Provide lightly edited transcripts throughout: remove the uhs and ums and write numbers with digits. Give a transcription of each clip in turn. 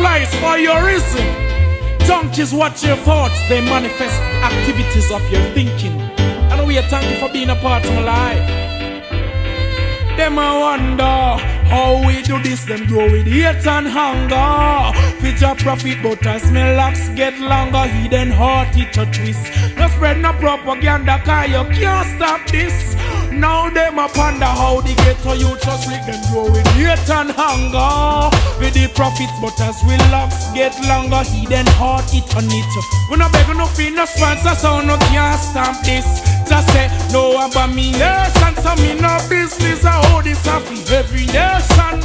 place for your reason. Junkies watch your thoughts, they manifest activities of your thinking. And we thank you for being a part of my life. Them I wonder how we do this, them grow with hate and hunger. Fit your profit, but as my locks get longer, hidden heart it a twist. No spread no propaganda, cause you can't stop this. Now them a ponder how they get to you, just let them grow with hate and hunger. With the profits, but as we locks get longer, hidden heart it on it. We no beg no fee, no sponsor, so no can't stop this. Just say no abomination, so me no business. I hold this off every nation.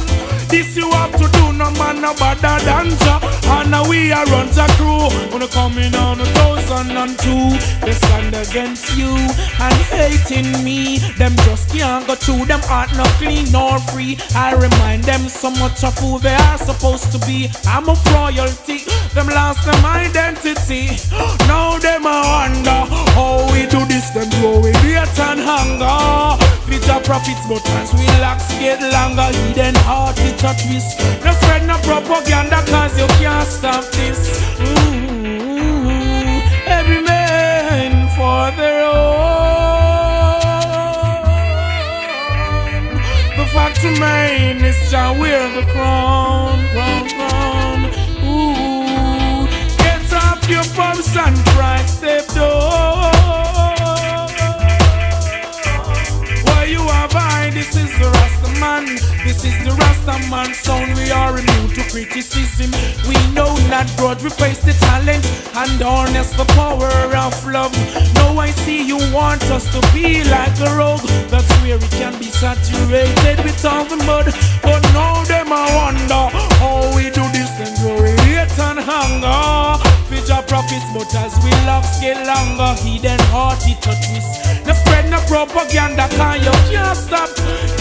This you have to do, no man no better than ya. And now we are run the crew. Gonna come in on 2002. They stand against you and hating me. Them just can't go through, them heart not clean nor free. I remind them so much of who they are supposed to be. I'm of royalty, them lost them identity. Now them I wonder how we do this, them grow with hate and hunger. Fit our profits, but as we locks get longer, hidden heart it a twist. No spread no propaganda, cause you can't stop this. Every man for their own. The fact remains is shall wear the crown, crown. Ooh, get off your bumps and pride, step down. This is the Rasta man, this is the Rasta man sound. We are immune to criticism. We know not grudge, we face the talent and harness the power of love. Now I see you want us to be like a rogue. That's where we can be saturated with all the mud. But now them I wonder how we do this, then grow hate and hunger. Fit your profits, but as we locks get longer, hidden heart it a twist. No spread no propaganda, cause you can't stop.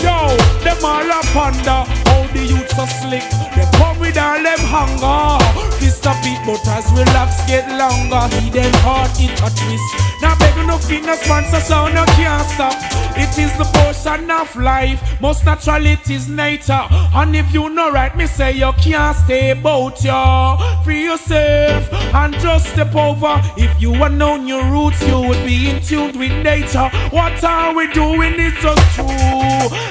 Yo, them all a ponder how the youths are slick. They come with all them hunger. Fist up it, but as we locks get longer, hidden heart it a twist. Now beg no finger sponsor, so no can't stop. It is the portion of life, most natural it is nature. And if you know right, me say you can't stay about ya. Free yourself and just step over. If you had known your roots, you would be in tune with nature. What are we doing is just true.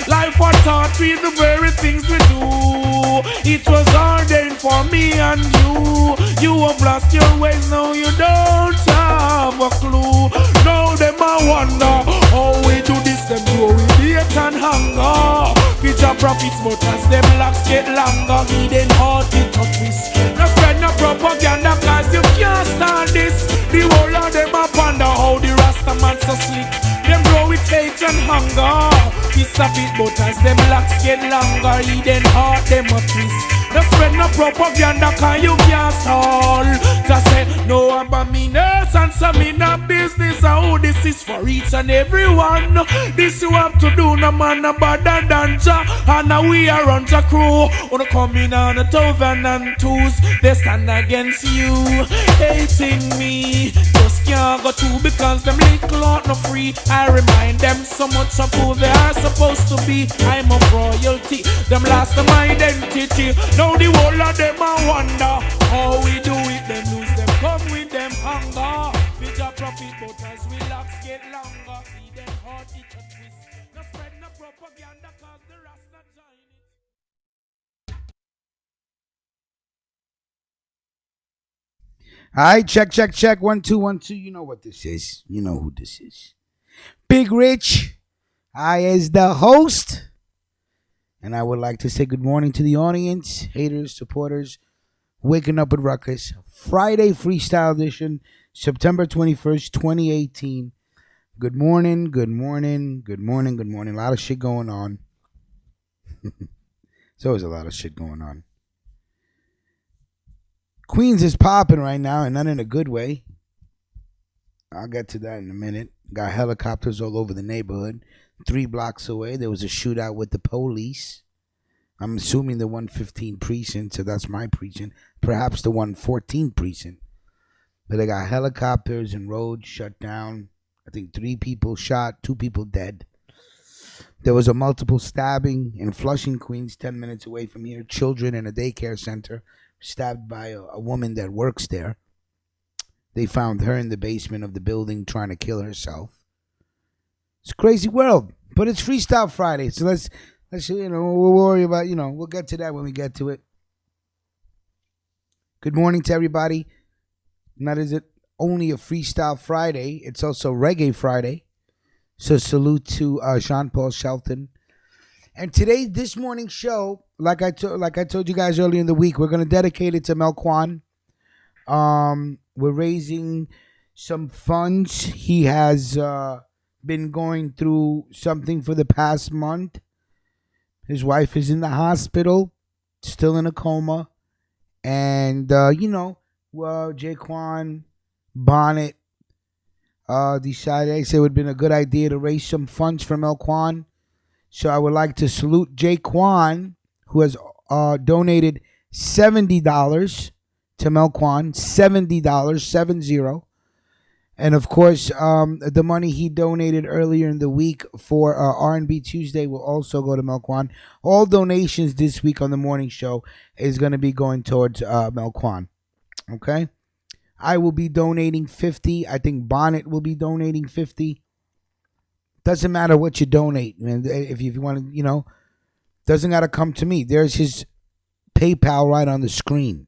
Life was taught we the very things we do. It was ordained for me and you. You have lost your ways, now you don't have a clue. Now them I wonder how we do this, them grow with hate and hunger. Future profits, but as them locks get longer, hidden heart it a twist. No spread no propaganda, cause you can't stand this. The whole of them I ponder how the Rasta man so slick. Them grow with hate and hunger. Piece of it, but as them locks get longer, hidden heart them a twist. No spread no propaganda, cause you can't stall. Just say no abomination, so me no business. How this is for each and every one. This you have to do, no man no better than ya. And now we are on the crew. Wanna come in on 2002s. They stand against you, hating me. Just can't go through because them little out no free. I remind them so much of who they are supposed to be. I'm of royalty, them lost them identity. Now the whole of them I wonder how we do it. Them lose them, come with them hunger. With your profit, but as we locks get longer, see them heart it a twist. No spread no propaganda, cause the Rasta join it. Alright, check. 1 2 1 2. You know what this is. You know who this is. Big Rich. I is the host. And I would like to say good morning to the audience, haters, supporters, waking up with Ruckus. Friday Freestyle Edition, September 21st, 2018. Good morning. A lot of shit going on. There's always a lot of shit going on. Queens is popping right now, and not in a good way. I'll get to that in a minute. Got helicopters all over the neighborhood. 3 blocks away, there was a shootout with the police. I'm assuming the 115 precinct, so that's my precinct. Perhaps the 114 precinct. But they got helicopters and roads shut down. I think 3 people shot, 2 people dead. There was a multiple stabbing in Flushing, Queens, 10 minutes away from here. Children in a daycare center stabbed by a woman that works there. They found her in the basement of the building trying to kill herself. It's a crazy world, but it's Freestyle Friday, so let's we'll worry about we'll get to that when we get to it. Good morning to everybody. Not is it only a Freestyle Friday, it's also Reggae Friday. So salute to Sean Paul Shelton. And today, this morning's show, like I told you guys earlier in the week, we're going to dedicate it to Melquan. We're raising some funds. He has been going through something for the past month. His wife is in the hospital, still in a coma. And, Jaquan Bonnet decided, I said it would have been a good idea to raise some funds for Melquan. So I would like to salute Jaquan, who has donated $70 to Melquan, $70, 70. And of course, the money he donated earlier in the week for R&B Tuesday will also go to Melquan. All donations this week on the morning show is going to be going towards Melquan. Okay? I will be donating 50. I think Bonnet will be donating 50. Doesn't matter what you donate, man. If you want to, doesn't got to come to me. There's his PayPal right on the screen.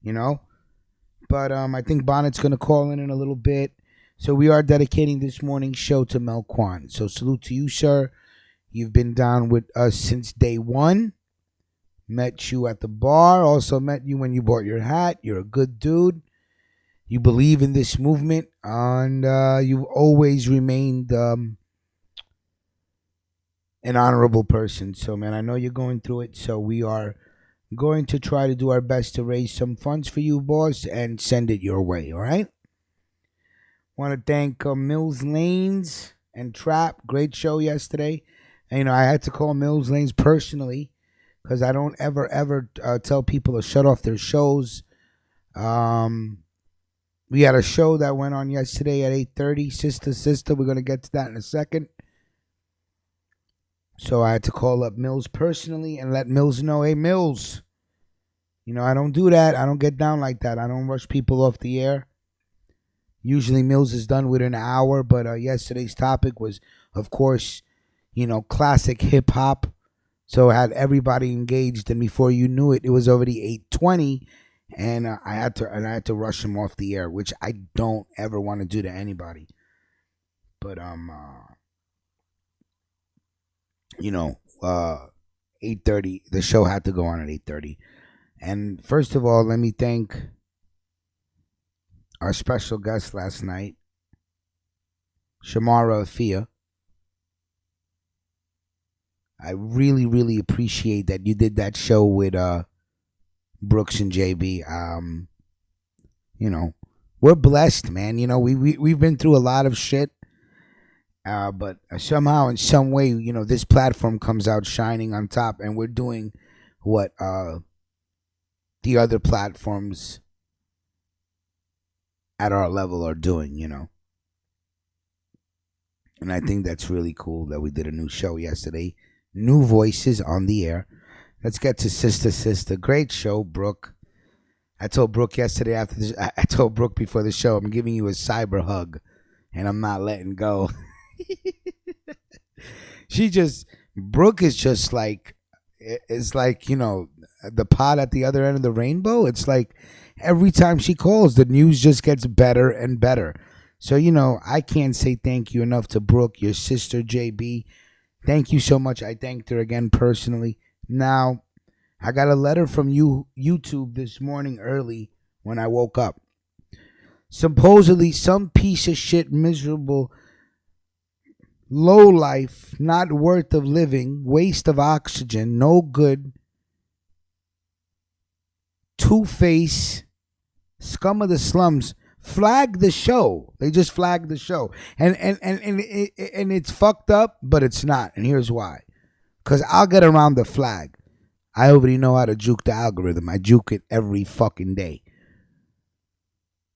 But I think Bonnet's going to call in a little bit. So we are dedicating this morning's show to Melquan. So salute to you, sir. You've been down with us since day one. Met you at the bar. Also met you when you bought your hat. You're a good dude. You believe in this movement, and you've always remained an honorable person. So, man, I know you're going through it, so we are going to try to do our best to raise some funds for you, boss, and send it your way, all right? Want to thank Mills Lanes and Trap. Great show yesterday. And, I had to call Mills Lanes personally because I don't ever tell people to shut off their shows. We had a show that went on yesterday at 8:30. Sister. We're going to get to that in a second. So I had to call up Mills personally and let Mills know, hey, Mills, I don't do that. I don't get down like that. I don't rush people off the air. Usually Mills is done within an hour, but yesterday's topic was, of course, classic hip-hop. So I had everybody engaged, and before you knew it, it was already 8:20. And I had to rush him off the air, which I don't ever want to do to anybody. But 8:30. The show had to go on at 8:30. And first of all, let me thank our special guest last night, Shamara Afia. I really, really appreciate that you did that show with Brooks and JB. We're blessed, man. We've been through a lot of shit, but somehow, in some way, this platform comes out shining on top, and we're doing what the other platforms at our level are doing. And I think that's really cool that we did a new show yesterday. New voices on the air. Let's get to Sister. Great show, Brooke. I told Brooke yesterday after this. I told Brooke before the show, I'm giving you a cyber hug, and I'm not letting go. Brooke is just like, it's like, the pot at the other end of the rainbow. It's like every time she calls, the news just gets better and better. So, I can't say thank you enough to Brooke, your sister, JB. Thank you so much. I thanked her again personally. Now, I got a letter from YouTube this morning early when I woke up. Supposedly, some piece of shit, miserable, low life, not worth of living, waste of oxygen, no good, two-face, scum of the slums, flagged the show. They just flagged the show. And it's fucked up, but it's not. And here's why. Because I'll get around the flag. I already know how to juke the algorithm. I juke it every fucking day.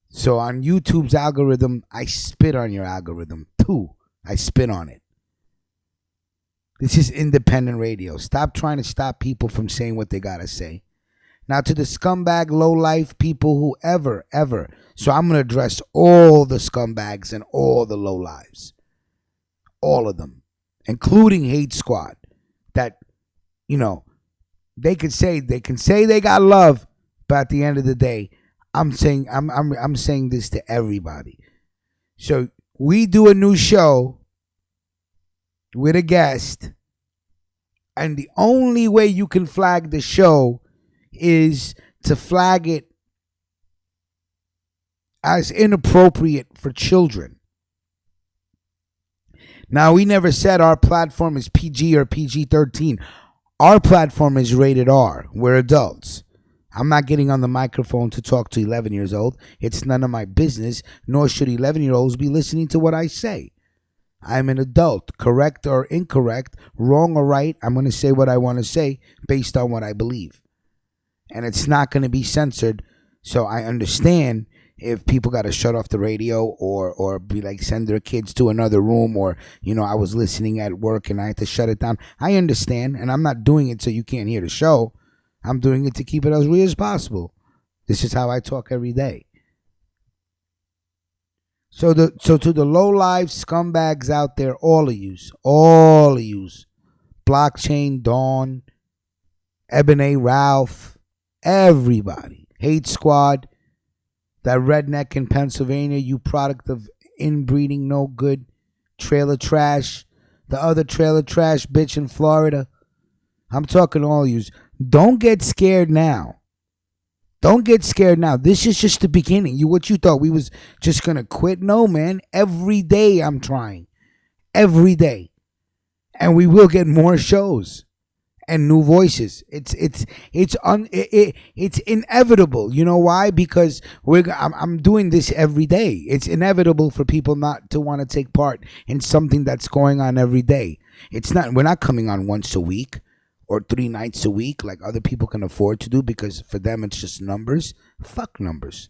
So on YouTube's algorithm, I spit on your algorithm too. I spit on it. This is independent radio. Stop trying to stop people from saying what they gotta say. Now to the scumbag, low life people who ever. So I'm gonna address all the scumbags and all the low lives, all of them, including Hate Squad. That you know they can say they got love, but at the end of the day, I'm saying this to everybody. So we do a new show with a guest, and the only way you can flag the show is to flag it as inappropriate for children. Now, we never said our platform is PG or PG-13. Our platform is rated R. We're adults. I'm not getting on the microphone to talk to 11 years old. It's none of my business, nor should 11-year-olds be listening to what I say. I'm an adult, correct or incorrect, wrong or right. I'm going to say what I want to say based on what I believe. And it's not going to be censored. So I understand if people got to shut off the radio or be like send their kids to another room, or, I was listening at work and I had to shut it down. I understand. And I'm not doing it so you can't hear the show. I'm doing it to keep it as real as possible. This is how I talk every day. So to the low life scumbags out there, all of yous, Blockchain Dawn, Ebony Ralph, everybody, Hate Squad, that redneck in Pennsylvania, you product of inbreeding, no good, trailer trash, the other trailer trash bitch in Florida. I'm talking to all yous. Don't get scared now. Don't get scared now. This is just the beginning. What you thought we was just gonna quit? No, man. Every day I'm trying. Every day. And we will get more shows and new voices. It's inevitable. You know why? Because I'm doing this every day. It's inevitable for people not to want to take part in something that's going on every day. We're not coming on once a week or 3 nights a week like other people can afford to do, because for them it's just numbers. Fuck numbers.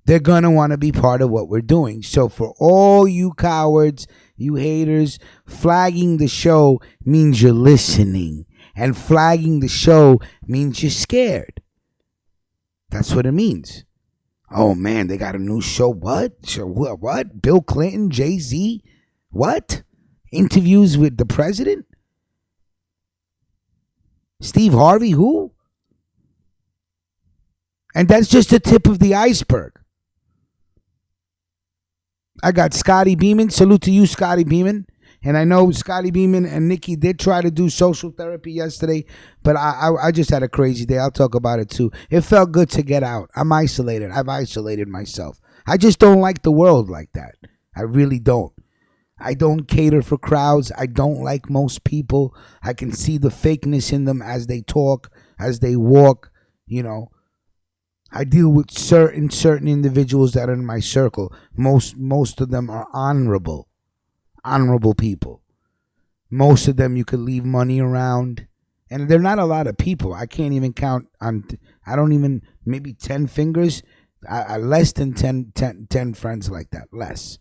They're going to want to be part of what we're doing. So for all you cowards, you haters, flagging the show means you're listening. And flagging the show means you're scared. That's what it means. Oh man, they got a new show. What? What? Bill Clinton, Jay-Z? What? Interviews with the president? Steve Harvey, who? And that's just the tip of the iceberg. I got Scotty Beeman. Salute to you, Scotty Beeman. And I know Scotty Beeman and Nikki did try to do social therapy yesterday, but I just had a crazy day. I'll talk about it too. It felt good to get out. I'm isolated. I've isolated myself. I just don't like the world like that. I really don't. I don't cater for crowds. I don't like most people. I can see the fakeness in them as they talk, as they walk. I deal with certain individuals that are in my circle. Most of them are honorable people. Most of them you could leave money around, and they're not a lot of people. I can't even count on. I don't even, maybe 10 fingers. I less than 10 friends like that. Less.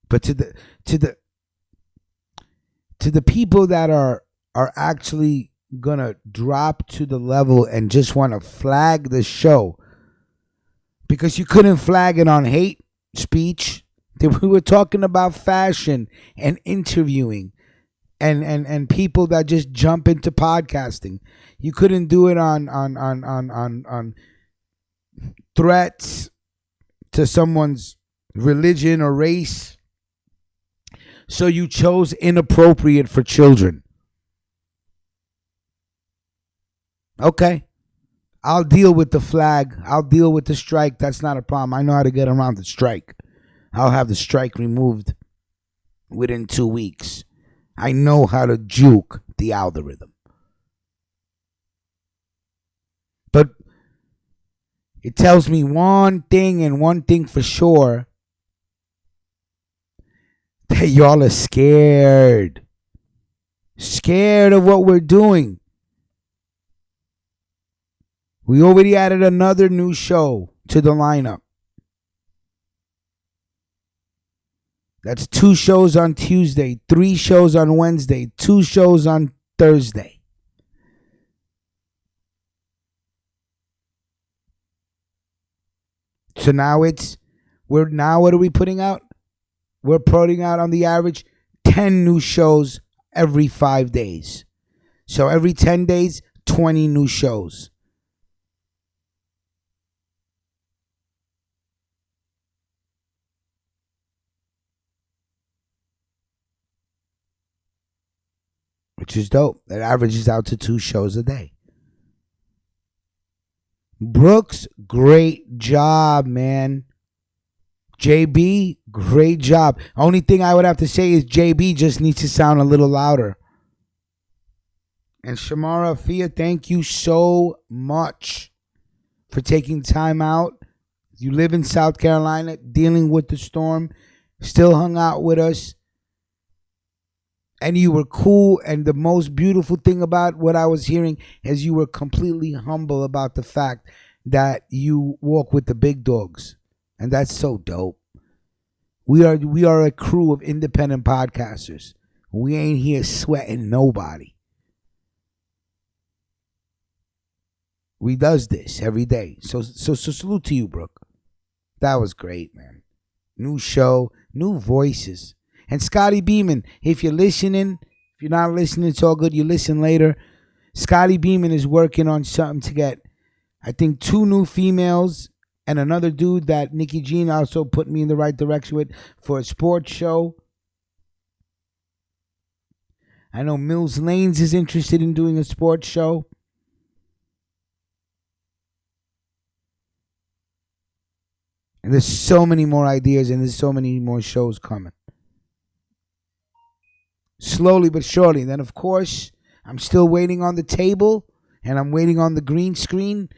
But to the people that are actually gonna drop to the level and just want to flag the show, because you couldn't flag it on hate speech. We were talking about fashion and interviewing and people that just jump into podcasting. You couldn't do it on threats to someone's religion or race. So you chose inappropriate for children. Okay. I'll deal with the flag. I'll deal with the strike. That's not a problem. I know how to get around the strike. I'll have the strike removed within 2 weeks. I know how to juke the algorithm. But it tells me one thing, and one thing for sure, that y'all are scared. Scared of what we're doing. We already added another new show to the lineup. That's 2 shows on Tuesday, 3 shows on Wednesday, 2 shows on Thursday. So now what are we putting out? We're putting out on the average 10 new shows every 5 days. So every 10 days, 20 new shows. Which is dope. That averages out to 2 shows a day. Brooks, great job, man. JB, great job. Only thing I would have to say is JB just needs to sound a little louder. And Shamara Afia, thank you so much for taking time out. You live in South Carolina, dealing with the storm, still hung out with us. And you were cool. And the most beautiful thing about what I was hearing is you were completely humble about the fact that you walk with the big dogs. And that's so dope. We are a crew of independent podcasters. We ain't here sweating nobody. We does this every day. So salute to you, Brooke. That was great, man. New show, new voices. And Scotty Beeman, if you're listening, if you're not listening, it's all good. You listen later. Scotty Beeman is working on something to get, I think, 2 new females and another dude that Nikki Jean also put me in the right direction with for a sports show. I know Mills Lanes is interested in doing a sports show. And there's so many more ideas and there's so many more shows coming. Slowly but surely. Then, of course, I'm still waiting on the table and I'm waiting on the green screen.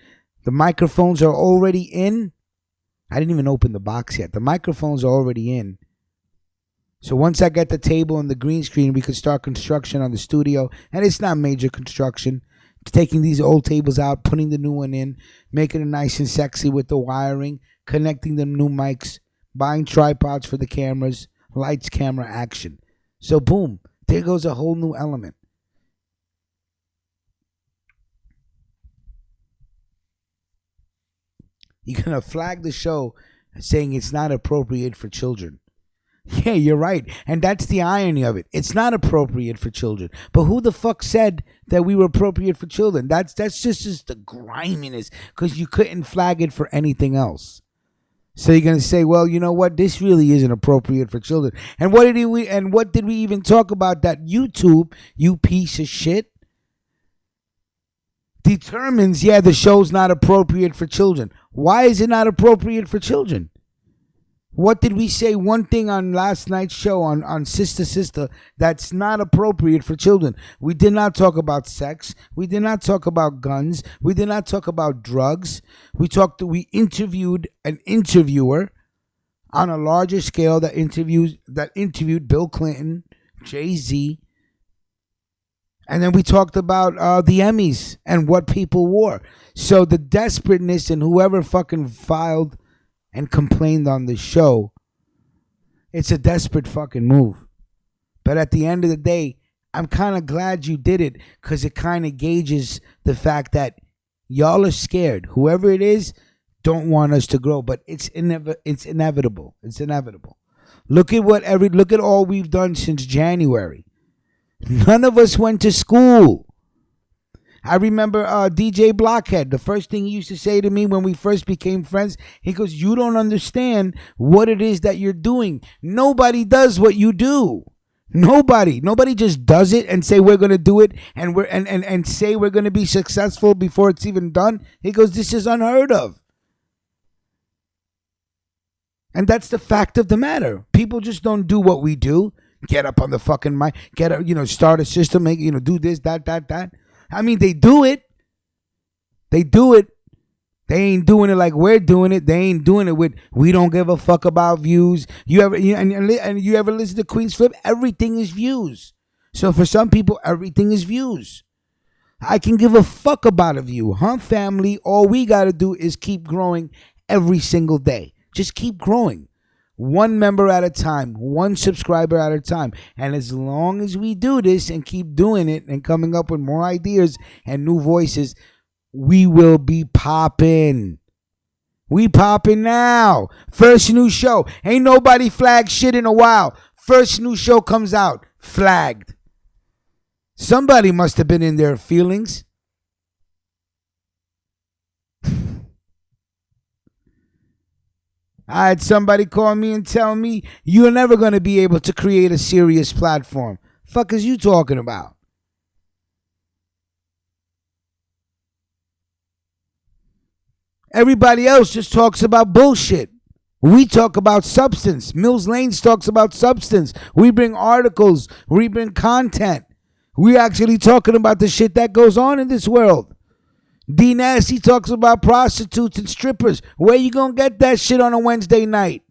The microphones are already in. I didn't even open the box yet. The microphones are already in. So once I get the table and the green screen, we can start construction on the studio. And it's not major construction. Taking these old tables out, putting the new one in, making it nice and sexy with the wiring, connecting the new mics, buying tripods for the cameras, lights, camera, action. So boom, there goes a whole new element. You're going to flag the show saying it's not appropriate for children. Yeah, you're right. And that's the irony of it. It's not appropriate for children. But who the fuck said that we were appropriate for children? That's just the griminess, because you couldn't flag it for anything else. So you're going to say, well, you know what? This really isn't appropriate for children. And what did we even talk about that YouTube, you piece of shit, determines, the show's not appropriate for children. Why is it not appropriate for children? What did we say? One thing on last night's show on Sister Sister that's not appropriate for children. We did not talk about sex. We did not talk about guns. We did not talk about drugs. We interviewed an interviewer on a larger scale that interviewed Bill Clinton, Jay-Z. And then we talked about the Emmys and what people wore. So the desperateness and whoever fucking filed and complained on the show, it's a desperate fucking move. But at the end of the day, I'm kind of glad you did it, because it kind of gauges the fact that y'all are scared. Whoever it is don't want us to grow, but it's inevitable. It's inevitable. Look at all we've done since January. None of us went to school. I remember DJ Blockhead, the first thing he used to say to me when we first became friends, he goes, you don't understand what it is that you're doing. Nobody does what you do. Nobody just does it and say we're going to do it and say we're going to be successful before it's even done. He goes, this is unheard of. And that's the fact of the matter. People just don't do what we do. Get up on the fucking mic, start a system, do this, that. I mean, they do it. They do it. They ain't doing it like we're doing it. They ain't doing it with, we don't give a fuck about views. You ever listen to Queen's Flip? Everything is views. So for some people, everything is views. I can give a fuck about a view. Huh, family? All we got to do is keep growing every single day. Just keep growing. One member at a time, one subscriber at a time. And as long as we do this and keep doing it and coming up with more ideas and new voices, we will be popping. We popping now. First new show. Ain't nobody flagged shit in a while. First new show comes out. Flagged. Somebody must have been in their feelings. I had somebody call me and tell me, you're never going to be able to create a serious platform. Fuck is you talking about? Everybody else just talks about bullshit. We talk about substance. Mills Lanes talks about substance. We bring articles. We bring content. We're actually talking about the shit that goes on in this world. D Nasty talks about prostitutes and strippers. Where you gonna get that shit on a Wednesday night?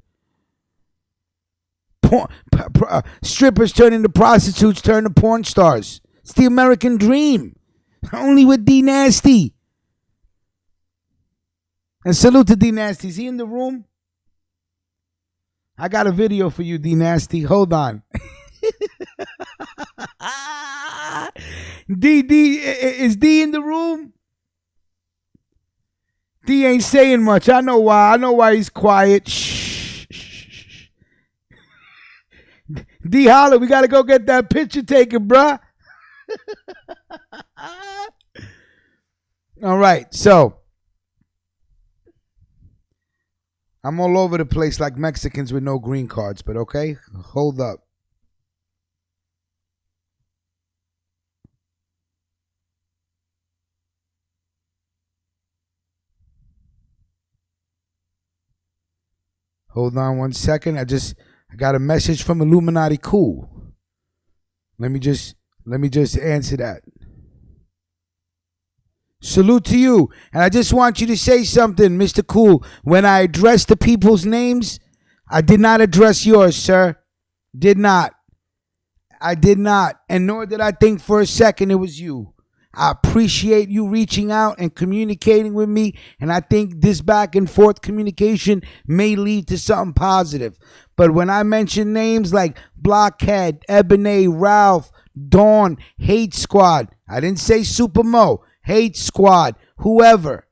Strippers turn into prostitutes, turn to porn stars. It's the American dream. Only with D Nasty. And salute to D Nasty. Is he in the room? I got a video for you, D Nasty. Hold on. Is D in the room? D ain't saying much. I know why. I know why he's quiet. Shh. D holler, we gotta go get that picture taken, bruh. All right, so I'm all over the place like Mexicans with no green cards, but okay, hold up. Hold on 1 second. I got a message from Illuminati Cool. Let me just answer that. Salute to you. And I just want you to say something, Mr. Cool. When I addressed the people's names, I did not address yours, sir. Did not. I did not. And nor did I think for a second it was you. I appreciate you reaching out and communicating with me. And I think this back and forth communication may lead to something positive. But when I mention names like Blockhead, Ebony, Ralph, Dawn, Hate Squad, I didn't say Super Mo, Hate Squad, whoever.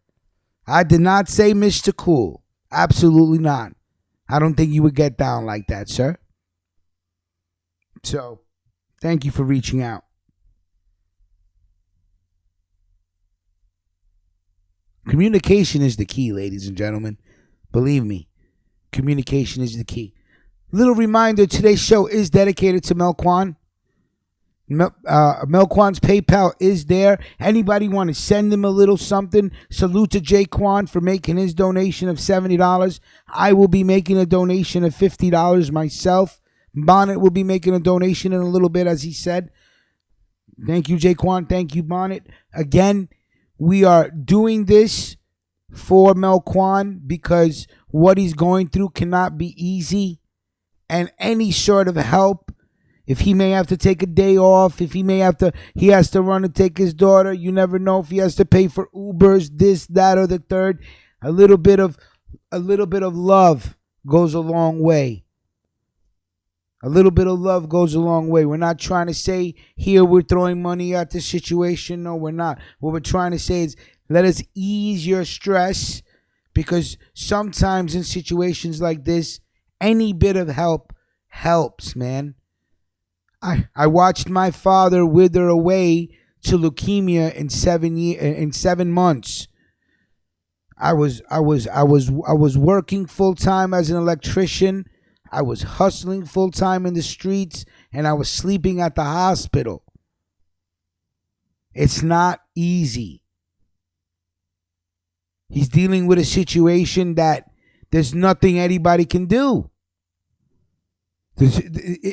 I did not say Mr. Cool. Absolutely not. I don't think you would get down like that, sir. So, thank you for reaching out. Communication is the key, ladies and gentlemen. Believe me, communication is the key. Little reminder, today's show is dedicated to Melquan. Melquan's PayPal is there. Anybody want to send him a little something? Salute to Jaquan for making his donation of $70. I will be making a donation of $50 myself. Bonnet will be making a donation in a little bit, as he said. Thank you, Jaquan. Thank you, Bonnet. Again, we are doing this for Melquan because what he's going through cannot be easy. And any sort of help, if he may have to take a day off, if he has to run and take his daughter, you never know if he has to pay for Ubers, this, that, or the third. A little bit of love goes a long way. A little bit of love goes a long way. We're not trying to say here we're throwing money at the situation. No, we're not. What we're trying to say is let us ease your stress, because sometimes in situations like this, any bit of help helps, man. I watched my father wither away to leukemia in 7 months. I was working full time as an electrician. I was hustling full time in the streets, and I was sleeping at the hospital. It's not easy. He's dealing with a situation that there's nothing anybody can do.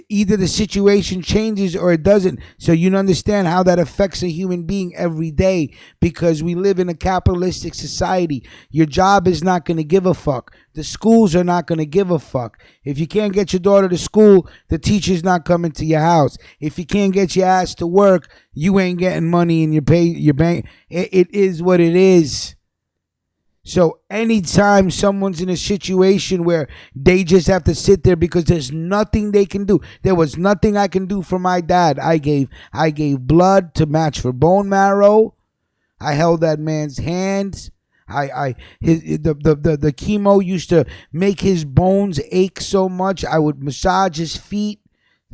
Either the situation changes or it doesn't. So you understand how that affects a human being every day, because we live in a capitalistic society. Your job is not going to give a fuck. The schools are not going to give a fuck. If you can't get your daughter to school, the teacher's not coming to your house. If you can't get your ass to work, you ain't getting money in your bank. It is what it is. So anytime someone's in a situation where they just have to sit there because there's nothing they can do. There was nothing I can do for my dad. I gave blood to match for bone marrow. I held that man's hands. The chemo used to make his bones ache so much. I would massage his feet.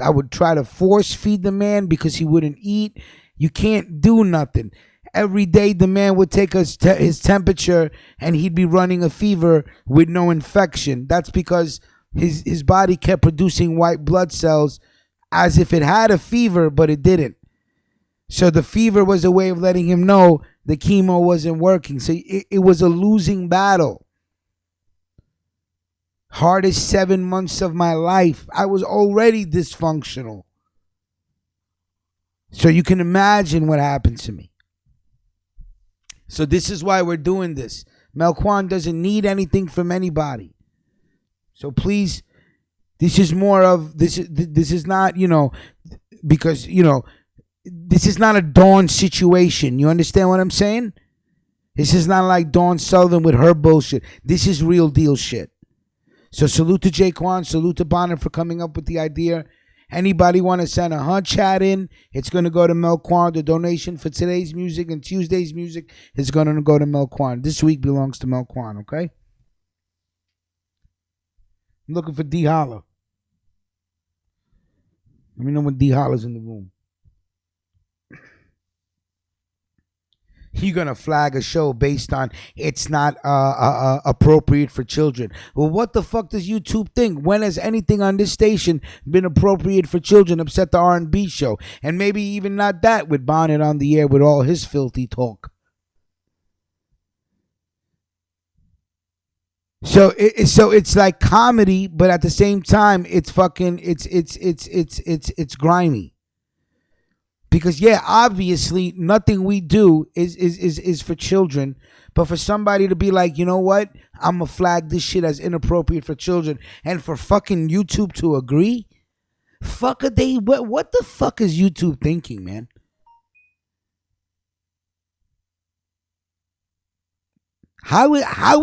I would try to force feed the man because he wouldn't eat. You can't do nothing. Every day the man would take his temperature and he'd be running a fever with no infection. That's because his body kept producing white blood cells as if it had a fever, but it didn't. So the fever was a way of letting him know the chemo wasn't working. So it was a losing battle. Hardest 7 months of my life. I was already dysfunctional. So you can imagine what happened to me. So this is why we're doing this. Melquan doesn't need anything from anybody. So please, this is more of, this is not, because, this is not a Dawn situation. You understand what I'm saying? This is not like Dawn Sullivan with her bullshit. This is real deal shit. So salute to Jaquan, salute to Bonner for coming up with the idea. Anybody want to send a chat in, it's going to go to Melquan. The donation for today's music and Tuesday's music is going to go to Melquan. This week belongs to Melquan, okay? I'm looking for D Holla. Let me know when D Holla's in the room. You're going to flag a show based on it's not appropriate for children. Well, what the fuck does YouTube think? When has anything on this station been appropriate for children except the R&B show? And maybe even not that with Bonnet on the air with all his filthy talk. So it's like comedy, but at the same time, it's fucking, it's grimy. Because obviously nothing we do is for children, but for somebody to be like, you know what, I'm gonna flag this shit as inappropriate for children, and for fucking YouTube to agree, what the fuck is YouTube thinking, man? How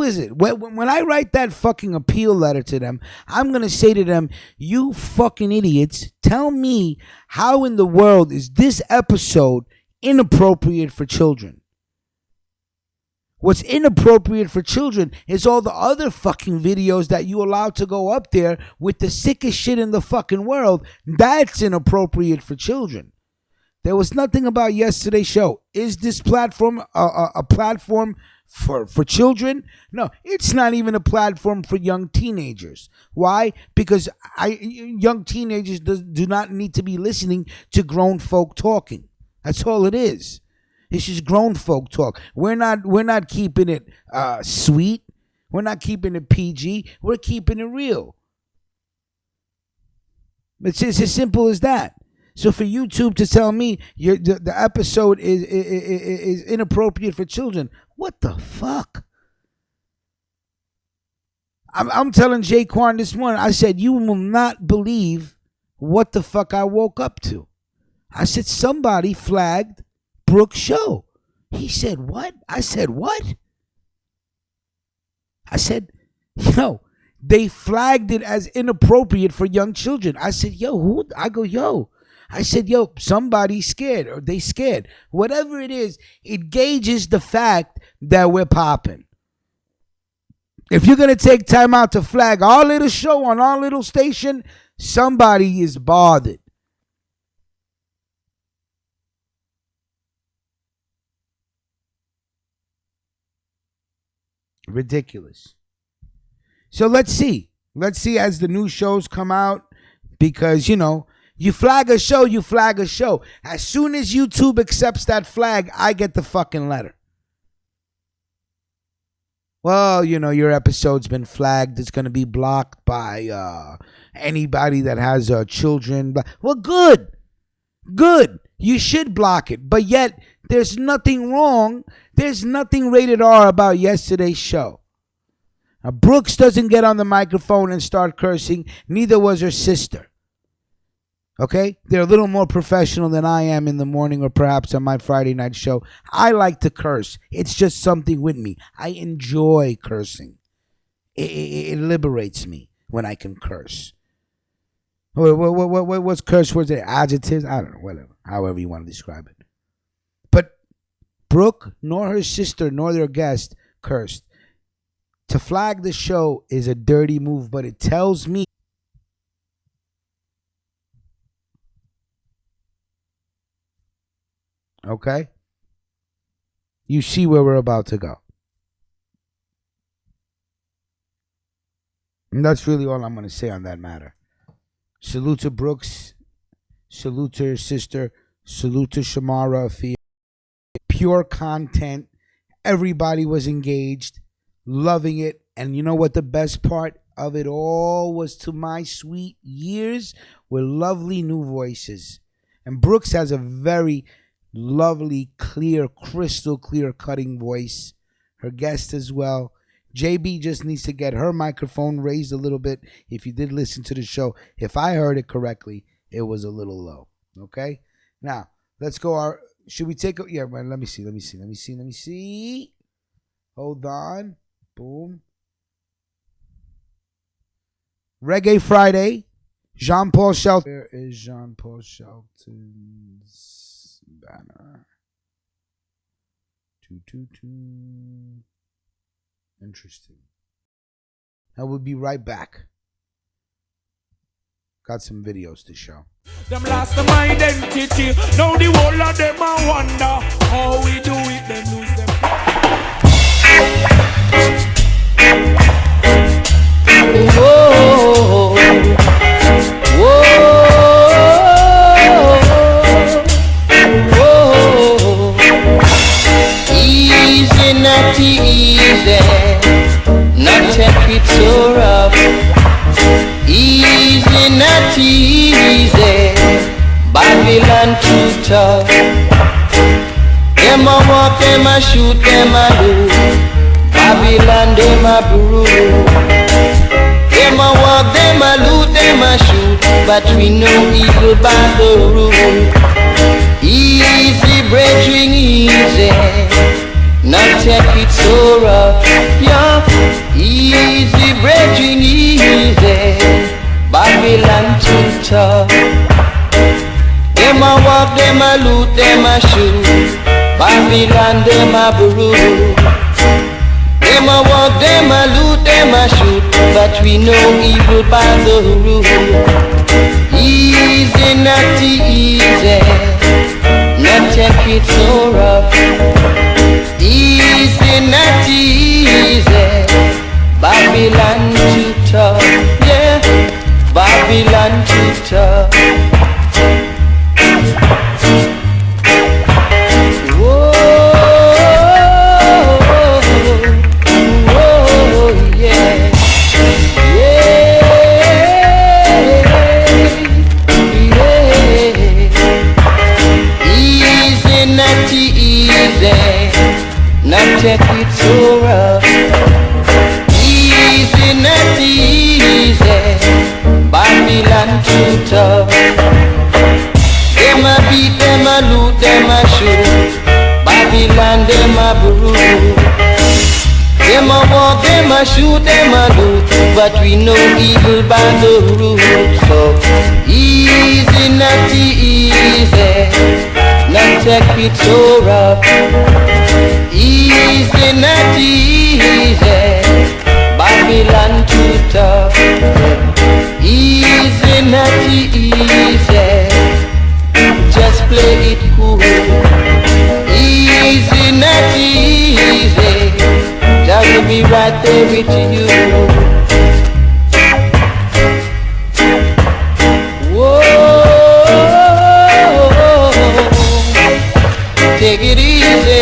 is it? When I write that fucking appeal letter to them, I'm going to say to them, you fucking idiots, tell me how in the world is this episode inappropriate for children? What's inappropriate for children is all the other fucking videos that you allowed to go up there with the sickest shit in the fucking world. That's inappropriate for children. There was nothing about yesterday's show. Is this platform a platform for children? No, it's not even a platform for young teenagers. Why? Because young teenagers do not need to be listening to grown folk talking. That's all it is. It's just grown folk talk. We're not keeping it sweet. We're not keeping it PG. We're keeping it real. It's as simple as that. So for YouTube to tell me the episode is inappropriate for children, what the fuck? I'm telling Jaquan this morning, I said, you will not believe what the fuck I woke up to. I said, somebody flagged Brooke's show. He said, what? I said, what? I said, they flagged it as inappropriate for young children. I said, who? I go, I said, somebody's scared or they scared. Whatever it is, it gauges the fact that we're popping. If you're going to take time out to flag our little show on our little station, somebody is bothered. Ridiculous. So let's see. Let's see as the new shows come out because, you flag a show, you flag a show. As soon as YouTube accepts that flag, I get the fucking letter. Well, your episode's been flagged. It's going to be blocked by anybody that has children. Well, good. You should block it. But yet, there's nothing wrong. There's nothing rated R about yesterday's show. Now, Brooks doesn't get on the microphone and start cursing. Neither was her sister. Okay? They're a little more professional than I am in the morning or perhaps on my Friday night show. I like to curse. It's just something with me. I enjoy cursing. It liberates me when I can curse. What's curse words? Adjectives? I don't know. Whatever. However you want to describe it. But Brooke, nor her sister, nor their guest cursed. To flag the show is a dirty move, but it tells me. Okay? You see where we're about to go. And that's really all I'm going to say on that matter. Salute to Brooks. Salute to her sister. Salute to Shamara Afia. Pure content. Everybody was engaged, loving it. And you know what the best part of it all was to my sweet ears? Were lovely new voices. And Brooks has a very lovely, clear, crystal clear cutting voice. Her guest as well. JB just needs to get her microphone raised a little bit. If you did listen to the show, if I heard it correctly, it was a little low. Okay? Now, let's go. Should we take yeah, man, let me see. Hold on. Boom. Reggae Friday. Jean-Paul Shelton. Where is Jean-Paul Shelton's banner? 222. Interesting. I will be right back. Got some videos to show. Them lost them identity. Now the whole of them I wonder how we do it. Them lose them. Whoa, whoa, whoa. Easy, not easy. Not take it so rough. Easy, not easy. Babylon too tough. Them a walk, them a shoot, them a do. Babylon, them a brew. Them a walk, them a loot, them a shoot. But we know evil by the rule. Easy, brethren, easy. Not take it so rough. Yeah, easy, brethren, easy. Babylon too tough. Them a walk, them a loot, them a shoot. Babylon, them a brew. Them a walk, them a loot, them a shoot. But we know evil by the rule. Easy, not easy. Not take it so rough. Easy, not easy. Babylon too tough. Yeah, Babylon too tough. Whoa, whoa, yeah, yeah, yeah. Easy, not easy. Not take it so rough. Easy, not easy. Babylon too tough. Them a beat, them a loot, them a shoot. Babylon, them a brew. Them a walk, them a shoot, them a loot. But we know evil by the rule. So easy, not easy. Not take it so rough. Easy, not easy. Babylon too tough. Easy, not easy. Just play it cool. Easy, not easy. Just will be right there with you. Whoa, take it easy.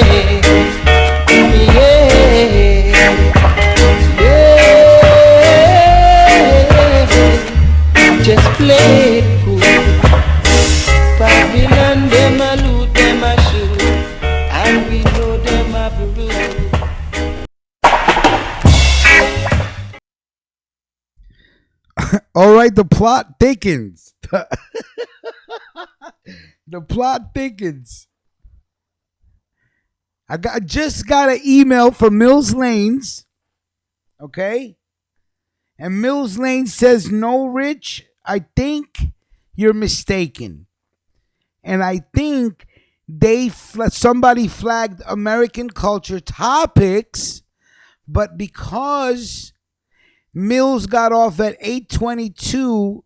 Just play it cool. Babylon, them a loot, them a shoot. And we know them a brew. All right, the plot thickens. The plot thickens. I just got an email from Mills Lanes. Okay? And Mills Lane says, no, Rich, I think you're mistaken. And I think somebody flagged American culture topics, but because Mills got off at 8:22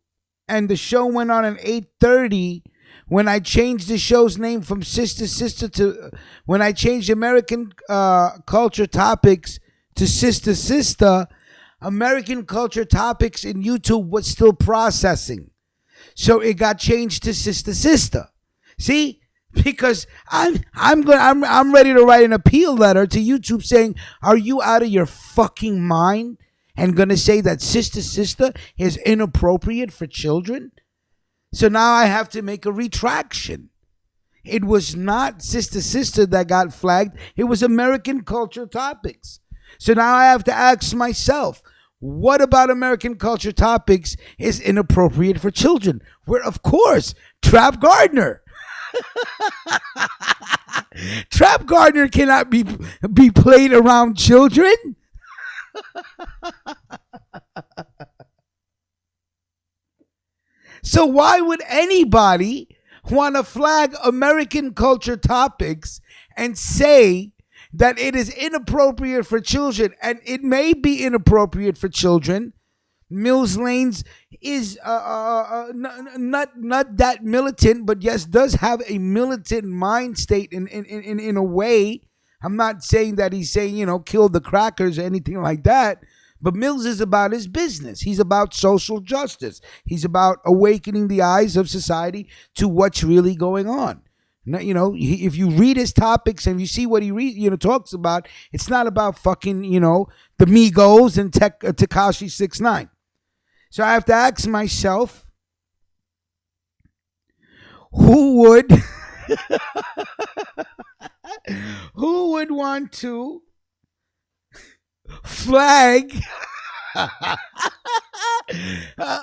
and the show went on at 8:30, when I changed the show's name from Sister to, when I changed American culture topics to Sister, American culture topics in YouTube was still processing. So it got changed to Sister. See? Because I'm ready to write an appeal letter to YouTube saying, are you out of your fucking mind and gonna say that Sister is inappropriate for children? So now I have to make a retraction. It was not Sister that got flagged. It was American culture topics. So now I have to ask myself, what about American culture topics is inappropriate for children? Where, of course, Trap Gardner. Trap Gardner cannot be played around children. So why would anybody want to flag American culture topics and say that it is inappropriate for children? And it may be inappropriate for children. Mills Lanes is not that militant, but yes, does have a militant mind state in a way. I'm not saying that he's saying, kill the crackers or anything like that. But Mills is about his business. He's about social justice. He's about awakening the eyes of society to what's really going on. Now, if you read his topics and you see what he talks about, it's not about fucking, the Migos and Tekashi 6ix9ine. So I have to ask myself, who would want to flag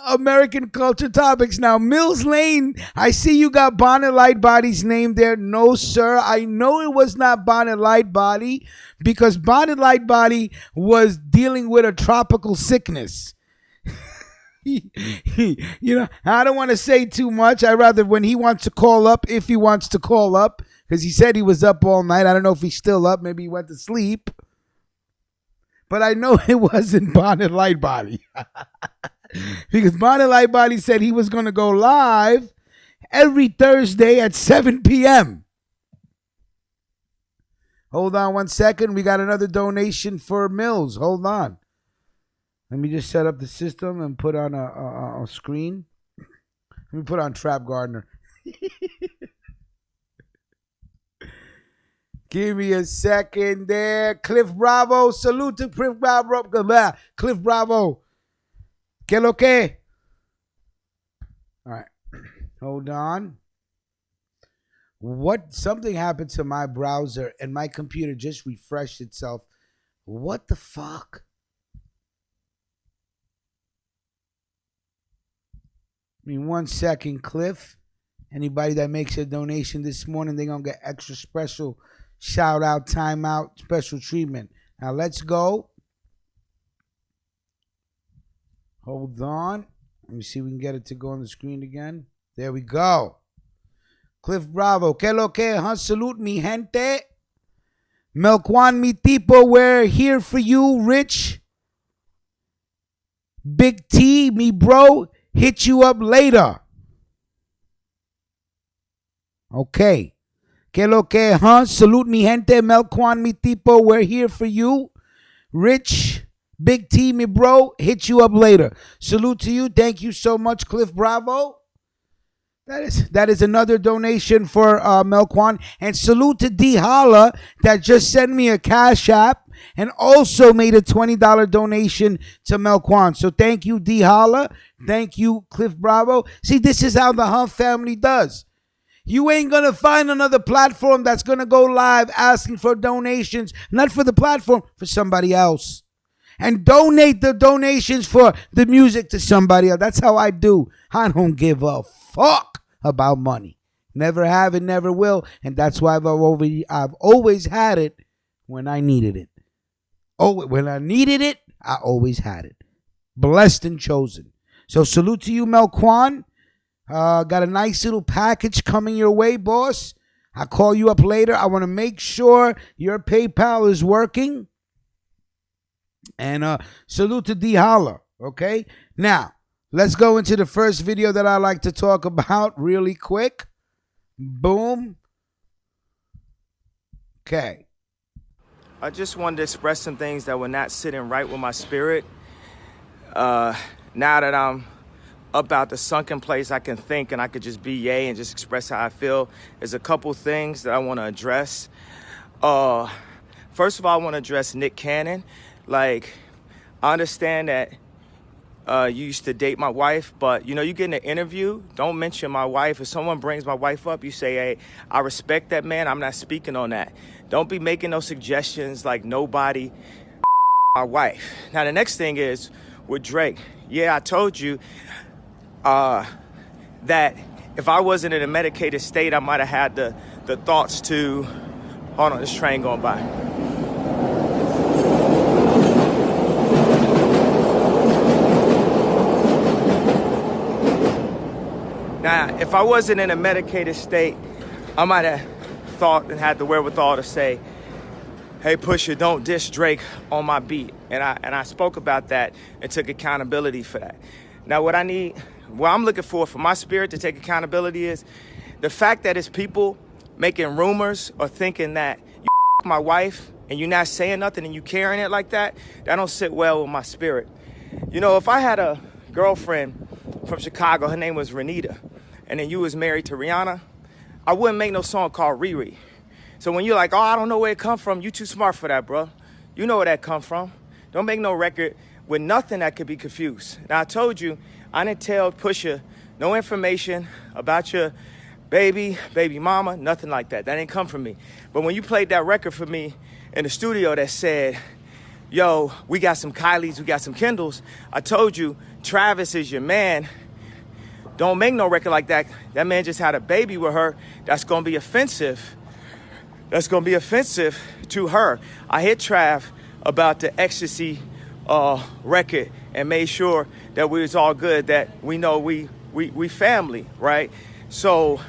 American culture topics? Now, Mills Lane, I see you got Bonnet Lightbody's name there. No, sir. I know it was not Bonnet Lightbody because Bonnet Lightbody was dealing with a tropical sickness. I don't want to say too much. I rather when he wants to call up, if he wants to call up, because he said he was up all night. I don't know if he's still up. Maybe he went to sleep. But I know it wasn't Bonnet Lightbody. Because Bonnet Lightbody said he was going to go live every Thursday at 7 p.m. Hold on one second. We got another donation for Mills. Hold on. Let me just set up the system and put on a screen. Let me put on Trap Gardner. Give me a second there. Cliff Bravo. Salute to Cliff Bravo. Cliff Bravo. Que lo que? All right. Hold on. Something happened to my browser and my computer just refreshed itself. What the fuck? Give me 1 second, Cliff. Anybody that makes a donation this morning, they're going to get extra special shout out, time out, special treatment. Now let's go. Hold on. Let me see if we can get it to go on the screen again. There we go. Cliff Bravo. Que lo que, huh? Salute mi gente. Melquan mi tipo, we're here for you, Rich. Big T, me bro, hit you up later. Okay. Que lo que, huh? Salute mi gente. Melquan mi tipo, we're here for you. Rich, Big T, me bro, hit you up later. Salute to you. Thank you so much, Cliff Bravo. That is another donation for Melquan. And salute to D Holla that just sent me a Cash App and also made a $20 donation to Melquan. So thank you, D Holla. Thank you, Cliff Bravo. See, this is how the Huff family does. You ain't going to find another platform that's going to go live asking for donations, not for the platform, for somebody else. And donate the donations for the music to somebody else. That's how I do. I don't give a fuck about money. Never have and never will. And that's why I've always had it when I needed it. Oh, when I needed it, I always had it. Blessed and chosen. So salute to you, Melquan. Got a nice little package coming your way, boss. I'll call you up later. I want to make sure your PayPal is working. And salute to D Holla. Okay? Now, let's go into the first video that I like to talk about really quick. Boom. Okay. I just wanted to express some things that were not sitting right with my spirit. Now that I'm about the sunken place, I can think and I could just be yay and just express how I feel. There's a couple things that I want to address. First of all, I want to address Nick Cannon. Like, I understand that you used to date my wife, but, you know, you get in an interview, don't mention my wife. If someone brings my wife up, you say, hey, I respect that man. I'm not speaking on that. Don't be making no suggestions like nobody my wife. Now, the next thing is with Drake. Yeah, I told you that if I wasn't in a medicated state, I might have had the thoughts to, hold on, this train going by. Now, if I wasn't in a medicated state, I might have thought and had the wherewithal to say, hey, Pusha, don't diss Drake on my beat. And I spoke about that and took accountability for that. Now, what I'm looking for my spirit to take accountability is the fact that it's people making rumors or thinking that you my wife and you're not saying nothing and you carrying it like that don't sit well with my spirit. You know, if I had a girlfriend from Chicago, her name was Renita, and then you was married to Rihanna, I wouldn't make no song called Riri. So when you're like, oh, I don't know where it come from, you too smart for that, bro. You know where that come from. Don't make no record with nothing that could be confused. Now, I told you, I didn't tell Pusha no information about your baby mama, nothing like that. That didn't come from me. But when you played that record for me in the studio that said, yo, we got some Kylies, we got some Kendalls, I told you, Travis is your man. Don't make no record like that. That man just had a baby with her. That's going to be offensive. That's going to be offensive to her. I hit Trav about the ecstasy record and made sure that we was all good, that we know we family, right? So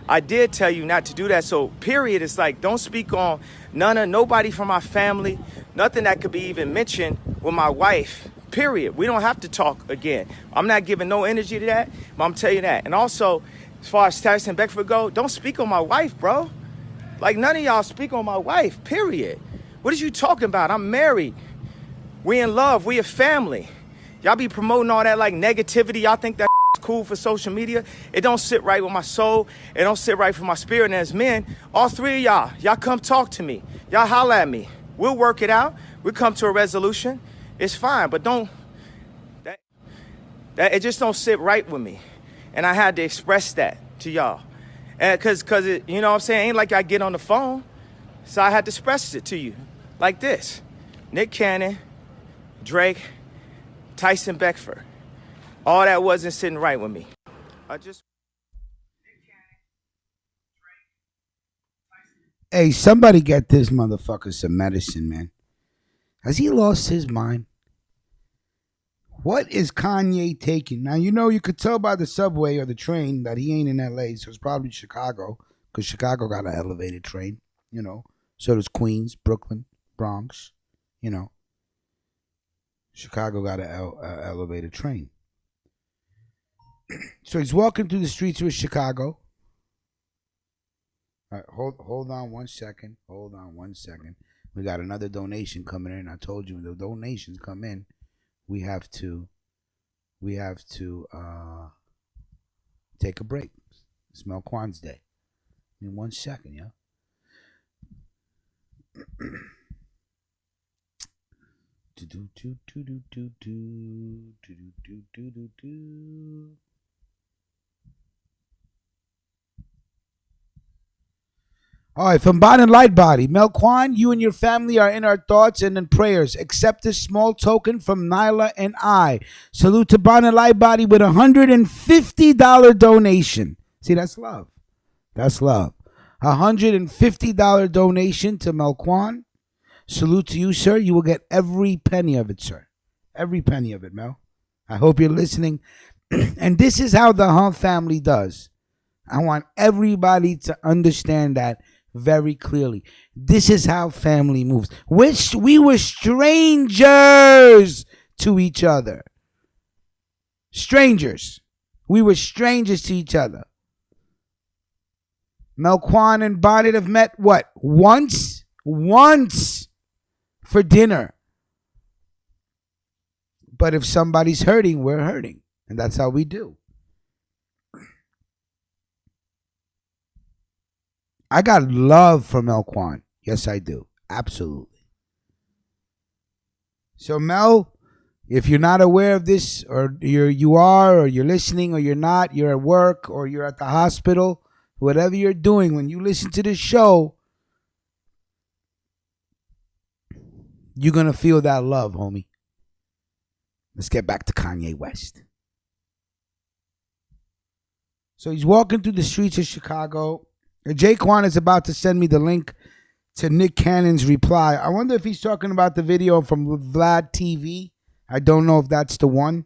I did tell you not to do that. So period, it's like, don't speak on nobody from my family, nothing that could be even mentioned with my wife, period. We don't have to talk again. I'm not giving no energy to that, but I'm telling you that. And also, as far as Tyson Beckford go, don't speak on my wife, bro. Like, none of y'all speak on my wife, period. What are you talking about? I'm married. We in love. We a family. Y'all be promoting all that, like, negativity. Y'all think that's cool for social media. It don't sit right with my soul. It don't sit right for my spirit. And as men, all three of y'all come talk to me. Y'all holler at me. We'll work it out. We'll come to a resolution. It's fine, but that it just don't sit right with me. And I had to express that to y'all. And cause it, you know what I'm saying? Ain't like I get on the phone. So I had to express it to you like this. Nick Cannon, Drake, Tyson Beckford. All that wasn't sitting right with me. Hey, somebody get this motherfucker some medicine, man. Has he lost his mind? What is Kanye taking? Now, you know, you could tell by the subway or the train that he ain't in LA, so it's probably Chicago, because Chicago got an elevated train, you know. So does Queens, Brooklyn, Bronx, you know. Chicago got an elevated train. So he's walking through the streets of Chicago. All right, hold on one second. Hold on one second. We got another donation coming in. I told you when the donations come in, we have to take a break. It's Melquan's Day. In 1 second, yeah. All right, from Bon and Lightbody. Melquan, you and your family are in our thoughts and in prayers. Accept this small token from Nyla and I. Salute to Bon and Lightbody with $150 donation. See, that's love. That's love. $150 donation to Melquan. Salute to you, sir. You will get every penny of it, sir. Every penny of it, Mel. I hope you're listening. And this is how the Hunt family does. I want everybody to understand that very clearly. This is how family moves. We were strangers to each other. Strangers. We were strangers to each other. Melquan and Bonnet have met what? Once for dinner. But if somebody's hurting, we're hurting. And that's how we do. I got love for Melquan. Yes, I do. Absolutely. So, Mel, if you're not aware of this, or you are, or you're listening, or you're not, you're at work, or you're at the hospital, whatever you're doing, when you listen to this show, you're going to feel that love, homie. Let's get back to Kanye West. So he's walking through the streets of Chicago. Jaquan is about to send me the link to Nick Cannon's reply. I wonder if he's talking about the video from Vlad TV. I don't know if that's the one.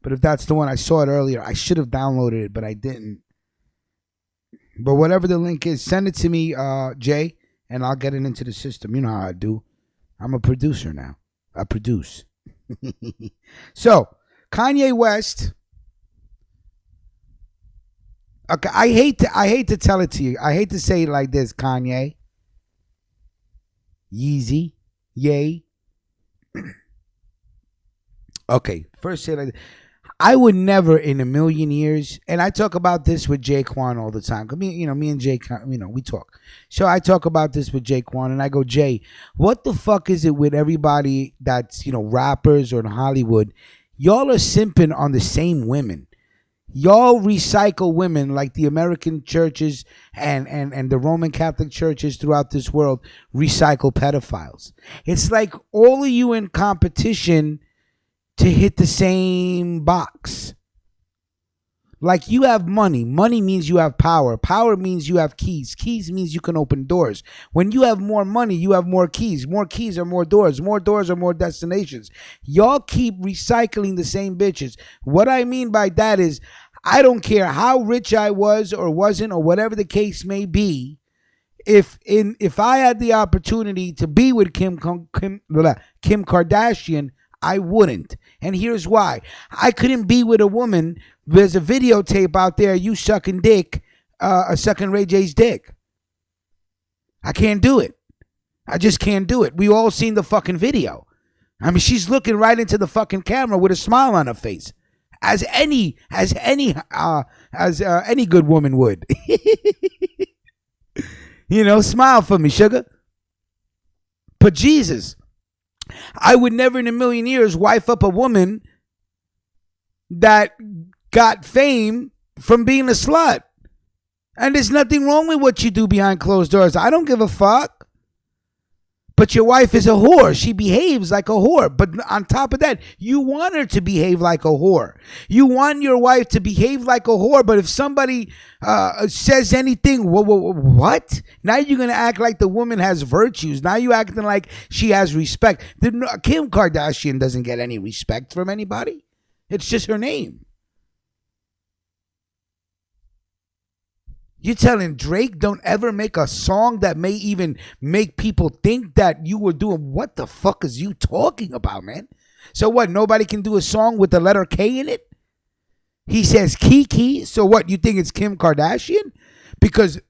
But if that's the one, I saw it earlier. I should have downloaded it, but I didn't. But whatever the link is, send it to me, Jay, and I'll get it into the system. You know how I do. I'm a producer now. I produce. So, Kanye West. Okay, I hate to tell it to you. I hate to say it like this, Kanye. Yeezy. Yay. Okay, first say it like this. I would never in a million years, and I talk about this with Jaquan all the time. Me and Jay, we talk. So I talk about this with Jaquan, and I go, Jay, what the fuck is it with everybody that's, rappers or in Hollywood? Y'all are simping on the same women. Y'all recycle women like the American churches and the Roman Catholic churches throughout this world recycle pedophiles. It's like all of you in competition to hit the same box. Like you have money. Money means you have power. Power means you have keys. Keys means you can open doors. When you have more money, you have more keys. More keys are more doors. More doors are more destinations. Y'all keep recycling the same bitches. What I mean by that is, I don't care how rich I was or wasn't or whatever the case may be. If I had the opportunity to be with Kim Kardashian, I wouldn't. And here's why. I couldn't be with a woman. There's a videotape out there, you sucking dick, sucking Ray J's dick. I can't do it. I just can't do it. We all seen the fucking video. I mean, she's looking right into the fucking camera with a smile on her face. As any good woman would. Smile for me, sugar. But Jesus, I would never in a million years wife up a woman that got fame from being a slut. And there's nothing wrong with what you do behind closed doors. I don't give a fuck. But your wife is a whore. She behaves like a whore. But on top of that, you want her to behave like a whore. You want your wife to behave like a whore. But if somebody says anything, what? Now you're going to act like the woman has virtues. Now you're acting like she has respect. Kim Kardashian doesn't get any respect from anybody. It's just her name. You're telling Drake don't ever make a song that may even make people think that you were doing, what the fuck is you talking about, man? So what, nobody can do a song with the letter K in it? He says Kiki, so what, you think it's Kim Kardashian? Because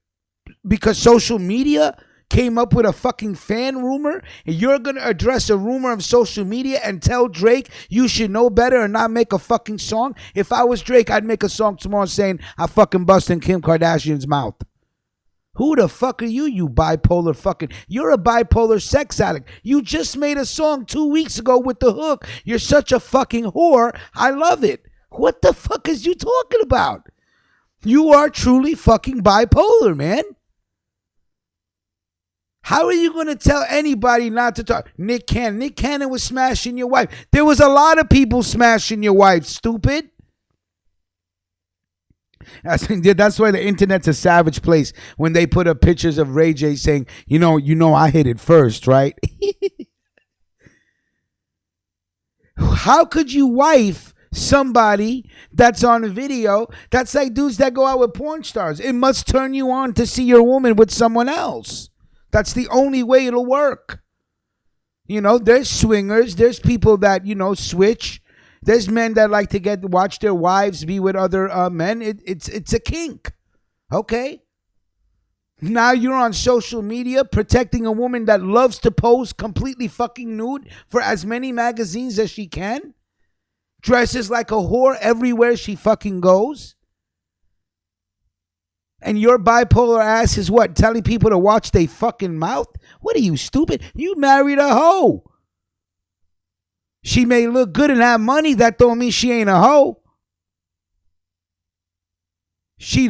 social media came up with a fucking fan rumor, and you're going to address a rumor of social media and tell Drake you should know better and not make a fucking song? If I was Drake, I'd make a song tomorrow saying I fucking bust in Kim Kardashian's mouth. Who the fuck are you bipolar fucking... You're a bipolar sex addict. You just made a song 2 weeks ago with the hook. You're such a fucking whore. I love it. What the fuck is you talking about? You are truly fucking bipolar, man. How are you going to tell anybody not to talk? Nick Cannon was smashing your wife. There was a lot of people smashing your wife, stupid. That's why the internet's a savage place. When they put up pictures of Ray J saying, you know, I hit it first, right? How could you wife somebody that's on a video? That's like dudes that go out with porn stars. It must turn you on to see your woman with someone else. That's the only way it'll work. You know, there's swingers. There's people that, switch. There's men that like to watch their wives be with other men. It's a kink. Okay? Now you're on social media protecting a woman that loves to pose completely fucking nude for as many magazines as she can. Dresses like a whore everywhere she fucking goes. And your bipolar ass is what? Telling people to watch their fucking mouth? What are you, stupid? You married a hoe. She may look good and have money. That don't mean she ain't a hoe. You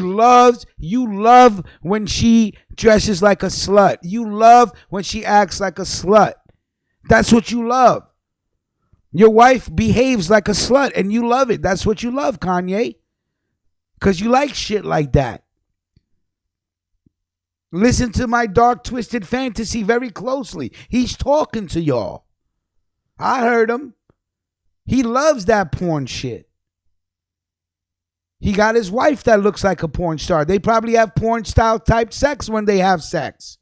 love when she dresses like a slut. You love when she acts like a slut. That's what you love. Your wife behaves like a slut and you love it. That's what you love, Kanye. Because you like shit like that. Listen to my dark, twisted fantasy very closely. He's talking to y'all. I heard him. He loves that porn shit. He got his wife that looks like a porn star. They probably have porn style type sex when they have sex.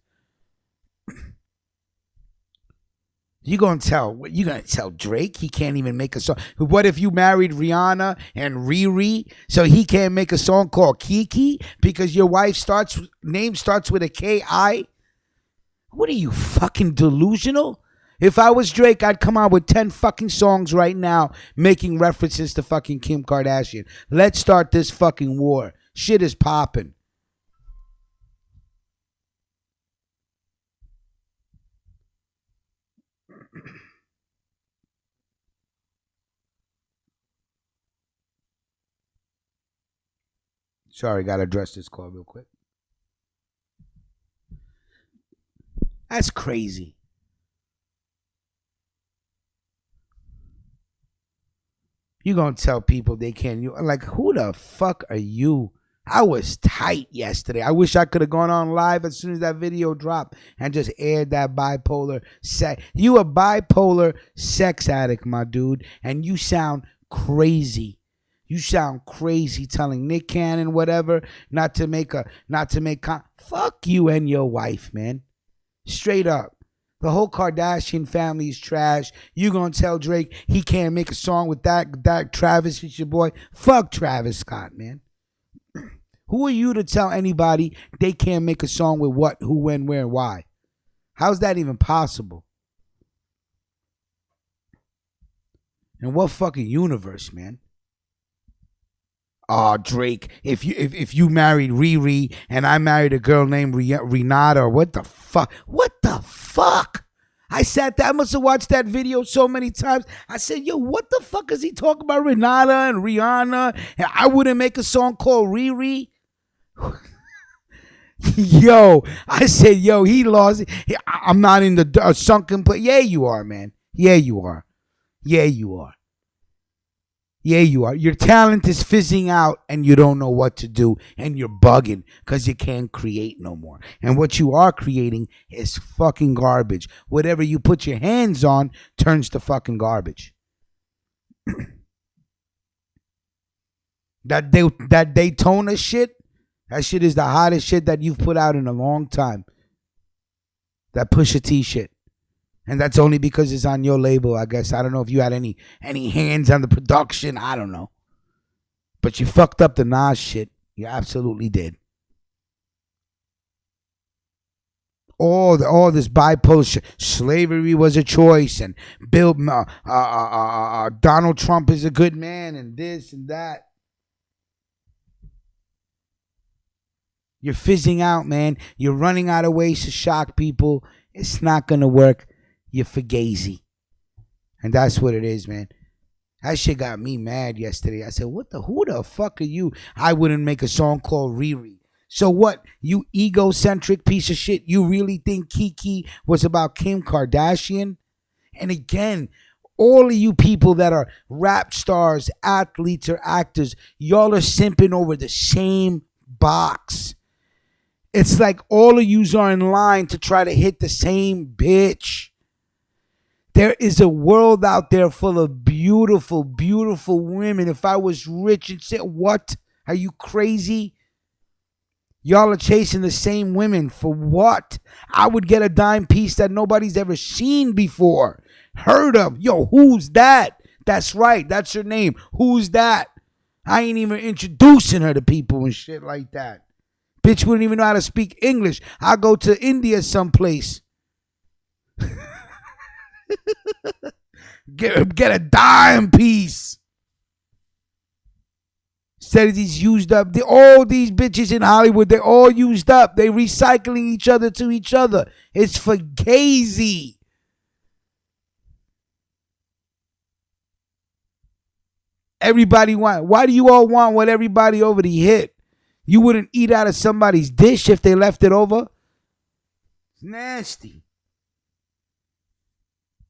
You gonna tell Drake he can't even make a song? What if you married Rihanna and Riri, so he can't make a song called Kiki because your wife's name starts with a K-I? What are you, fucking delusional? If I was Drake, I'd come out with 10 fucking songs right now making references to fucking Kim Kardashian. Let's start this fucking war. Shit is popping. Sorry, gotta address this call real quick. That's crazy. You gonna tell people they can't? Like, who the fuck are you? I was tight yesterday. I wish I could have gone on live as soon as that video dropped and just aired that bipolar sex. You a bipolar sex addict, my dude, and you sound crazy. You sound crazy telling Nick Cannon whatever not to make. Fuck you and your wife, man. Straight up. The whole Kardashian family is trash. You gonna tell Drake he can't make a song with that Travis is your boy? Fuck Travis Scott, man. Who are you to tell anybody they can't make a song with what, who, when, where, and why? How's that even possible? In what fucking universe, man? Oh, Drake, if you married Riri and I married a girl named Renata, or what the fuck? What the fuck? I sat there, I must have watched that video so many times. I said, yo, what the fuck is he talking about? Renata and Rihanna? And I wouldn't make a song called Riri? Yo, I said, yo, he lost it. I'm not in the sunken place. Yeah, you are, man. Yeah, you are. Yeah, you are. Yeah, you are. Your talent is fizzing out and you don't know what to do and you're bugging because you can't create no more. And what you are creating is fucking garbage. Whatever you put your hands on turns to fucking garbage. That Daytona shit, that shit is the hottest shit that you've put out in a long time. That Pusha T shit. And that's only because it's on your label, I guess. I don't know if you had any hands on the production. I don't know. But you fucked up the Nas shit. You absolutely did. All this bipolar shit. Slavery was a choice. And Donald Trump is a good man. And this and that. You're fizzing out, man. You're running out of ways to shock people. It's not going to work. You're fugazi. And that's what it is, man. That shit got me mad yesterday. I said, who the fuck are you? I wouldn't make a song called Riri. So what? You egocentric piece of shit. You really think Kiki was about Kim Kardashian? And again, All of you people that are rap stars, athletes, or actors, y'all are simping over the same box. It's like all of yous are in line to try to hit the same bitch. There is a world out there full of beautiful, beautiful women. If I was rich and said, what? Are you crazy? Y'all are chasing the same women. For what? I would get a dime piece that nobody's ever seen before. Heard of. Yo, who's that? That's right. That's her name. Who's that? I ain't even introducing her to people and shit like that. Bitch wouldn't even know how to speak English. I'll go to India someplace. Get a dime piece. Instead of these used up, all these bitches in Hollywood, they're all used up. They recycling each other to each other. It's for gazy. Everybody why do you all want what everybody already hit? You wouldn't eat out of somebody's dish if they left it over? It's nasty.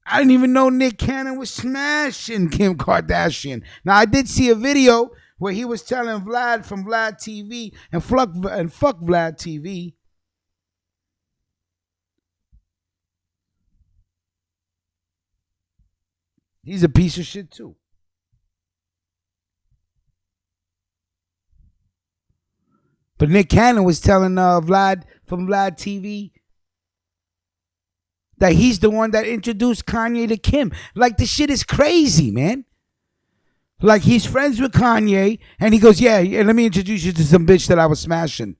I didn't even know Nick Cannon was smashing Kim Kardashian. Now, I did see a video where he was telling Vlad from Vlad TV and fuck Vlad TV. He's a piece of shit too. But Nick Cannon was telling Vlad from Vlad TV that he's the one that introduced Kanye to Kim. Like, the shit is crazy, man. Like, he's friends with Kanye, and he goes, yeah, let me introduce you to some bitch that I was smashing.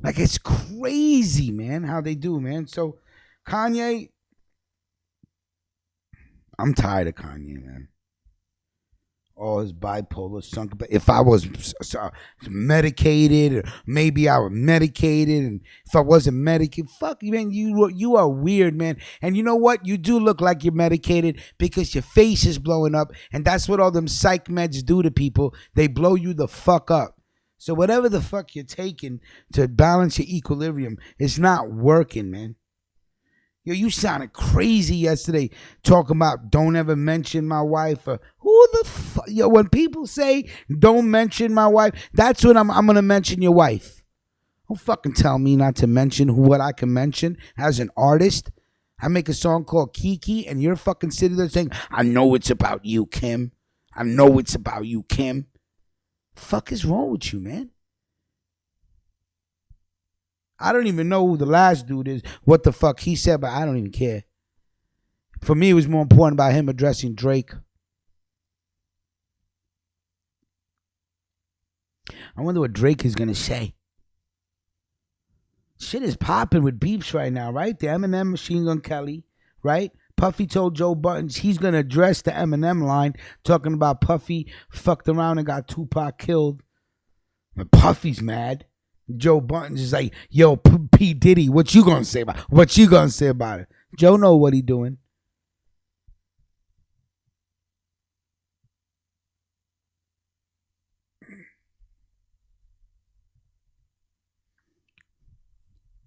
Like, it's crazy, man, how they do, man. So, Kanye, I'm tired of Kanye, man. Oh, his bipolar sunk. But if I was medicated, or maybe I was medicated, and if I wasn't medicated, fuck you, man. You are weird, man. And you know what? You do look like you're medicated because your face is blowing up, and that's what all them psych meds do to people. They blow you the fuck up. So whatever the fuck you're taking to balance your equilibrium, it's not working, man. Yo, you sounded crazy yesterday talking about don't ever mention my wife. Or who the fuck? Yo, when people say don't mention my wife, that's when I'm going to mention your wife. Don't fucking tell me not to mention what I can mention as an artist. I make a song called Kiki and you're fucking sitting there saying, I know it's about you, Kim. I know it's about you, Kim. Fuck is wrong with you, man? I don't even know who the last dude is, what the fuck he said, but I don't even care. For me, it was more important about him addressing Drake. I wonder what Drake is going to say. Shit is popping with beefs right now, right? The Eminem Machine Gun Kelly, right? Puffy told Joe Buttons he's going to address the Eminem line, talking about Puffy fucked around and got Tupac killed. But Puffy's mad. Joe Buttons is like, yo, P. Diddy, what you gonna say about it? What you gonna say about it? Joe know what he doing.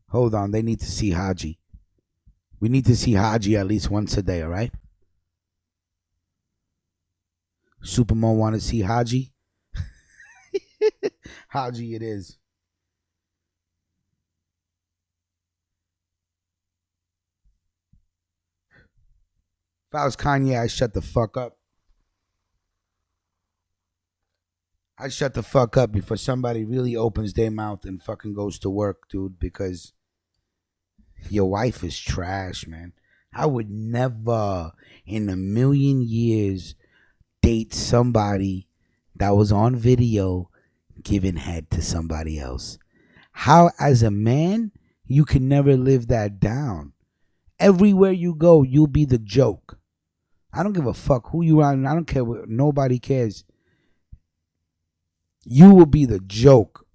Hold on, they need to see Haji. We need to see Haji at least once a day, all right? Superman want to see Haji? Haji it is. If I was Kanye, I'd shut the fuck up. I'd shut the fuck up before somebody really opens their mouth and fucking goes to work, dude, because your wife is trash, man. I would never in a million years date somebody that was on video giving head to somebody else. How, as a man, you can never live that down. Everywhere you go, you'll be the joke. I don't give a fuck who you are. I don't care what, nobody cares. You will be the joke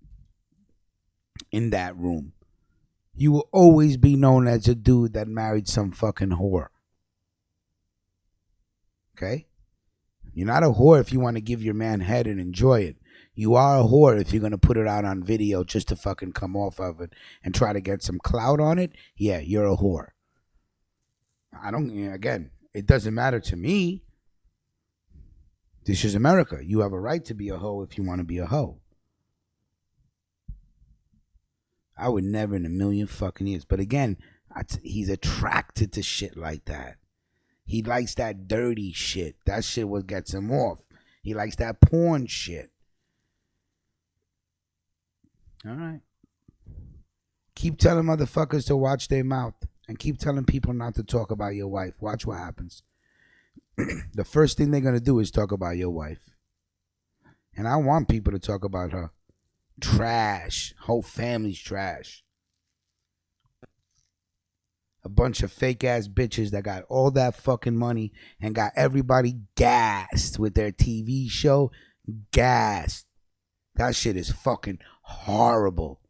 in that room. You will always be known as a dude that married some fucking whore. Okay? You're not a whore if you want to give your man head and enjoy it. You are a whore if you're going to put it out on video just to fucking come off of it and try to get some clout on it. Yeah, you're a whore. I don't, again, it doesn't matter to me. This is America. You have a right to be a hoe if you want to be a hoe. I would never in a million fucking years. But again, he's attracted to shit like that. He likes that dirty shit. That shit what gets him off. He likes that porn shit. All right. Keep telling motherfuckers to watch their mouth. And keep telling people not to talk about your wife. Watch what happens. The first thing they're going to do is talk about your wife. And I want people to talk about her. Trash. Whole family's trash. A bunch of fake ass bitches that got all that fucking money and got everybody gassed with their TV show. Gassed. That shit is fucking horrible.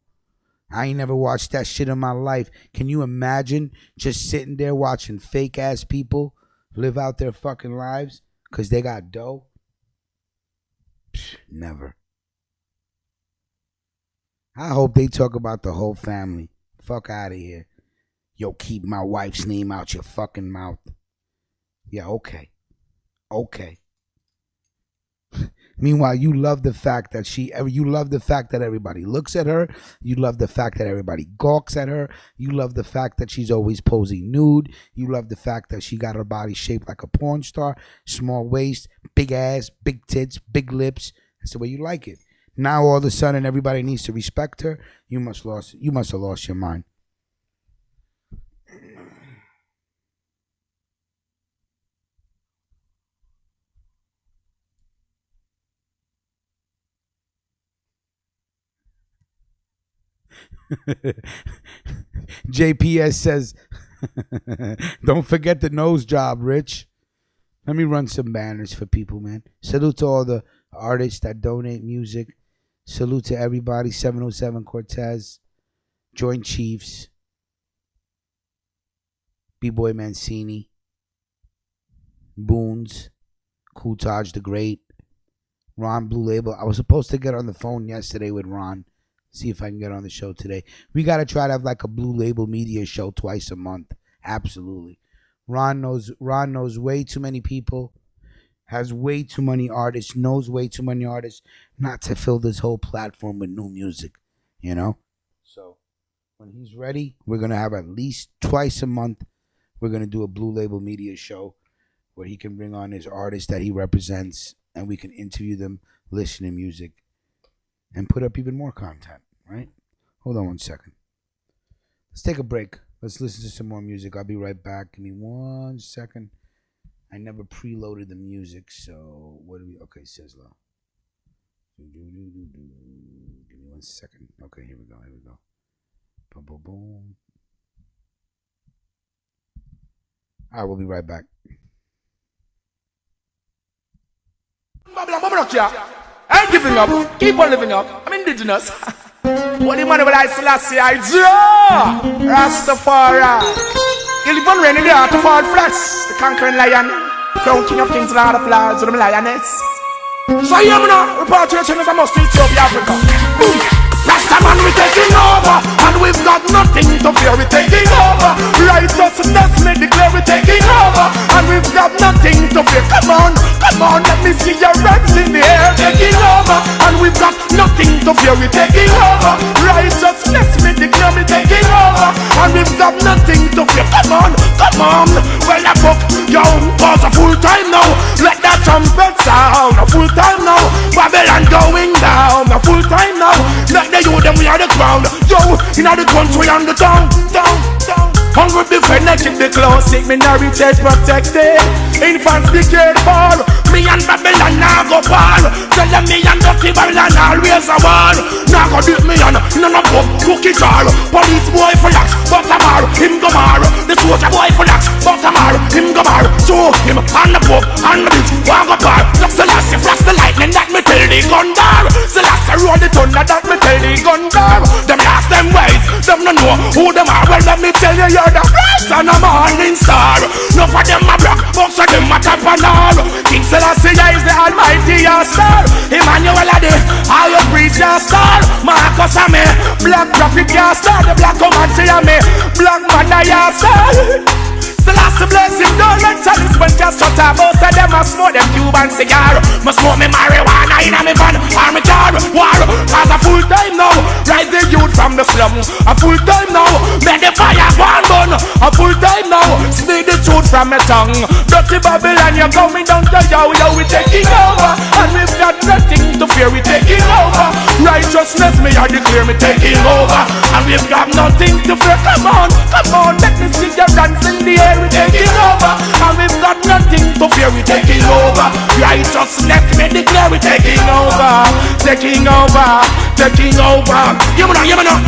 I ain't never watched that shit in my life. Can you imagine just sitting there watching fake ass people live out their fucking lives because they got dough? Psh, never. I hope they talk about the whole family. Fuck out of here. Yo, keep my wife's name out your fucking mouth. Yeah, okay. Okay. Meanwhile, you love the fact that you love the fact that everybody looks at her. You love the fact that everybody gawks at her. You love the fact that she's always posing nude. You love the fact that she got her body shaped like a porn star. Small waist, big ass, big tits, big lips. That's the way you like it. Now all of a sudden everybody needs to respect her. You must have lost your mind. JPS says, don't forget the nose job, Rich. Let me run some banners for people, man. Salute to all the artists that donate music. Salute to everybody. 707 Cortez, Joint Chiefs, B-Boy Mancini, Boons, Cooltage the Great, Ron Blue Label. I was supposed to get on the phone yesterday with Ron. See if I can get on the show today. We got to try to have like a Blue Label media show twice a month. Absolutely. Ron knows way too many people, has way too many artists, knows way too many artists not to fill this whole platform with new music, you know? So when he's ready, we're going to have at least twice a month, we're going to do a Blue Label media show where he can bring on his artists that he represents and we can interview them, listen to music, and put up even more content, right? Hold on 1 second. Let's take a break. Let's listen to some more music. I'll be right back. Give me 1 second. I never preloaded the music, so what do we... Okay, Sizzler. Give me 1 second. Okay, here we go. Boom, boom, boom. All right, we'll be right back. I ain't giving up. Keep on living up. I'm indigenous. What the man with I Selassie, I Rastafari. You live on rainy, the heart of all flesh. The conquering lion. Crown king of kings, lord of lords, with the lioness. So yeah, man, repatriation is a must in Ethiopia, Africa. Rastaman, we taking over, and we've got nothing to fear. We taking over. Righteousness, we declare we taking over, and we've got nothing to fear. Come on, let me see your hands in the air. Taking over, and we've got nothing to fear. We taking over. Righteousness, we declare we taking over, and we've got nothing to fear. Come on. Well, I book yo, cause a full time now. Let that trumpet sound. A full time now. Babylon going down. A full time now. Let the youth them we are the ground. Yo, in the country and the town. Hungry the fanatic, the classic minority protected. Infants be cared for. Me and Babylon now go par. Tell them me and dirty Babylon always a war. Now go dip me on no pub, cookie jar. Police boy for lax, but a mar, him go mar. The soldier boy for lax, but a mar, him go mar. So him on the pub, on the beach, one go bar. Just the last, flash the lightning that me tell the gun bar. The last roll the thunder that me tell the gun bar. Them last them ways, them no know who them are. Well let me tell you you're the first and a morning star. No for them a black, but for them a top and all. King Selassie is the almighty star. Emmanuel Ade, all the priests your star. Marcus a me, black prophet your star. The black command say a me, black man your star. Selassie bless him, don't let chalice when just shut up. Most of them a smoke them Cuban cigar. Must smoke me marijuana in a me van or me car. War, cause a full time now. Rise the youth from the slum. A full time now. Make the fire go and burn. A full time now. Speak the truth from my tongue. Dirty Babylon, you're coming down to yo, we taking over. And we've got nothing to fear, we taking over. Righteousness, me I declare, me taking over. And we've got nothing to fear. Come on, let me see your dance in the air, we taking over. And we've got nothing to fear, we taking over. Righteousness, me declare, we taking over. Taking over, taking over. You know.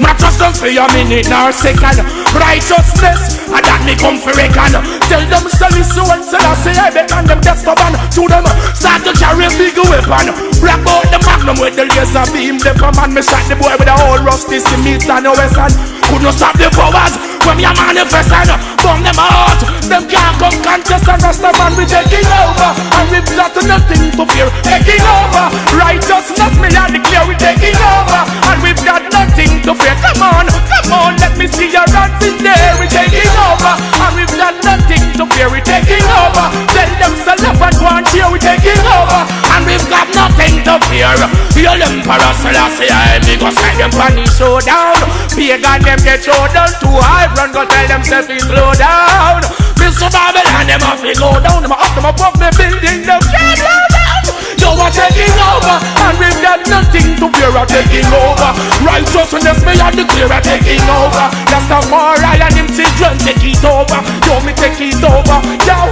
My trust them for a minute nor second. Righteousness, and that me come for reckon. Tell them Selassie and Selassie I bet on them just stubborn. To them start to carry a big weapon. Black out the magnum with the laser beam. The man me shot the boy with a whole rusty cement and a western. Could not stop the powers when me a manifesting. Burn them out, them can't come contest. And Rastaman we taking over. And we've got nothing to fear, taking over. Righteousness me I declare we taking over. And we've got nothing to fear. Come on, let me see your hands in there. We're taking over, and we've got nothing to fear. We're taking over. Tell them Salafat one cheer. We're taking over, and we've got nothing to fear. Your Emperor Selassie, me go send them on the showdown. Pagan them get showdown too high. Run go tell them to slow down. Mr. Babylon them have to go down. Them up the building. Them can't slow down. You are taking over, and we've got nothing to fear. We're taking over. Righteousness me and declare we're taking over. That's the moral and him children take it over. Yo, me take it over. Yo,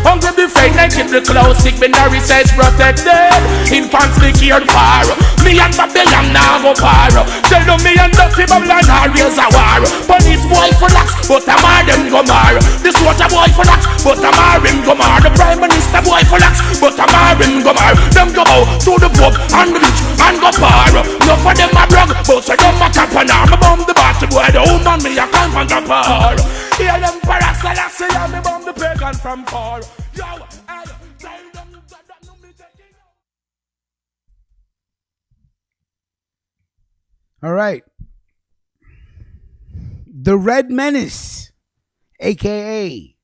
hungry be fake and keep the clothes sick. Been the research protected. Infants be cared for. Me and Babylon now go far. Tell them me and Dirty Babylon always a war. Police boy for lax, but I'm all them go mar. The soldier boy for lax, but I'm all him go mar. The Prime Minister boy for lax, but I'm all him go mar. Them go out to the pub and the beach and go far. No for them a brag, but say them a cap and arm. Me bomb the battle boy, the woman me a come from the far. Hear them Emperor Selassie and me bomb the pagan from far. Yo, I tell them that no me taking. All right. The Red Menace, a.k.a.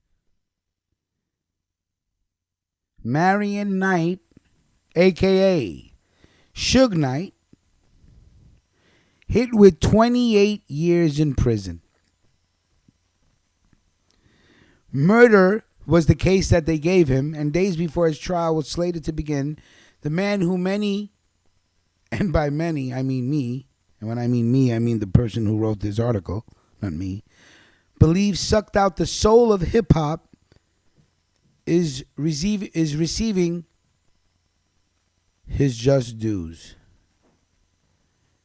Marion Knight, a.k.a. Suge Knight, hit with 28 years in prison. Murder was the case that they gave him, and days before his trial was slated to begin, the man who many, and by many I mean me, and when I mean me I mean the person who wrote this article, not me, believes sucked out the soul of hip-hop is receiving his just dues.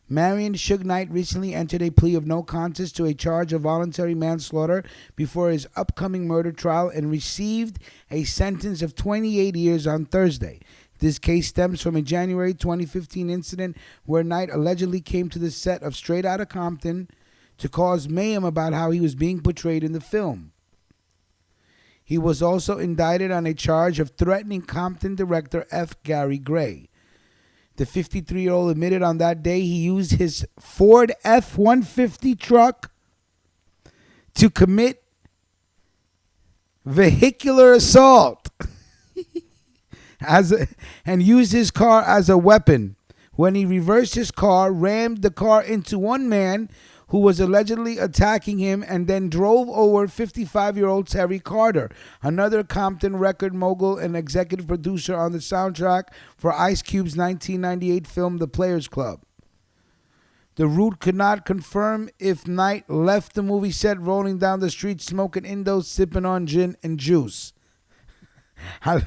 Marion Suge Knight recently entered a plea of no contest to a charge of voluntary manslaughter before his upcoming murder trial and received a sentence of 28 years on Thursday. This case stems from a January 2015 incident where Knight allegedly came to the set of Straight Outta Compton to cause mayhem about how he was being portrayed in the film. He was also indicted on a charge of threatening Compton director F. Gary Gray. The 53-year-old admitted on that day he used his Ford F-150 truck to commit vehicular assault and used his car as a weapon. When he reversed his car, rammed the car into one man who was allegedly attacking him, and then drove over 55-year-old Terry Carter, another Compton record mogul and executive producer on the soundtrack for Ice Cube's 1998 film The Players Club. The Root could not confirm if Knight left the movie set rolling down the street smoking Indos, sipping on gin and juice. I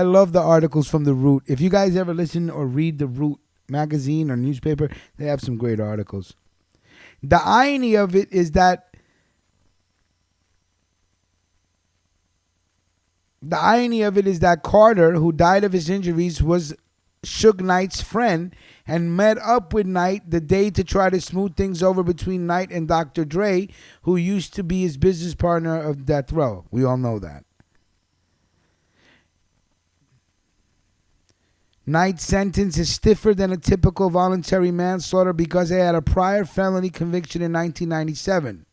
love the articles from The Root. If you guys ever listen or read The Root magazine or newspaper, they have some great articles. The irony of it is that Carter, who died of his injuries, was Suge Knight's friend and met up with Knight the day to try to smooth things over between Knight and Dr. Dre, who used to be his business partner of Death Row. We all know that. Knight's sentence is stiffer than a typical voluntary manslaughter because he had a prior felony conviction in 1997.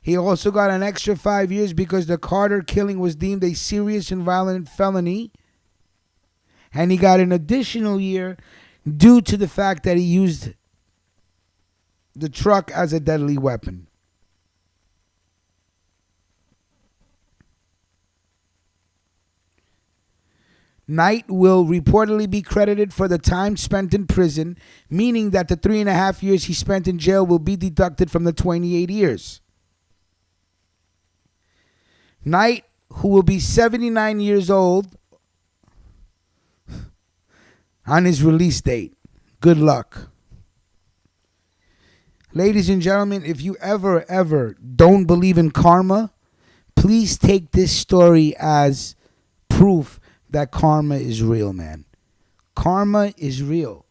He also got an extra 5 years because the Carter killing was deemed a serious and violent felony. And he got an additional year due to the fact that he used the truck as a deadly weapon. Knight will reportedly be credited for the time spent in prison, meaning that the 3.5 years he spent in jail will be deducted from the 28 years. Knight, who will be 79 years old on his release date. Good luck. Ladies and gentlemen, if you ever don't believe in karma, please take this story as proof that karma is real, man. Karma is real.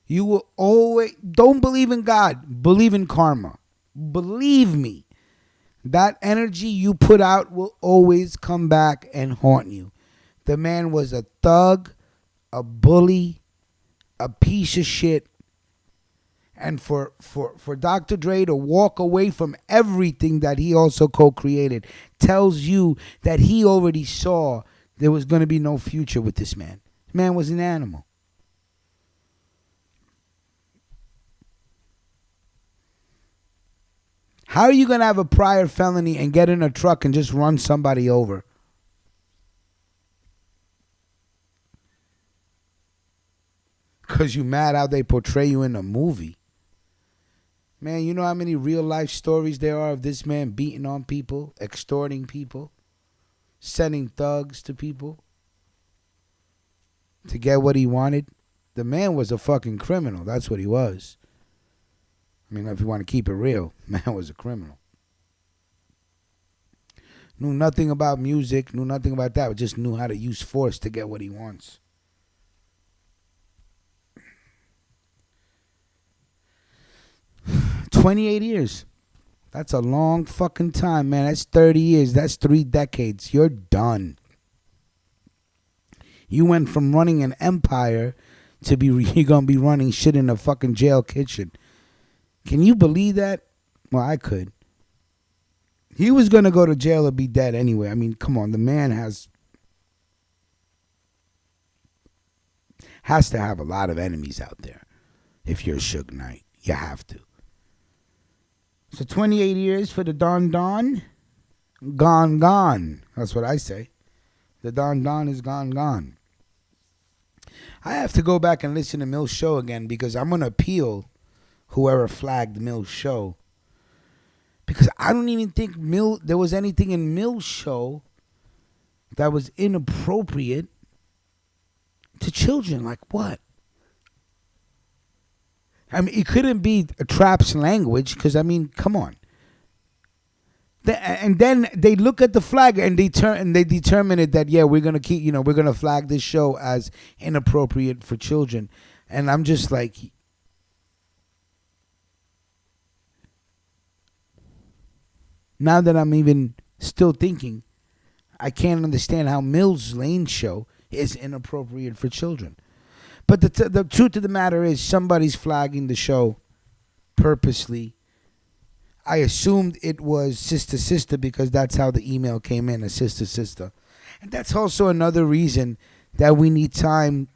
You will always, don't believe in God, believe in karma. Believe me, that energy you put out will always come back and haunt you. The man was a thug, a bully, a piece of shit. And for Dr. Dre to walk away from everything that he also co-created tells you that he already saw there was going to be no future with this man. This man was an animal. How are you going to have a prior felony and get in a truck and just run somebody over? Because you mad how they portray you in a movie. Man, you know how many real life stories there are of this man beating on people, extorting people, sending thugs to people to get what he wanted? The man was a fucking criminal. That's what he was. I mean, if you want to keep it real, man was a criminal. Knew nothing about music, knew nothing about that, but just knew how to use force to get what he wants. $28 years. That's a long fucking time, man. That's 30 years. That's 3 decades. You're done. You went from running an empire to you're going to be running shit in a fucking jail kitchen. Can you believe that? Well, I could. He was going to go to jail or be dead anyway. I mean, come on. The man has to have a lot of enemies out there. If you're Suge Knight, you have to. So 28 years for the Don Don. Gone. That's what I say. The Don Don is gone. I have to go back and listen to Mill's show again because I'm going to appeal whoever flagged Mill's show. Because I don't even think there was anything in Mill's show that was inappropriate to children. Like what? I mean, it couldn't be a trap's language because, I mean, come on. And then they look at the flag and they determine it that, yeah, we're going to we're going to flag this show as inappropriate for children. And I'm just like, now that I'm even still thinking, I can't understand how Mills Lane show is inappropriate for children. But the truth of the matter is somebody's flagging the show purposely. I assumed it was Sister because that's how the email came in, a Sister. And that's also another reason that we need time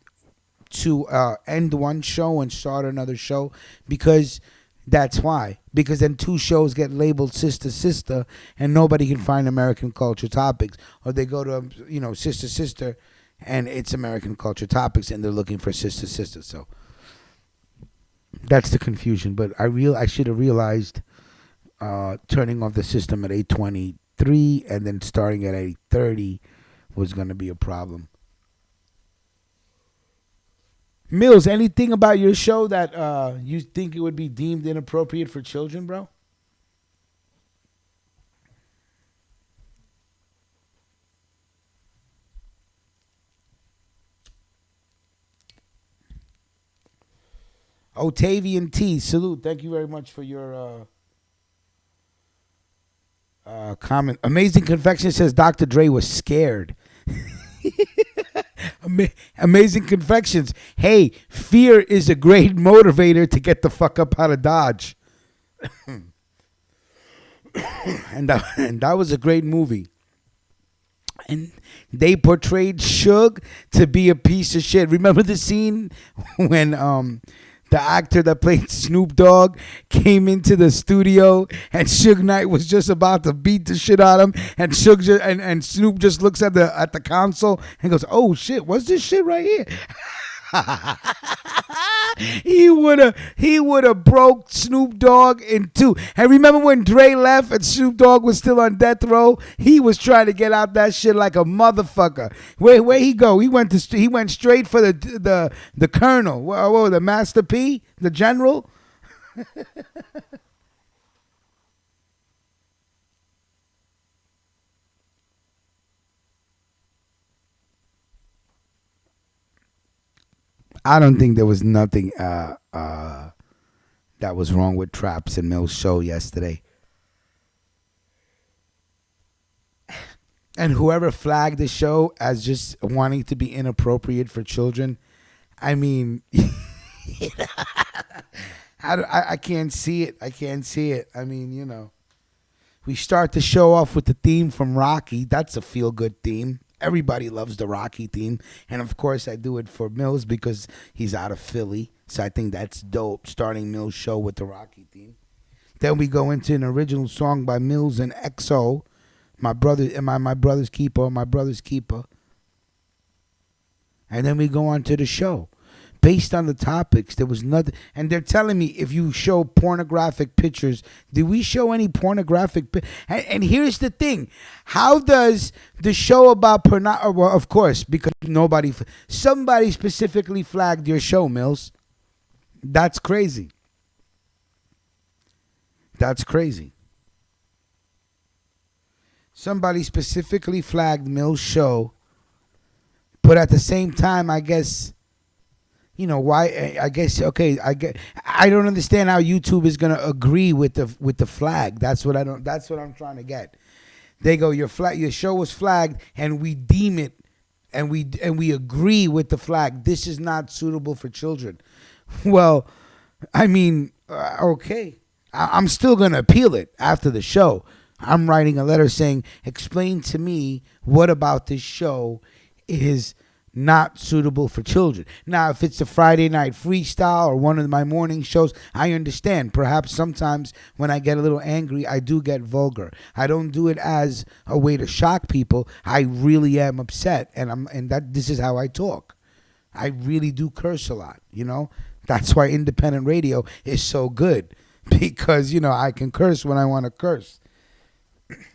to end one show and start another show, because that's why. Because then 2 shows get labeled Sister and nobody can find American culture topics. Or they go to, Sister, and it's American culture topics, and they're looking for Sister. So that's the confusion. But I should have realized turning off the system at 8:23 and then starting at 8:30 was going to be a problem. Mills, anything about your show that you think it would be deemed inappropriate for children, bro? Otavian T, salute. Thank you very much for your comment. Amazing Confection says Dr. Dre was scared. Amazing Confections. Hey, fear is a great motivator to get the fuck up out of Dodge. and that was a great movie. And they portrayed Suge to be a piece of shit. Remember the scene when the actor that played Snoop Dogg came into the studio and Suge Knight was just about to beat the shit out of him, and and Snoop just looks at the console and goes, "Oh shit, what's this shit right here?" he would have broke Snoop Dogg in two. And remember when Dre left and Snoop Dogg was still on death row? He was trying to get out that shit like a motherfucker. Where he go? He went straight for the colonel. What, the Master P, the general. I don't think there was nothing that was wrong with Traps and Mills' show yesterday. And whoever flagged the show as just wanting to be inappropriate for children, I mean, I can't see it. I can't see it. I mean, you know, we start the show off with the theme from Rocky. That's a feel-good theme. Everybody loves the Rocky theme. And, of course, I do it for Mills because he's out of Philly. So I think that's dope, starting Mills' show with the Rocky theme. Then we go into an original song by Mills and XO, my brother's keeper. And then we go on to the show. Based on the topics, there was nothing. And they're telling me if you show pornographic pictures, did we show any pornographic? And here's the thing. How does the show about pornography, well, of course, because somebody specifically flagged your show, Mills. That's crazy. That's crazy. Somebody specifically flagged Mills' show, but at the same time, I guess, you know why? I guess okay. I don't understand how YouTube is gonna agree with the flag. That's what I'm trying to get. They go, your show was flagged, and we deem it, and we agree with the flag. This is not suitable for children. Well, I mean, okay. I'm still gonna appeal it after the show. I'm writing a letter saying, explain to me what about this show is not suitable for children. Now, if it's a Friday night freestyle or one of my morning shows, I understand. Perhaps sometimes when I get a little angry, I do get vulgar. I don't do it as a way to shock people. I really am upset, and this is how I talk. I really do curse a lot, you know? That's why independent radio is so good, because, you know, I can curse when I want to curse.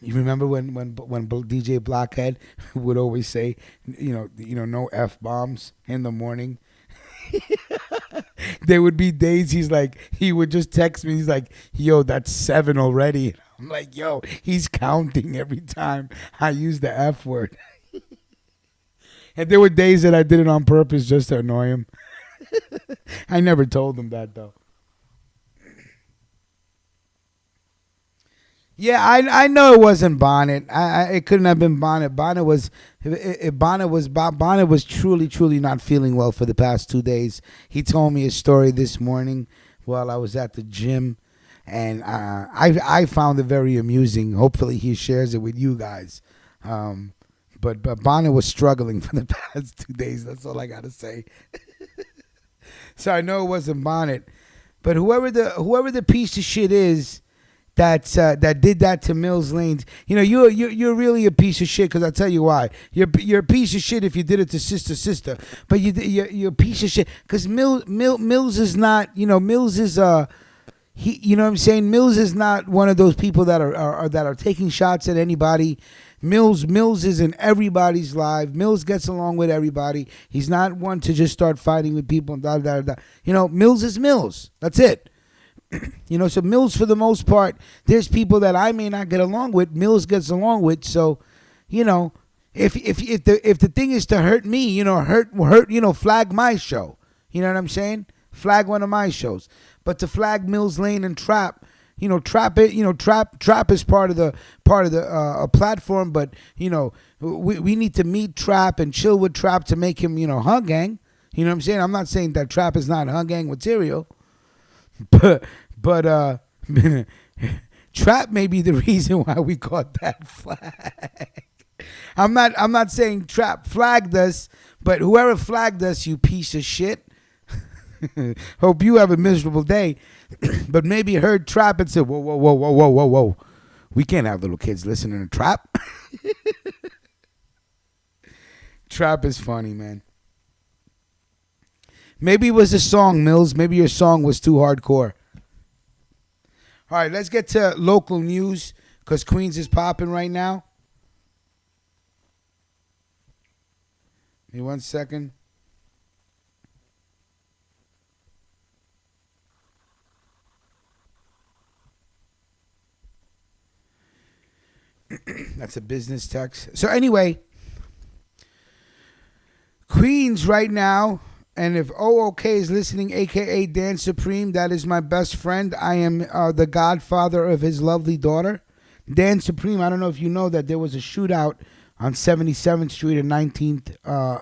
You remember when DJ Blockhead would always say, you know, no F-bombs in the morning? There would be days he would just text me. He's like, yo, that's 7 already. I'm like, yo, he's counting every time I use the F word. And there were days that I did it on purpose just to annoy him. I never told him that, though. Yeah, I know it wasn't Bonnet. It couldn't have been Bonnet. Bonnet was truly not feeling well for the past 2 days. He told me a story this morning while I was at the gym, and I found it very amusing. Hopefully, he shares it with you guys. But Bonnet was struggling for the past 2 days. That's all I gotta say. So I know it wasn't Bonnet, but whoever the piece of shit is that did that to Mills Lanes, you know, you're really a piece of shit, because I'll tell you why. You're a piece of shit if you did it to sister, but you're a piece of shit because Mills is not, you know, Mills is you know what I'm saying? Mills is not one of those people that are taking shots at anybody. Mills is in everybody's life. Mills gets along with everybody. He's not one to just start fighting with people and da. You know, Mills is Mills. That's it. You know, so Mills, for the most part, there's people that I may not get along with, Mills gets along with. So, you know, if the thing is to hurt me, you know, hurt, you know, flag my show. You know what I'm saying? Flag one of my shows. But to flag Mills Lane and Trap, you know, Trap is part of the platform. But you know, we need to meet Trap and chill with Trap to make him, you know, hug gang. You know what I'm saying? I'm not saying that Trap is not hug gang material. But Trap may be the reason why we caught that flag. I'm not saying Trap flagged us, but whoever flagged us, you piece of shit. Hope you have a miserable day. But maybe heard Trap and said, whoa, whoa, whoa, whoa, whoa, whoa, whoa. We can't have little kids listening to Trap. Trap is funny, man. Maybe it was a song, Mills. Maybe your song was too hardcore. All right, let's get to local news because Queens is popping right now. Give me 1 second. That's a business text. So anyway, Queens right now, and if OOK is listening, a.k.a. Dan Supreme, that is my best friend. I am the godfather of his lovely daughter. Dan Supreme, I don't know if you know that there was a shootout on 77th Street and 19th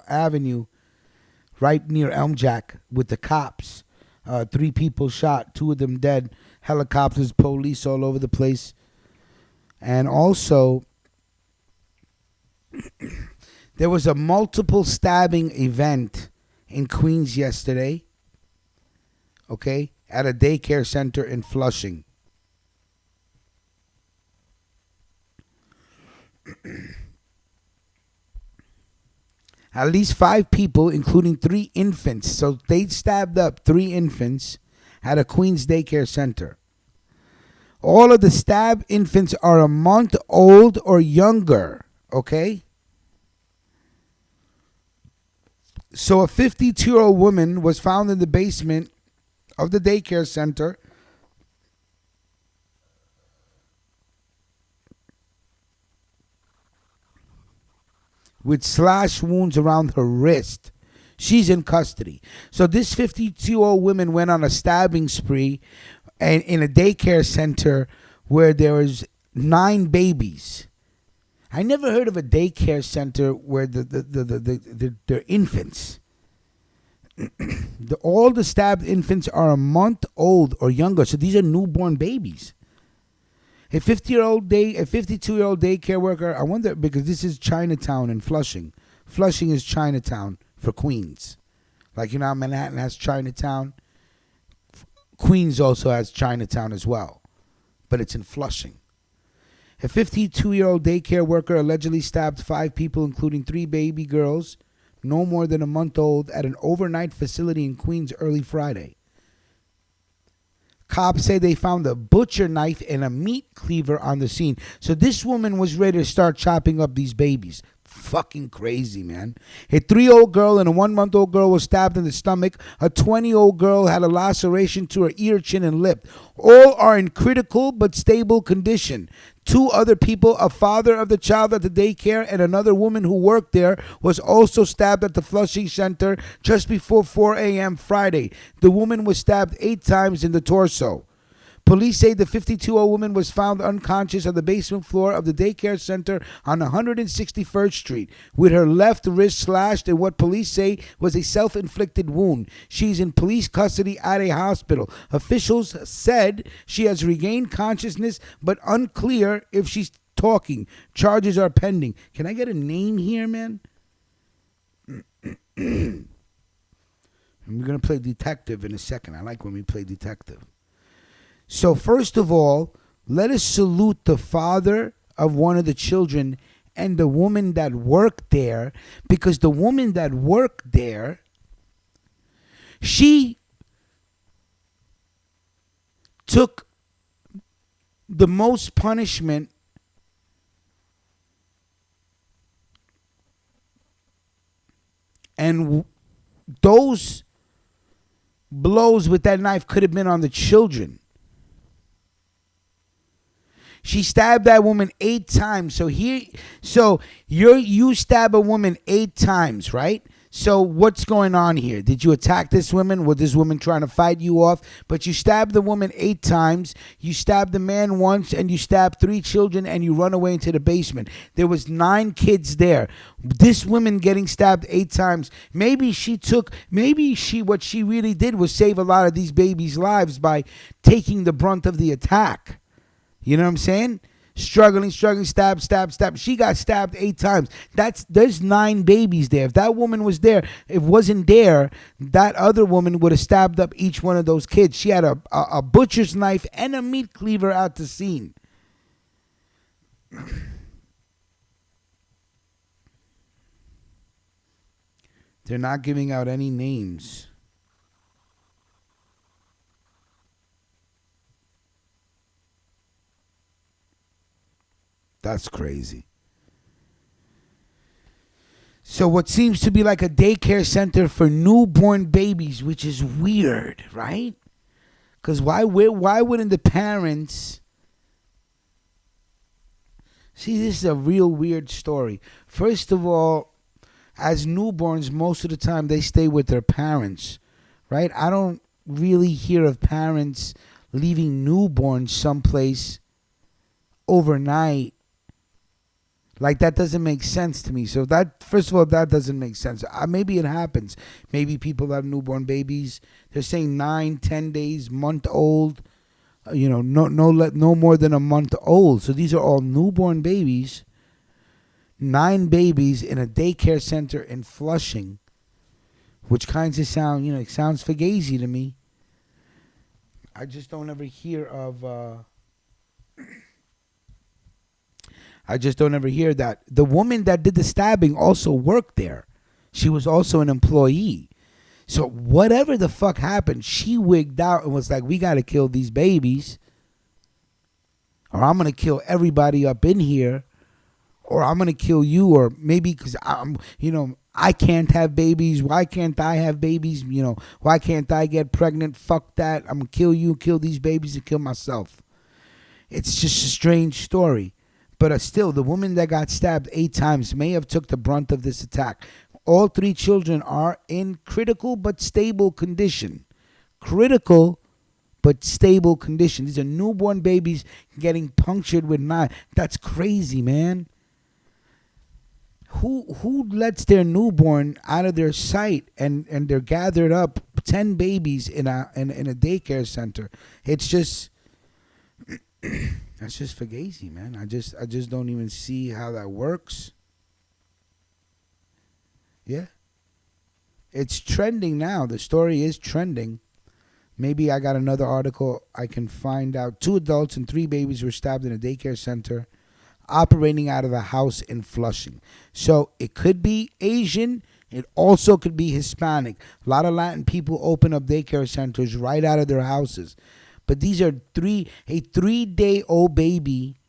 Avenue right near Elm Jack with the cops. 3 people shot, 2 of them dead. Helicopters, police all over the place. And also, there was a multiple stabbing event in Queens yesterday, okay, at a daycare center in Flushing. At least 5 people, including 3 infants. So they stabbed up 3 infants at a Queens daycare center. All of the stabbed infants are a month old or younger, okay? So a 52-year-old woman was found in the basement of the daycare center with slash wounds around her wrist. She's in custody. So this 52-year-old woman went on a stabbing spree and in a daycare center where there was 9 babies. I never heard of a daycare center where they're infants. All the stabbed infants are a month old or younger, so these are newborn babies. A 52-year-old daycare worker. I wonder, because this is Chinatown in Flushing. Flushing is Chinatown for Queens. Like, you know how Manhattan has Chinatown? Queens also has Chinatown as well, but it's in Flushing. A 52-year-old daycare worker allegedly stabbed 5 people, including 3 baby girls, no more than a month old, at an overnight facility in Queens early Friday. Cops say they found a butcher knife and a meat cleaver on the scene. So this woman was ready to start chopping up these babies. Fucking crazy, man. A 3-year-old girl and a 1-month-old girl was stabbed in the stomach. A 20-year-old girl had a laceration to her ear, chin, and lip. All are in critical but stable condition. 2 other people, a father of the child at the daycare and another woman who worked there, was also stabbed at the Flushing Center just before 4 a.m. Friday. The woman was stabbed 8 times in the torso. Police say the 52-year-old woman was found unconscious on the basement floor of the daycare center on 161st Street with her left wrist slashed in what police say was a self-inflicted wound. She's in police custody at a hospital. Officials said she has regained consciousness, but unclear if she's talking. Charges are pending. Can I get a name here, man? We're going to play detective in a second. I like when we play detective. So first of all, let us salute the father of one of the children and the woman that worked there, because the woman that worked there, she took the most punishment and those blows with that knife could have been on the children. She stabbed that woman 8 times. So you stab a woman 8 times, right? So what's going on here? Did you attack this woman? Was this woman trying to fight you off? But you stabbed the woman 8 times. You stabbed the man once, and you stabbed 3 children, and you run away into the basement. There was 9 kids there. This woman getting stabbed 8 times. Maybe what she really did was save a lot of these babies' lives by taking the brunt of the attack. You know what I'm saying? Struggling, stab. She got stabbed 8 times. There's 9 babies there. If that woman was there, if wasn't there, that other woman would have stabbed up each one of those kids. She had a butcher's knife and a meat cleaver at the scene. They're not giving out any names. That's crazy. So what seems to be like a daycare center for newborn babies, which is weird, right? Because why wouldn't the parents... See, this is a real weird story. First of all, as newborns, most of the time they stay with their parents, right? I don't really hear of parents leaving newborns someplace overnight. Like, that doesn't make sense to me. So that, first of all, that doesn't make sense. Maybe it happens. Maybe people have newborn babies. They're saying 9, 10 days, month old. No more than a month old. So these are all newborn babies. 9 babies in a daycare center in Flushing, which kinds of sound, it sounds fugazi to me. I just don't ever hear of. I just don't ever hear that. The woman that did the stabbing also worked there. She was also an employee. So whatever the fuck happened, she wigged out and was like, we got to kill these babies, or I'm going to kill everybody up in here, or I'm going to kill you, or maybe because I can't have babies. Why can't I have babies? Why can't I get pregnant? Fuck that. I'm going to kill you, kill these babies, and kill myself. It's just a strange story. But still, the woman that got stabbed 8 times may have took the brunt of this attack. All 3 children are in critical but stable condition. Critical but stable condition. These are newborn babies getting punctured with knives. That's crazy, man. Who lets their newborn out of their sight and they're gathered up 10 babies in a daycare center? It's just... That's just fugazi, man. I just don't even see how that works. Yeah. It's trending now. The story is trending. Maybe I got another article I can find out. 2 adults and 3 babies were stabbed in a daycare center operating out of a house in Flushing. So it could be Asian. It also could be Hispanic. A lot of Latin people open up daycare centers right out of their houses. But these are a 3-day-old baby.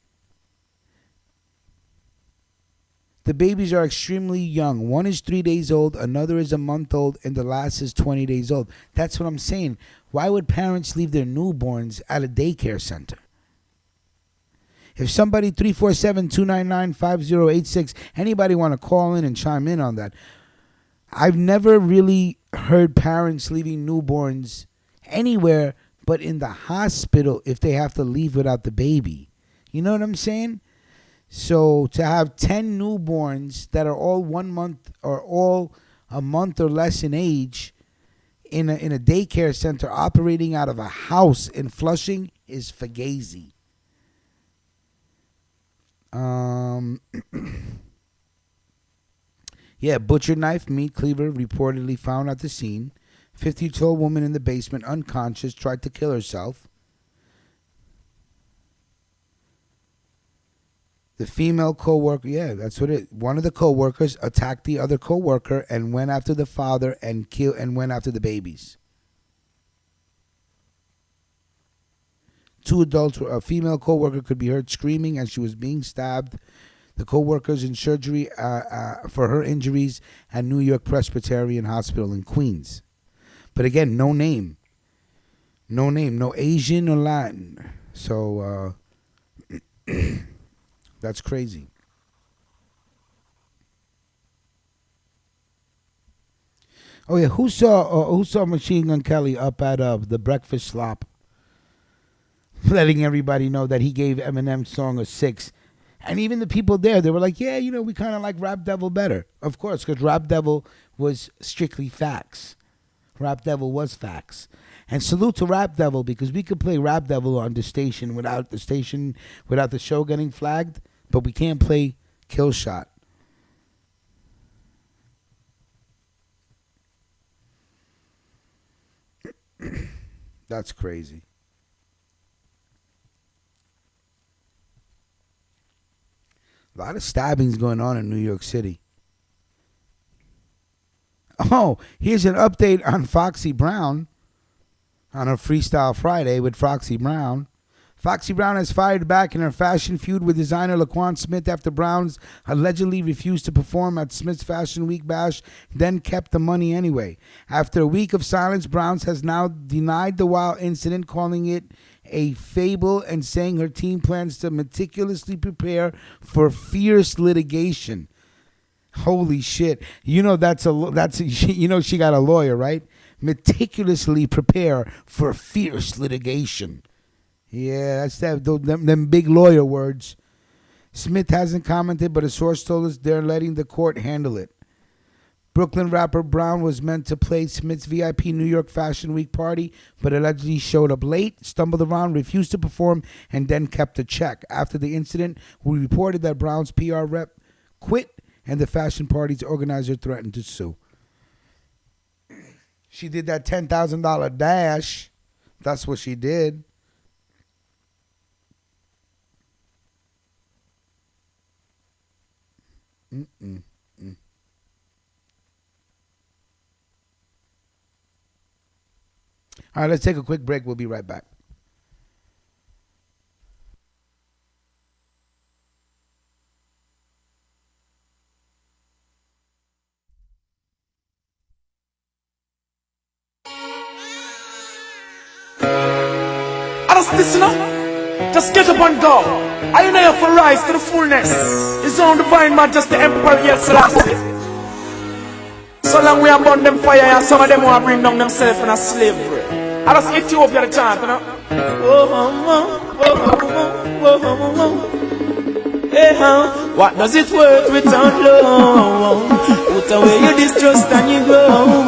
The babies are extremely young. One is 3 days old, another is a month old, and the last is 20 days old. That's what I'm saying. Why would parents leave their newborns at a daycare center? If somebody, 347-299-5086, anybody want to call in and chime in on that? I've never really heard parents leaving newborns anywhere but in the hospital if they have to leave without the baby. You know what I'm saying? So to have 10 newborns that are all 1 month or all a month or less in age in a daycare center operating out of a house in Flushing is fugazi. Yeah, butcher knife, meat cleaver reportedly found at the scene. 50-year-old woman in the basement, unconscious, tried to kill herself. The female co-worker, yeah, that's what it. One of the co-workers attacked the other co-worker and went after the father and went after the babies. 2 adults, a female co-worker could be heard screaming as she was being stabbed. The co-workers in surgery for her injuries at New York Presbyterian Hospital in Queens. But again, no name. No name. No Asian or Latin. So, that's crazy. Oh, yeah. Who saw Machine Gun Kelly up at the Breakfast Slop? Letting everybody know that he gave Eminem's song a 6. And even the people there, they were like, yeah, we kind of like Rap Devil better. Of course, because Rap Devil was strictly facts. Rap Devil was facts. And salute to Rap Devil, because we could play Rap Devil on the station without the show getting flagged, but we can't play Kill Shot. That's crazy. A lot of stabbings going on in New York City. Oh, here's an update on Foxy Brown on a Freestyle Friday with Foxy Brown. Foxy Brown has fired back in her fashion feud with designer Laquan Smith after Brown's allegedly refused to perform at Smith's Fashion Week Bash, then kept the money anyway. After a week of silence, Brown's has now denied the wild incident, calling it a fable and saying her team plans to meticulously prepare for fierce litigation. Holy shit. You know she got a lawyer, right? Meticulously prepare for fierce litigation. Yeah, that's them big lawyer words. Smith hasn't commented, but a source told us they're letting the court handle it. Brooklyn rapper Brown was meant to play Smith's VIP New York Fashion Week party, but allegedly showed up late, stumbled around, refused to perform, and then kept a check. After the incident, we reported that Brown's PR rep quit, and the fashion party's organizer threatened to sue. She did that $10,000 dash. That's what she did. All right, let's take a quick break. We'll be right back. I just listen up. Just get up and go. I know you for rise to the fullness. His own divine majesty, Emperor Selassie. So long we are burn them fire, and some of them want to bring down themselves in a slavery. I just Ethiopia the chant, you know. What does it work without love? Put away your distrust and you go.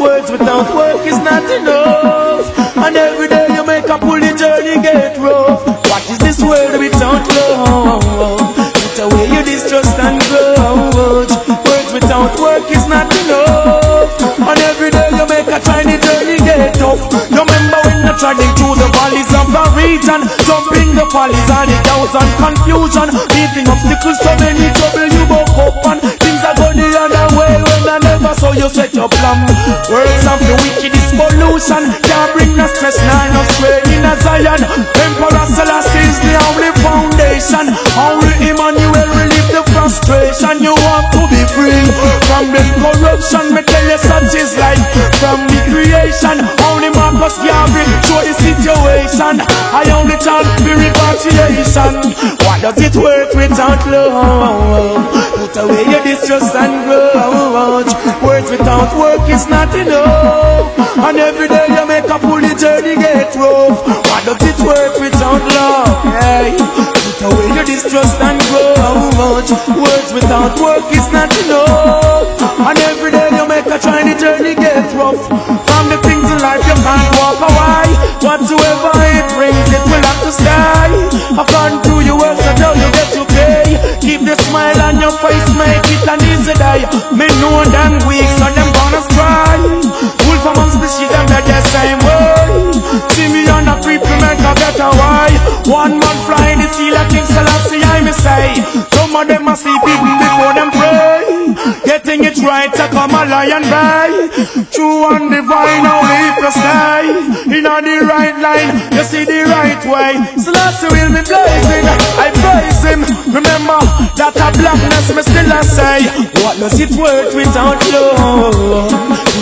Words without work is not enough. And every day you make a pull, the journey get rough. What is this world without love? Put away your distrust and go. Words without work is not enough. And every day you make a tiny journey get tough. You remember when you're treading through the valleys of the region, jumping the valleys and the doubts and confusion, meeting obstacles, so many trouble you buck up, and things are going the other way when I never saw you set your plan. Words of the wicked is pollution, can't bring no stress, no strain in a Zion. Emperor Selassie is the only foundation. Only Emmanuel relieve the frustration. You want to be free from this corruption. Me tell you such is life from the creation. Only Marcus Garvey show the situation. I only chant for repatriation. What does it work without love? Put away your distrust and grudge. Words without work is not enough. And every day you make a pull, the journey get rough. What does it work without love? Hey, put away your distrust and grudge. Words without work is not enough. And every day you make a try, the journey get rough. From the things in life you can't walk away. Whatsoever it brings, it will have to stay. According to your works, I tell you get to pay. Keep the smile on your face, make it an easy day. Me know them weak, so them gonna strive. Wolf amongst the sheep, them the same way. See me on a creep to make a better way. One man flying the sea like King Selassie, I may say. Some of them must sleep even before them pray. Getting it right, I come a lion bay. True and divine, only if you stay in on the right line, you see the right way. Selassie will be blazing, I praise him. Remember that a blackness me still I say. What does it work without love?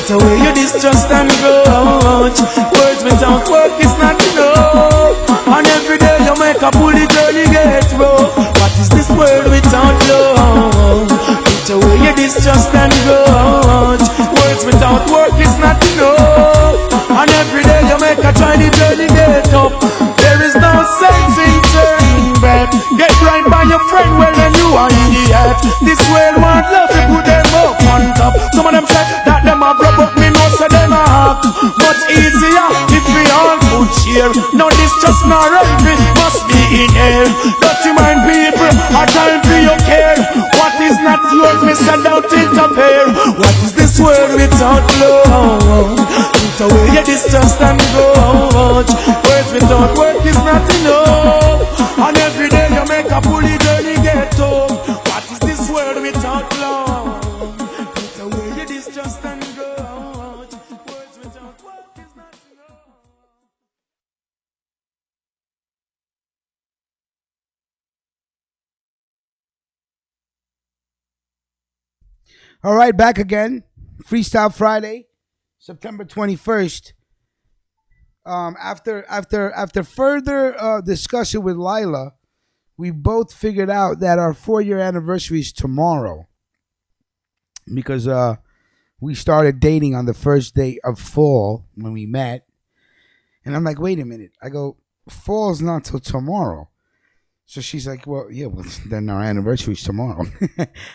Put away your distrust and grudge. Words without work is not enough. And every day you make a pull, the journey get rough. What is this world without love? Put away your distrust and grudge. Words without work is not enough. And every day you make a try, the journey get up. There is no sense in turning back. Get right by your friend, well then you are idiot. This world want love, you put them up on top. Some of them say that them have rub up, me know say them a Much easier if we all could share. No, this just not envy, must be in air. Dirty mind people, a time for your care. What is not yours, Mr. Don't interfere. What is this world without love? Put away your distrust and grudge. Words without work is not enough. And every day you make a bully journey get home. What is this world without love? Put away your distrust and grudge. Words without work is not enough. All right, back again. Freestyle Friday, September 21st. After further discussion with Lila, we both figured out that our 4-year anniversary is tomorrow because we started dating on the first day of fall when we met. And I'm like, wait a minute. I go, fall's not till tomorrow. So she's like, well, then our anniversary is tomorrow.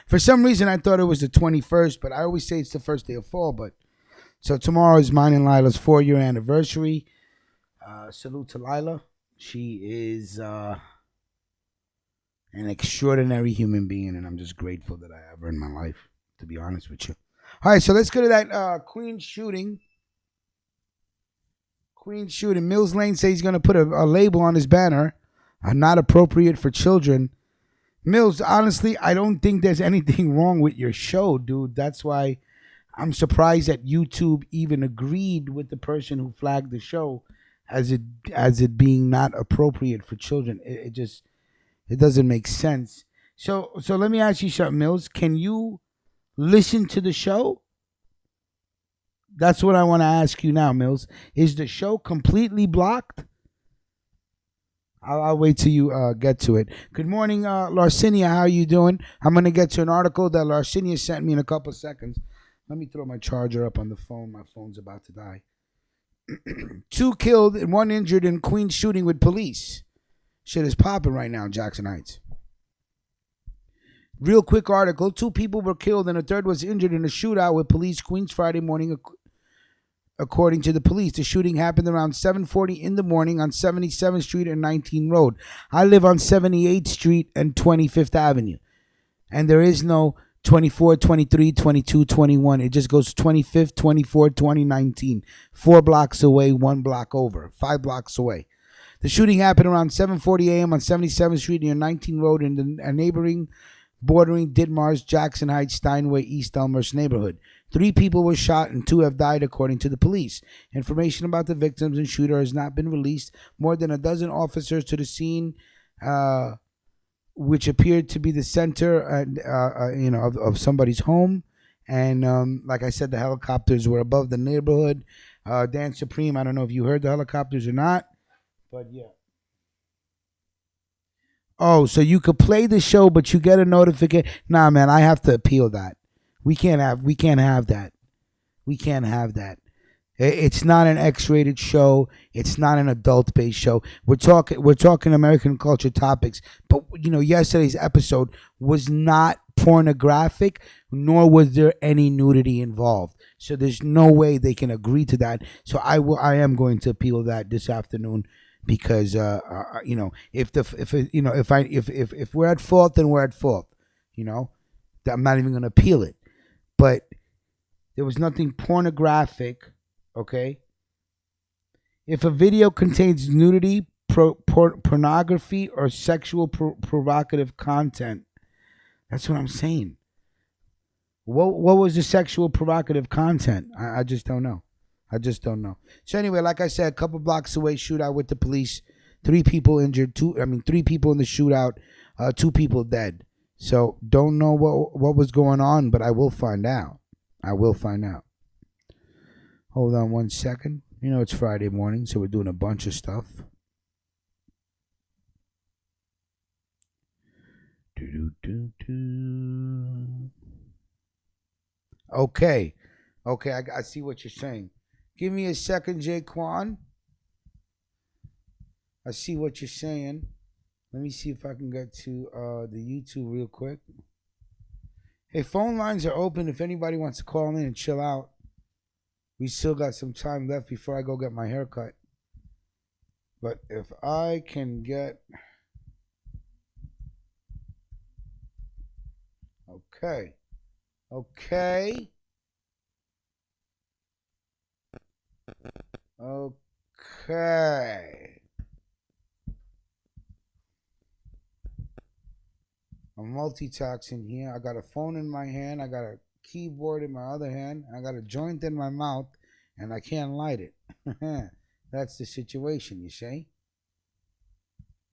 For some reason, I thought it was the 21st, but I always say it's the first day of fall. But so tomorrow is mine and Lila's 4-year anniversary. Salute to Lila. She is an extraordinary human being, and I'm just grateful that I have her in my life, to be honest with you. All right, so let's go to that Queen shooting. Mills Lane says he's going to put a label on his banner. Not appropriate for children. Mills, honestly, I don't think there's anything wrong with your show, dude. That's why I'm surprised that YouTube even agreed with the person who flagged the show as it being not appropriate for children. It doesn't make sense. So let me ask you something, Mills. Can you listen to the show? That's what I want to ask you now, Mills. Is the show completely blocked? I'll wait till you get to it. Good morning, Larcinia. How are you doing? I'm going to get to an article that Larcinia sent me in a couple of seconds. Let me throw my charger up on the phone. My phone's about to die. 2 killed and 1 injured in Queens shooting with police. Shit is popping right now in Jackson Heights. Real quick article. 2 people were killed and a third was injured in a shootout with police Queens Friday morning. According to the police, the shooting happened around 7:40 in the morning on 77th Street and 19 Road. I live on 78th Street and 25th Avenue. And there is no 24, 23, 22, 21. It just goes 25th, 24, 20, 19. 4 blocks away, 1 block over. 5 blocks away. The shooting happened around 7:40 a.m. on 77th Street near 19 Road in the neighboring bordering Ditmars, Jackson Heights, Steinway, East Elmhurst neighborhood. 3 people were shot and 2 have died, according to the police. Information about the victims and shooter has not been released. More than a dozen officers to the scene, which appeared to be the center, of somebody's home. And like I said, the helicopters were above the neighborhood. Dan Supreme, I don't know if you heard the helicopters or not, but yeah. Oh, so you could play the show, but you get a notification. Nah, man, I have to appeal that. We can't have that. We can't have that. It's not an X-rated show. It's not an adult-based show. We're talking American culture topics. But yesterday's episode was not pornographic, nor was there any nudity involved. So there's no way they can agree to that. So I am going to appeal that this afternoon. Because if we're at fault, then we're at fault. I'm not even going to appeal it. But there was nothing pornographic. Okay. If a video contains nudity, pornography, or sexual provocative content, that's what I'm saying. What was the sexual provocative content? I just don't know. So anyway, like I said, a couple blocks away, shootout with the police. 3 people injured. 3 people in the shootout. 2 people dead. So don't know what was going on, but I will find out. Hold on 1 second. It's Friday morning, so we're doing a bunch of stuff. Okay, I see what you're saying. Give me a second, Jaquan. I see what you're saying. Let me see if I can get to the YouTube real quick. Hey, phone lines are open if anybody wants to call in and chill out. We still got some time left before I go get my hair cut. But if I can get... Okay. Okay. Okay. I'm multitasking here. I got a phone in my hand. I got a keyboard in my other hand. I got a joint in my mouth, and I can't light it. That's the situation, you see?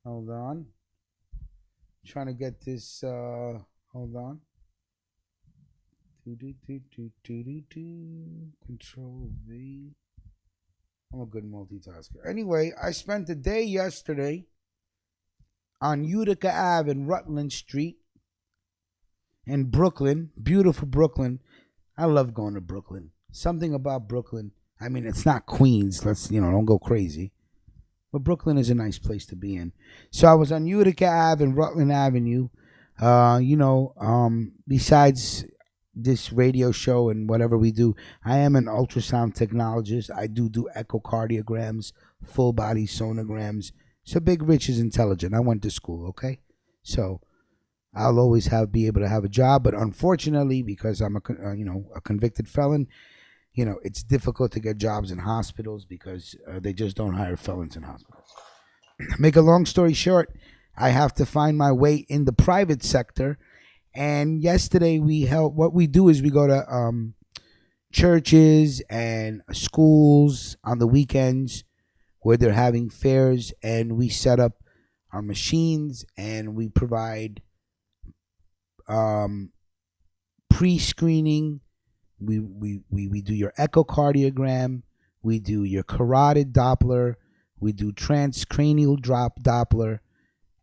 Hold on. Trying to get this, hold on. Control V. I'm a good multitasker. Anyway, I spent the day yesterday on Utica Ave and Rutland Street in Brooklyn. Beautiful Brooklyn. I love going to Brooklyn. Something about Brooklyn. I mean, it's not Queens. Let's, don't go crazy. But Brooklyn is a nice place to be in. So I was on Utica Ave and Rutland Avenue. Besides this radio show and whatever we do, I am an ultrasound technologist. I do echocardiograms, full body sonograms. So Big Rich is intelligent. I went to school, okay? So I'll always be able to have a job, but unfortunately, because I'm a convicted felon, it's difficult to get jobs in hospitals because they just don't hire felons in hospitals. Make a long story short, I have to find my way in the private sector. And yesterday what we do is we go to churches and schools on the weekends where they're having fairs, and we set up our machines and we provide pre-screening. We do your echocardiogram, we do your carotid Doppler, we do transcranial Doppler.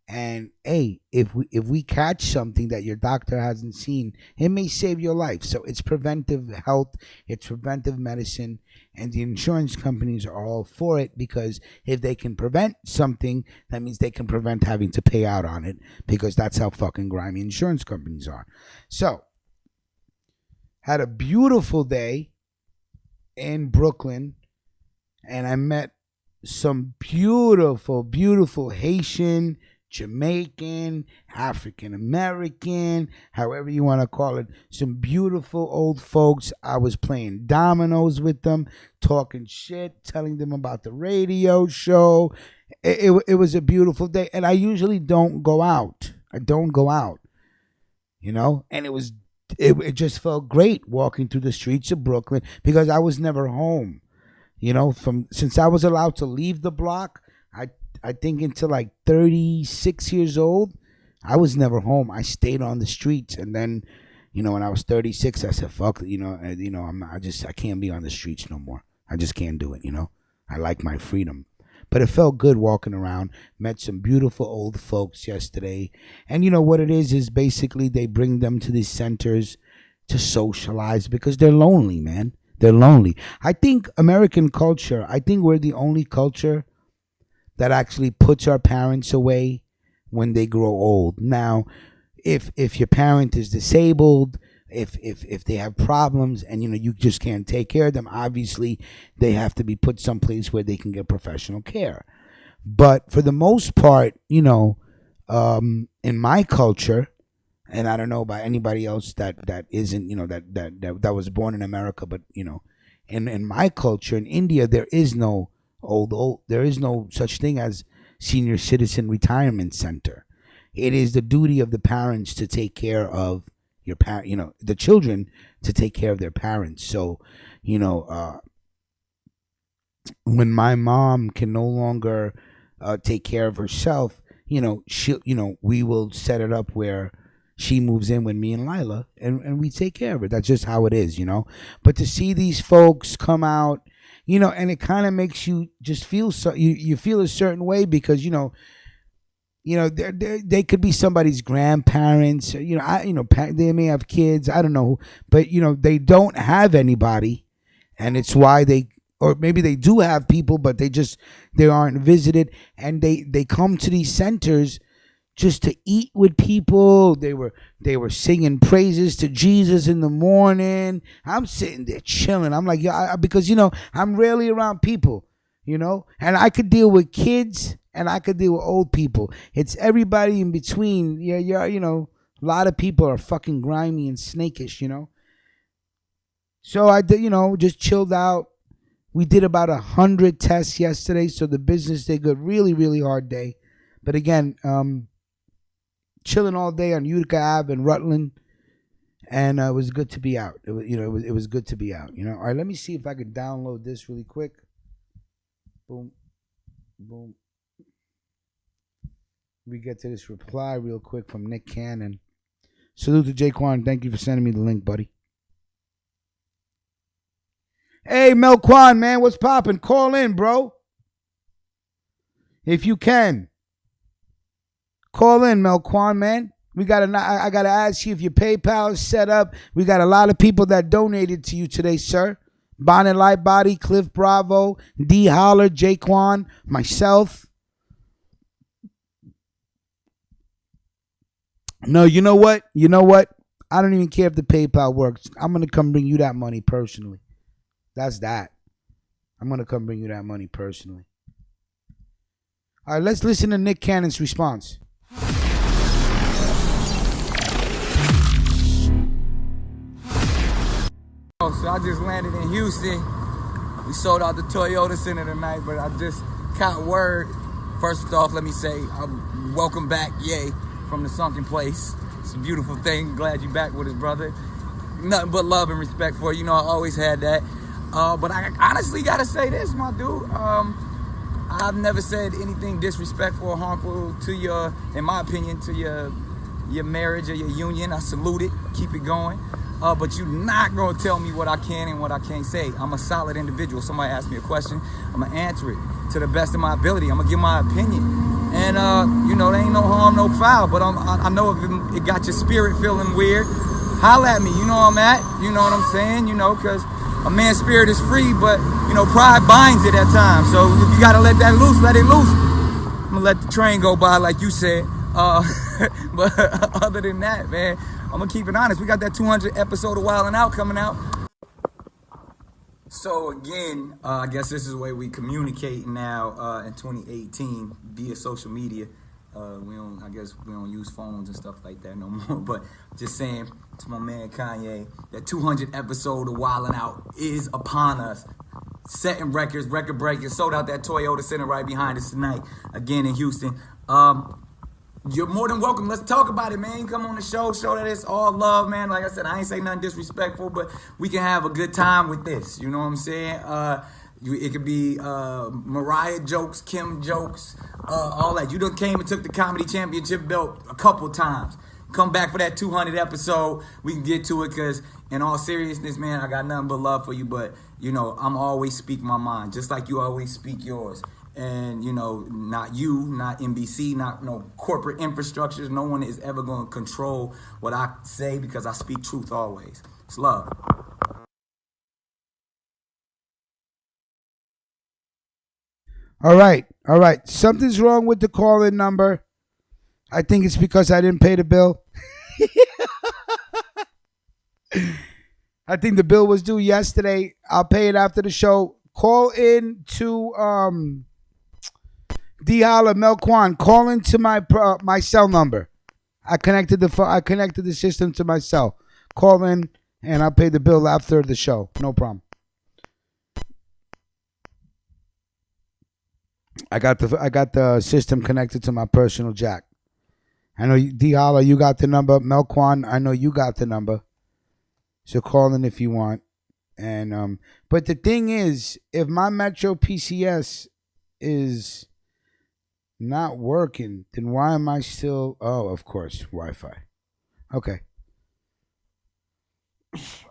And hey, if we catch something that your doctor hasn't seen, it may save your life. So it's preventive health, it's preventive medicine, and the insurance companies are all for it, because if they can prevent something, that means they can prevent having to pay out on it, because that's how fucking grimy insurance companies are. So, had a beautiful day in Brooklyn, and I met some beautiful, beautiful Haitian, Jamaican, African American, however you want to call it, some beautiful old folks. I was playing dominoes with them, talking shit, telling them about the radio show. It was a beautiful day, and I usually don't go out. And it just felt great walking through the streets of Brooklyn, because I was never home. Since I was allowed to leave the block, I think until like 36 years old, I was never home. I stayed on the streets, and then, when I was 36, I said, "Fuck, I can't be on the streets no more. I just can't do it." I like my freedom, but it felt good walking around. Met some beautiful old folks yesterday, and what it is basically they bring them to these centers to socialize, because they're lonely, man. They're lonely. I think American culture. I think we're the only culture that actually puts our parents away when they grow old. Now, if your parent is disabled, if they have problems, and you just can't take care of them, obviously they have to be put someplace where they can get professional care. But for the most part, in my culture, and I don't know about anybody else that isn't, that was born in America, but in my culture in India, there is no there is no such thing as senior citizen retirement center. It is the duty of the parents to take care of the children to take care of their parents. So, when my mom can no longer take care of herself, we will set it up where she moves in with me and Lila, and we take care of her. That's just how it is, But to see these folks come out, and it kind of makes you just feel you feel a certain way, because they could be somebody's grandparents. They may have kids. I don't know, but they don't have anybody, and it's why or maybe they do have people, but they aren't visited, and they come to these centers just to eat with people. They were singing praises to Jesus in the morning. I'm sitting there chilling. I'm like, because I'm rarely around people, and I could deal with kids and I could deal with old people. It's everybody in between. Yeah, a lot of people are fucking grimy and snakish, So I did, just chilled out. We did about 100 tests yesterday, so the business did good. Really, really hard day. But again, chilling all day on Utica Ave in Rutland, and it was good to be out. It was good to be out. All right, let me see if I can download this really quick. Boom, boom. We get to this reply real quick from Nick Cannon. Salute to Jaquan. Thank you for sending me the link, buddy. Hey, Melquan, man, what's poppin'? Call in, bro. If you can. Call in, Melquan, man. I gotta ask you if your PayPal is set up. We got a lot of people that donated to you today, sir. Bonnet Lightbody, Cliff Bravo, D Holler, Jaquan, myself. No, you know what? I don't even care if the PayPal works. I'm gonna come bring you that money personally. That's that. I'm gonna come bring you that money personally. All right, let's listen to Nick Cannon's response. So I just landed in Houston. We sold out the Toyota Center tonight, but I just caught word. First off, let me say, welcome back, Ye, from the sunken place. It's a beautiful thing. Glad you back with us, brother. Nothing but love and respect for you. I always had that. But I honestly gotta say this, my dude. I've never said anything disrespectful or harmful to your, in my opinion, to your marriage or your union. I salute it. Keep it going. But you're not going to tell me what I can and what I can't say. I'm a solid individual. Somebody asks me a question, I'm going to answer it to the best of my ability. I'm going to give my opinion. And, there ain't no harm, no foul. But I know if it got your spirit feeling weird, holla at me. You know where I'm at. You know what I'm saying? Because a man's spirit is free, but, pride binds it at times. So if you got to let that loose, let it loose. I'm going to let the train go by like you said. But other than that, man, I'm going to keep it honest. We got that 200 episode of Wildin' Out coming out. So again, I guess this is the way we communicate now in 2018 via social media. We don't use phones and stuff like that no more. But just saying to my man Kanye, that 200 episode of Wildin' Out is upon us. Setting records, record breakers, sold out that Toyota Center right behind us tonight, again in Houston. You're more than welcome. Let's talk about it, man. Come on the show that it's all love, man. Like I said, I ain't say nothing disrespectful, but we can have a good time with this. You know what I'm saying? It could be Mariah jokes, Kim jokes, all that. You done came and took the comedy championship belt a couple times. Come back for that 200 episode. We can get to it because, in all seriousness, man, I got nothing but love for you. But, I'm always speak my mind, just like you always speak yours. And, not you, not NBC, not no corporate infrastructures. No one is ever going to control what I say because I speak truth always. It's love. All right. Something's wrong with the call-in number. I think it's because I didn't pay the bill. I think the bill was due yesterday. I'll pay it after the show. Call in to D Holla Melquan. Call into my cell number. I connected the system to my cell. Call in and I'll pay the bill after the show. No problem. I got the system connected to my personal jack. I know D Holla, you got the number. Melquan, I know you got the number. So call in if you want. And but the thing is, if my Metro PCS is not working, then why am I still? Oh, of course, Wi-Fi. Okay.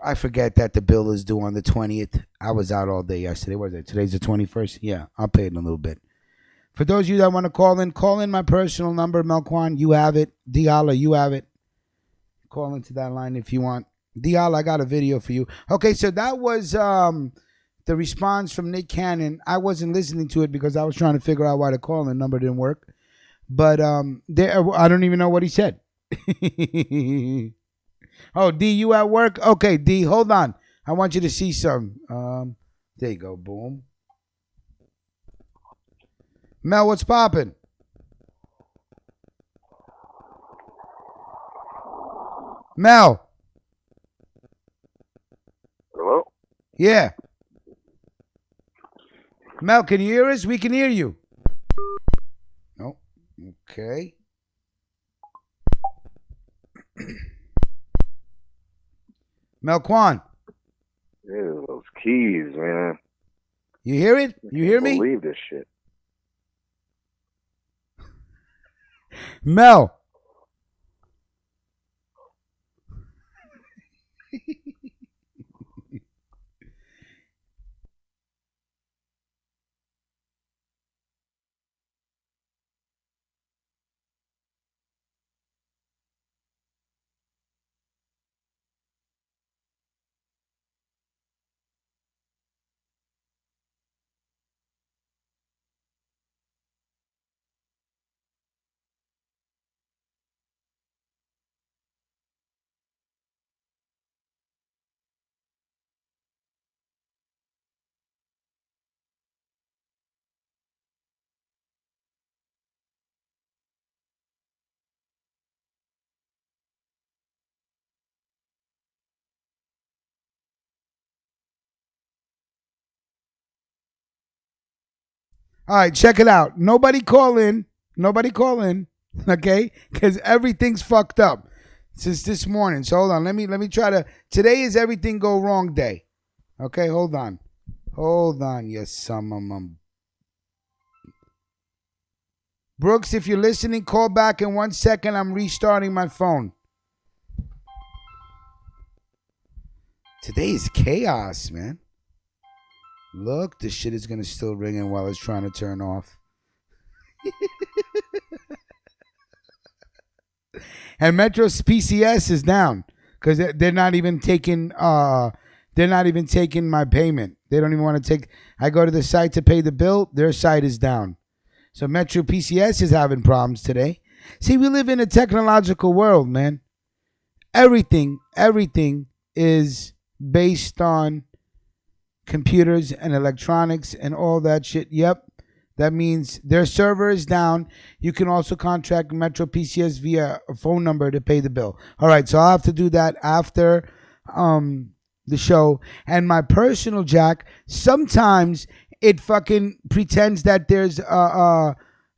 I forget that the bill is due on the 20th. I was out all day yesterday. What is it? Today's the 21st. Yeah, I'll pay it in a little bit. For those of you that want to call in my personal number, Melquan. You have it. Diala, you have it. Call into that line if you want. Diala, I got a video for you. Okay, so that was the response from Nick Cannon. I wasn't listening to it because I was trying to figure out why the call-in number didn't work. But there, I don't even know what he said. Oh, D, you at work? Okay, D, hold on. I want you to see some. There you go. Boom. Mel, what's popping? Mel. Hello? Yeah. Mel, can you hear us? We can hear you. No. Okay. Mel Kwan. Yeah, those keys, man. You hear it? You hear me? Believe this shit. Mel. All right, check it out. Nobody call in. Nobody call in. Okay? Because everything's fucked up since this morning. So hold on. Let me try to. Today is everything go wrong day. Okay, hold on. Hold on, yes, some. Brooks, if you're listening, call back in 1 second. I'm restarting my phone. Today is chaos, man. Look, this shit is gonna still ringing while it's trying to turn off. And Metro's PCS is down because they're not even taking my payment. They don't even want to take. I go to the site to pay the bill. Their site is down. So Metro PCS is having problems today. See, we live in a technological world, man. Everything is based on computers and electronics and all that shit. Yep. That means their server is down. You can also contract Metro PCS via a phone number to pay the bill. All right, so I'll have to do that after the show. And my personal jack, sometimes it fucking pretends that there's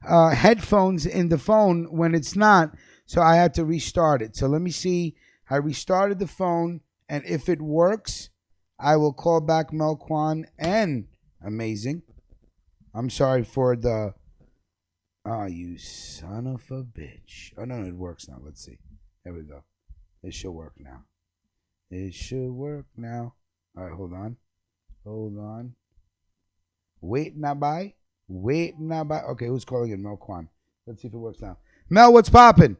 headphones in the phone when it's not. So I had to restart it. So let me see. I restarted the phone, and if it works, I will call back Mel Kwan and Amazing. I'm sorry for the. Oh, you son of a bitch. Oh, no, it works now. Let's see. There we go. It should work now. It should work now. All right, hold on. Hold on. Wait, not by. Wait, not by. Okay, who's calling in? Mel Kwan. Let's see if it works now. Mel, what's popping?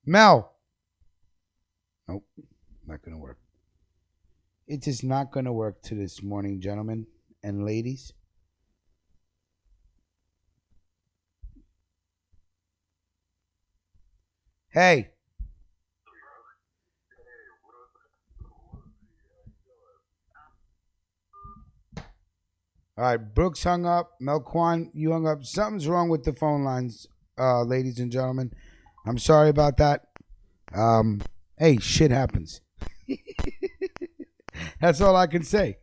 Mel. Nope, not going to work. It is not going to work to this morning, gentlemen and ladies. Hey. All right, Brooks hung up. Mel Kwan, you hung up. Something's wrong with the phone lines, ladies and gentlemen. I'm sorry about that. Hey, shit happens. That's all I can say.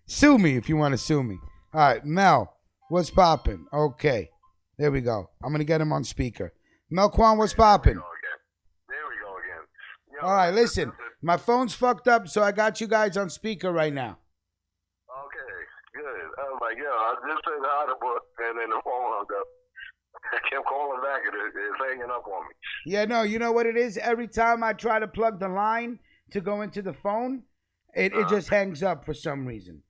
Sue me if you want to sue me. All right, Mel, what's popping? Okay, there we go. I'm going to get him on speaker. Mel Kwan, what's popping? There we go again. Yo, All right, listen. My phone's fucked up, so I got you guys on speaker right now. Okay, good. I was like, yo, I just said hi to Brooke, and then the phone hung up. I kept calling back, and it's hanging up on me. Yeah, no, you know what it is? Every time I try to plug the line to go into the phone, it just hangs up for some reason.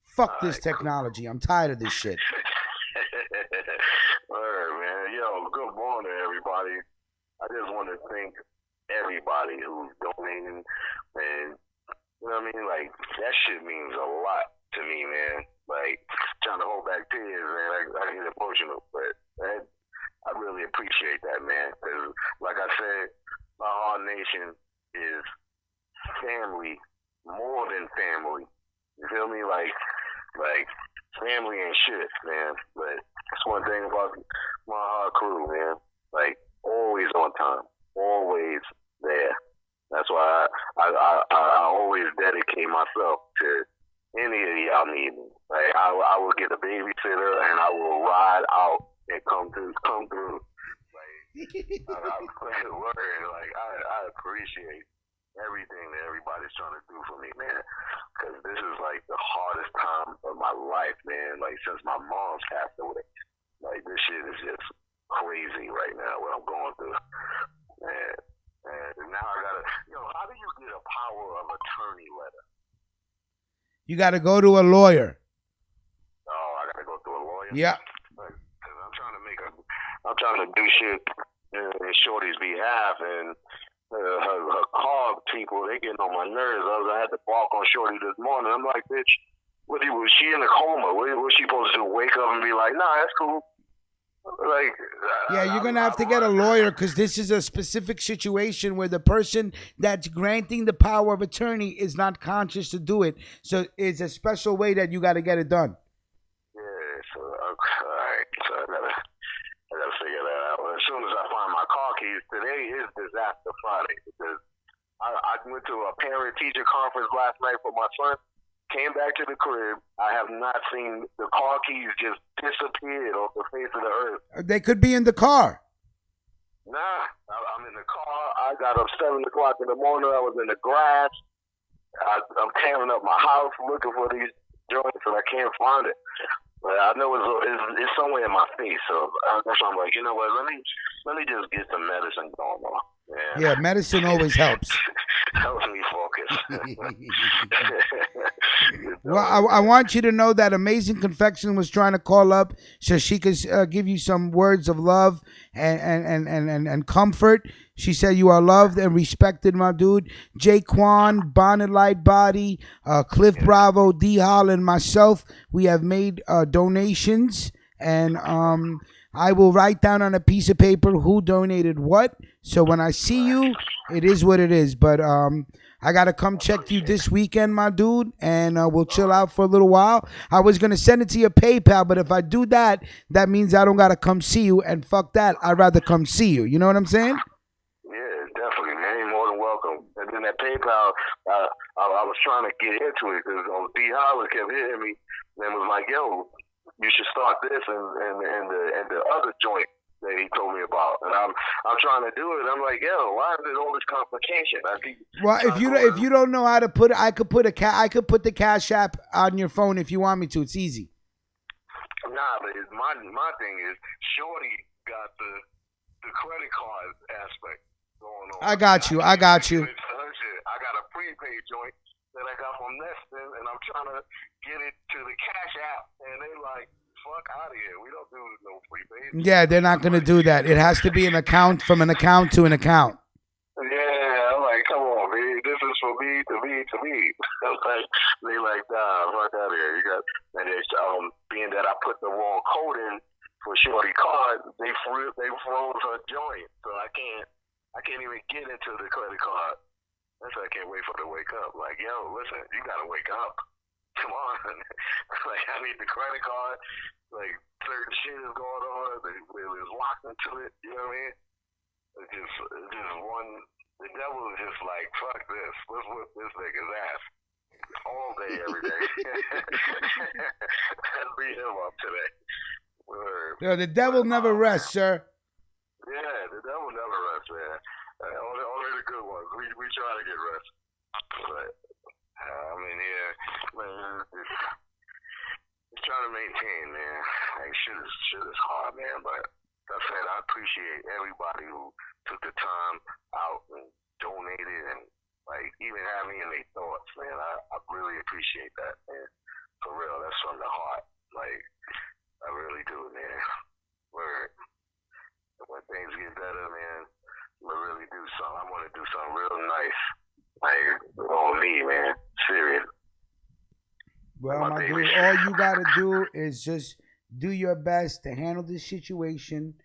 Fuck this technology. I'm tired of this shit. All right, man. Yo, good morning, everybody. I just want to thank everybody who's donating, and you know what I mean? Like, that shit means a lot to me, man. like trying to hold back tears, man. I get emotional, but I really appreciate that, man. Because, like I said, my Heart Nation is family, more than family. You feel me? Like family ain't shit, man. But that's one thing about my Heart crew, man. Like always on time, always there. That's why I always dedicate myself to any of y'all need me. Like I will get a babysitter and I will ride out and come through. Like I appreciate everything that everybody's trying to do for me, man. Because this is like the hardest time of my life, man. Like since my mom's passed away. Like this shit is just crazy right now what I'm going through. Man. And now I gotta, how do you get a power of attorney letter? You gotta go to a lawyer. Oh, I gotta go to a lawyer? Yeah. Because I'm trying to do shit in Shorty's behalf, and her car people, they getting on my nerves. I had to bark on Shorty this morning. I'm like, bitch, was she in a coma? What was she supposed to do? Wake up and be like, nah, that's cool. Like, yeah, you're gonna have to get a lawyer because this is a specific situation where the person that's granting the power of attorney is not conscious to do it. So it's a special way that you got to get it done. Yeah, so all right, so I gotta figure that out. As soon as I find my car keys, today is Disaster Friday because I went to a parent-teacher conference last night for my son. Came back to the crib. I have not seen the car keys just disappeared off the face of the earth. They could be in the car. Nah, I'm in the car. I got up 7 o'clock in the morning. I was in the grass. I'm tearing up my house looking for these joints, and I can't find it. But I know it's somewhere in my face. So that's why I'm like, you know what? Let me just get some medicine going on. Yeah, medicine always helps. Helps me focus. Well, I want you to know that Amazing Confection was trying to call up so she could give you some words of love and comfort. She said you are loved and respected, my dude. Jaquan, Bonnet Light Body, Cliff Bravo, D Holland, myself, we have made donations, and I will write down on a piece of paper who donated what. So when I see you, it is what it is. But I got to come check you this weekend, my dude, and we'll chill out for a little while. I was going to send it to your PayPal, but if I do that, that means I don't got to come see you, and fuck that. I'd rather come see you. You know what I'm saying? Yeah, definitely, man. You're more than welcome. And then that PayPal, I was trying to get into it because D. Howard kept hitting me and was like, yo, you should start this and the other joint that he told me about, and I'm trying to do it. I'm like, yo, why is it all this complication? Well, if you don't know how to put it, I could put the Cash App on your phone if you want me to. It's easy. Nah, but my thing is, Shorty got the credit card aspect going on. I got you. I got a prepaid joint that I got from Neston, and I'm trying to get it to the Cash App, and they like, fuck out of here. We don't do no prepaid. Yeah, they're not going to do that. It has to be an account from an account to an account. Yeah, I'm like, come on, man. This is for me to me to me. They like, nah, fuck out of here. You got, and it's being that I put the wrong code in for Shorty card, they froze her joint, so I can't even get into the credit card. That's why I can't wait for her to wake up. Like, yo, listen, you gotta wake up. Come on. Like, I need the credit card. Like, certain shit is going on. It's locked into it. You know what I mean? It's just one. The devil is just like, fuck this. Let's whip this nigga's ass all day, every day. Let's beat him up today. Yo, the devil never rests, sir. Yeah, the devil never rests, man. Only the good ones. We try to get rest. But I mean, yeah, man, just trying to maintain, man. Like, shit is hard, man. But like I said, I appreciate everybody who took the time out and donated and, like, even had me in their thoughts, man. I really appreciate that, man. For real, that's from the heart. Like, I really do, man. Word. When things get better, man, I really do something. I want to do something real nice. Like, on me, man. Serious. Well, my dude, all you gotta do is just do your best to handle this situation.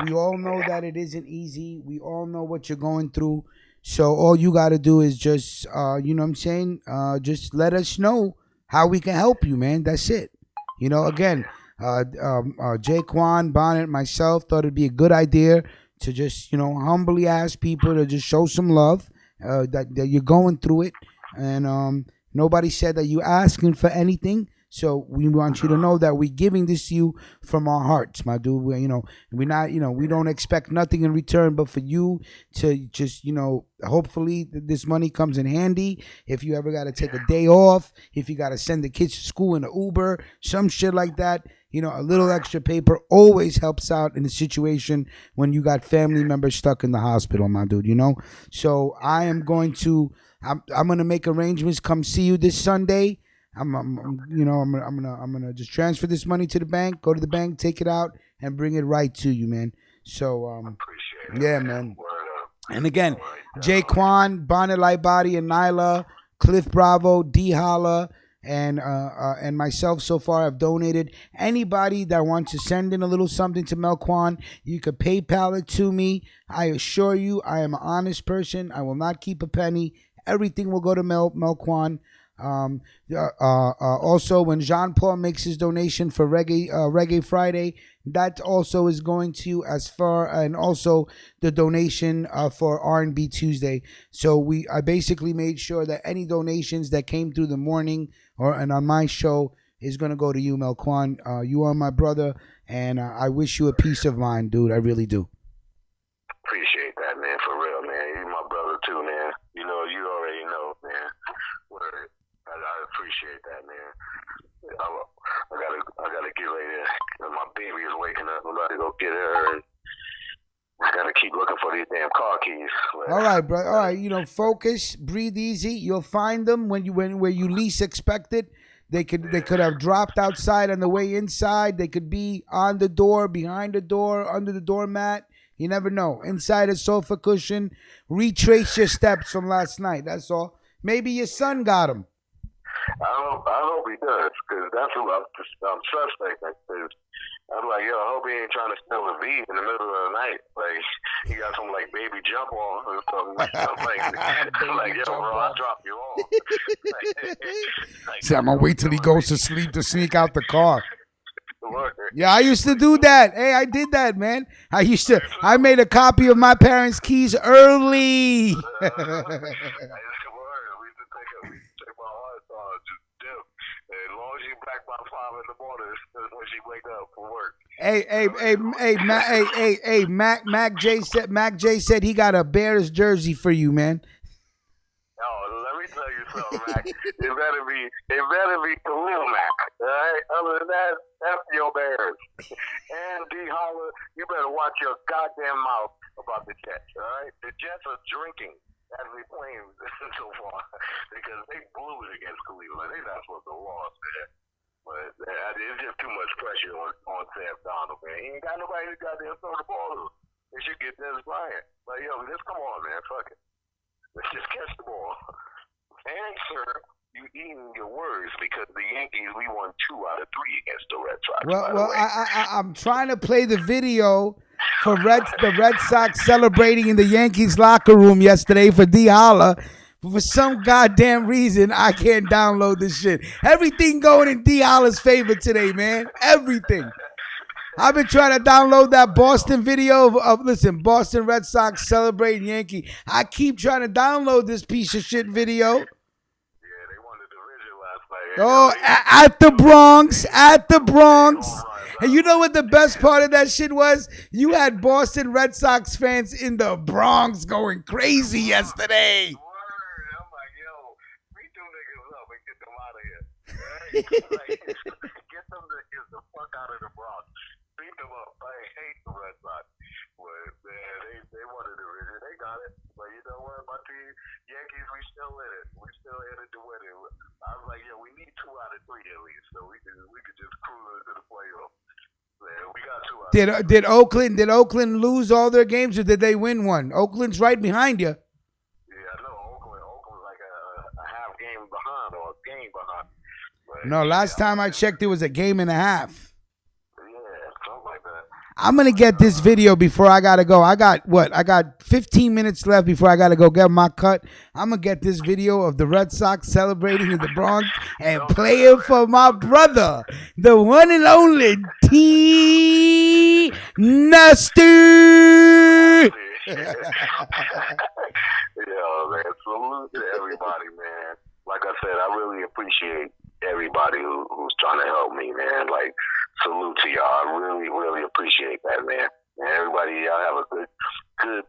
We all know that it isn't easy. We all know what you're going through. So all you gotta do is just, you know what I'm saying? Just let us know how we can help you, man. That's it. You know, again, Jaquan, Bonnet, myself thought it'd be a good idea to just, you know, humbly ask people to just show some love, that you're going through it. And nobody said that you asking for anything. So we want you to know that we're giving this to you from our hearts, my dude. You know, we're not, you know, we don't expect nothing in return, but for you to just, you know, hopefully this money comes in handy. If you ever got to take a day off, if you got to send the kids to school in an Uber, some shit like that, you know, a little extra paper always helps out in a situation when you got family members stuck in the hospital, my dude, you know? So I'm going to make arrangements, come see you this Sunday. I'm gonna just transfer this money to the bank, go to the bank, take it out, and bring it right to you, man. So, yeah, man. And again, Jaquan, Bonnet Lightbody, and Nyla, Cliff Bravo, D Holla, and myself so far have donated. Anybody that wants to send in a little something to Melquan, you could PayPal it to me. I assure you, I am an honest person. I will not keep a penny. Everything will go to Melquan. Also, when Jean Paul makes his donation for Reggae Friday, that also is going to and also the donation for R&B Tuesday. So I basically made sure that any donations that came through the morning and on my show is going to go to you, Melquan. You are my brother, and I wish you a peace of mind, dude. I really do. Appreciate that, man. For real, man. You're my brother too, man. You know, you already know, man. Word. I appreciate that, man. I gotta get later. My baby is waking up. I'm about to go get her. And I gotta keep looking for these damn car keys. All right, bro. All right, you know, focus, breathe easy. You'll find them where you least expect it. They could have dropped outside on the way inside. They could be on the door, behind the door, under the doormat. You never know. Inside a sofa cushion. Retrace your steps from last night. That's all. Maybe your son got them. I hope he does, because that's who I'm suspect. Cause I'm like, yo, I hope he ain't trying to steal a V in the middle of the night. Like, he got some, like, baby jump on or something. I'm like, yo, bro, I'll drop you off. See, I'm going to wait till he goes to sleep to sneak out the car. Yeah, I used to do that. Hey, I did that, man. I made a copy of my parents' keys early. As long as you back by 5 in the morning, that's when she wake up for work. Mac J said he got a Bears jersey for you, man. Oh, let me tell you something, Mac. It better be Khalil Mac. All right. Other than that, F your Bears. And D Holla, you better watch your goddamn mouth about the Jets. All right. The Jets are drinking as they playing so far because they blew it against Cleveland. They're not supposed to lose, man. But it's just too much pressure on Sam Donald, man. He ain't got nobody who got there throw the ball to. They should get Dennis Bryant. Like, yo, just come on, man. Fuck it. Let's just catch the ball. And, sir, you eating your words because the Yankees, we won 2 out of 3 against the Red Sox. Well, I'm trying to play the video for the Red Sox celebrating in the Yankees locker room yesterday for D Holla. But for some goddamn reason, I can't download this shit. Everything going in D Holla's favor today, man. Everything. I've been trying to download that Boston video of Boston Red Sox celebrating Yankee. I keep trying to download this piece of shit video. Yeah, they won the division last night. Oh, at the Bronx. And you know what the best part of that shit was? You had Boston Red Sox fans in the Bronx going crazy yesterday. I'm like, yo, beat them niggas up and get them out of here. Right? Get them niggas the fuck out of the Bronx. Beat them up. I hate the Red Sox. But man, they won the division. They got it. But you know what? My team, Yankees, we still in it. We still in it to win it. I was like, yo, we need 2 out of 3 at least, so we could just cruise into the playoffs. Man, we got 2 out. Did Oakland lose all their games or did they win one? Oakland's right behind you. Yeah, I know. Oakland's like a half game behind or a game behind. But No, last time I checked, it was a game and a half. Yeah, something like that. I'm gonna get this video before I gotta go. I got 15 minutes left before I gotta go get my cut. I'm gonna get this video of the Red Sox celebrating in the Bronx and play it for my brother, the one and only T. Nasty. Yo, man, salute to everybody, man. Like I said, I really appreciate everybody who's trying to help me, man. Like, salute to y'all. I really, really appreciate that, man. And everybody, y'all have a good,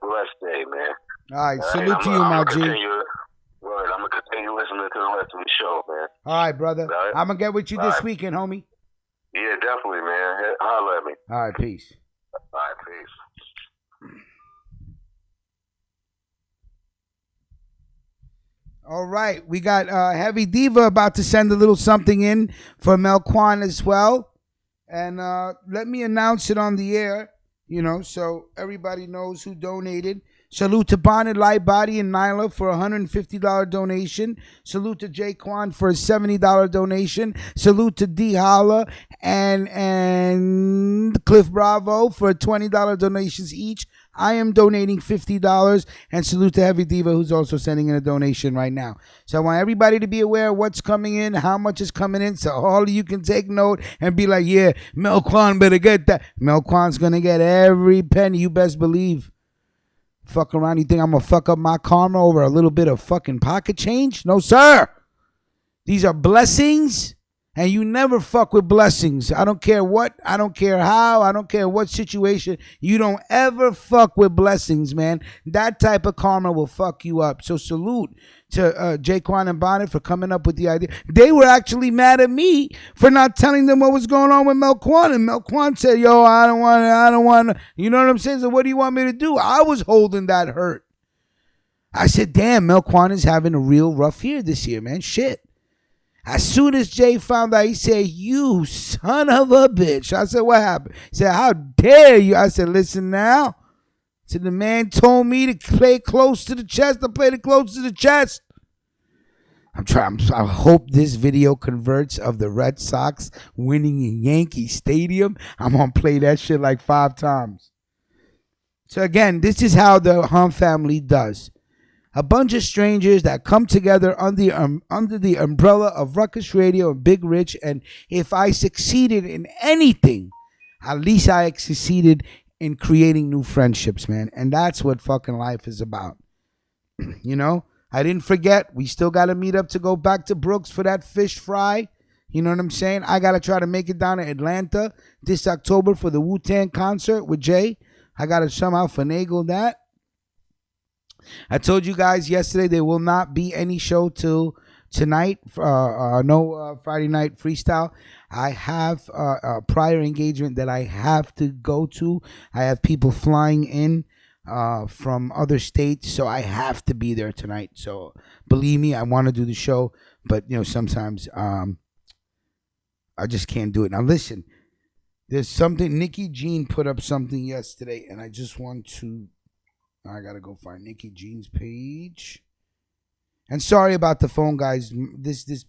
blessed day, man. All right, salute to you, my G. I'm gonna continue listening to the rest of the show, man. All right, brother. All right? I'm gonna get with you this weekend, homie. Yeah, definitely, man. Holler at me. All right, peace. All right, peace. All right, we got Heavy Diva about to send a little something in for Melquan as well. And let me announce it on the air, so everybody knows who donated. Salute to Bonnet Light Body and Nyla for a $150 donation. Salute to Jaquan for a $70 donation. Salute to D Holla and Cliff Bravo for $20 donations each. I am donating $50, and salute to Heavy Diva, who's also sending in a donation right now. So I want everybody to be aware of what's coming in, how much is coming in, so all of you can take note and be like, yeah, Melquan better get that. Melquan's going to get every penny, you best believe. Fuck around, you think I'm going to fuck up my karma over a little bit of fucking pocket change? No, sir. These are blessings. And you never fuck with blessings. I don't care what, I don't care how, I don't care what situation. You don't ever fuck with blessings, man. That type of karma will fuck you up. So salute to Jaquan and Bonnet for coming up with the idea. They were actually mad at me for not telling them what was going on with Melquan. And Melquan said, yo, I don't want to. You know what I'm saying? So what do you want me to do? I was holding that hurt. I said, damn, Melquan is having a real rough year this year, man. Shit. As soon as Jay found out, he said, you son of a bitch. I said, what happened? He said, how dare you? I said, listen now. I said, the man told me to play close to the chest. I played it close to the chest. I hope this video converts of the Red Sox winning in Yankee Stadium. I'm going to play that shit like 5 times. So again, this is how the Hum family does. A bunch of strangers that come together under the umbrella of Ruckus Radio and Big Rich. And if I succeeded in anything, at least I succeeded in creating new friendships, man. And that's what fucking life is about. I didn't forget. We still got to meet up to go back to Brooks for that fish fry. You know what I'm saying? I got to try to make it down to Atlanta this October for the Wu-Tang concert with Jay. I got to somehow finagle that. I told you guys yesterday there will not be any show till tonight. No Friday night freestyle. I have a prior engagement that I have to go to. I have people flying in from other states, so I have to be there tonight. So believe me, I want to do the show, but sometimes I just can't do it. Now listen, there's something. Nikki Jean put up something yesterday, and I just want to. I gotta go find Nikki Jean's page. And sorry about the phone, guys. This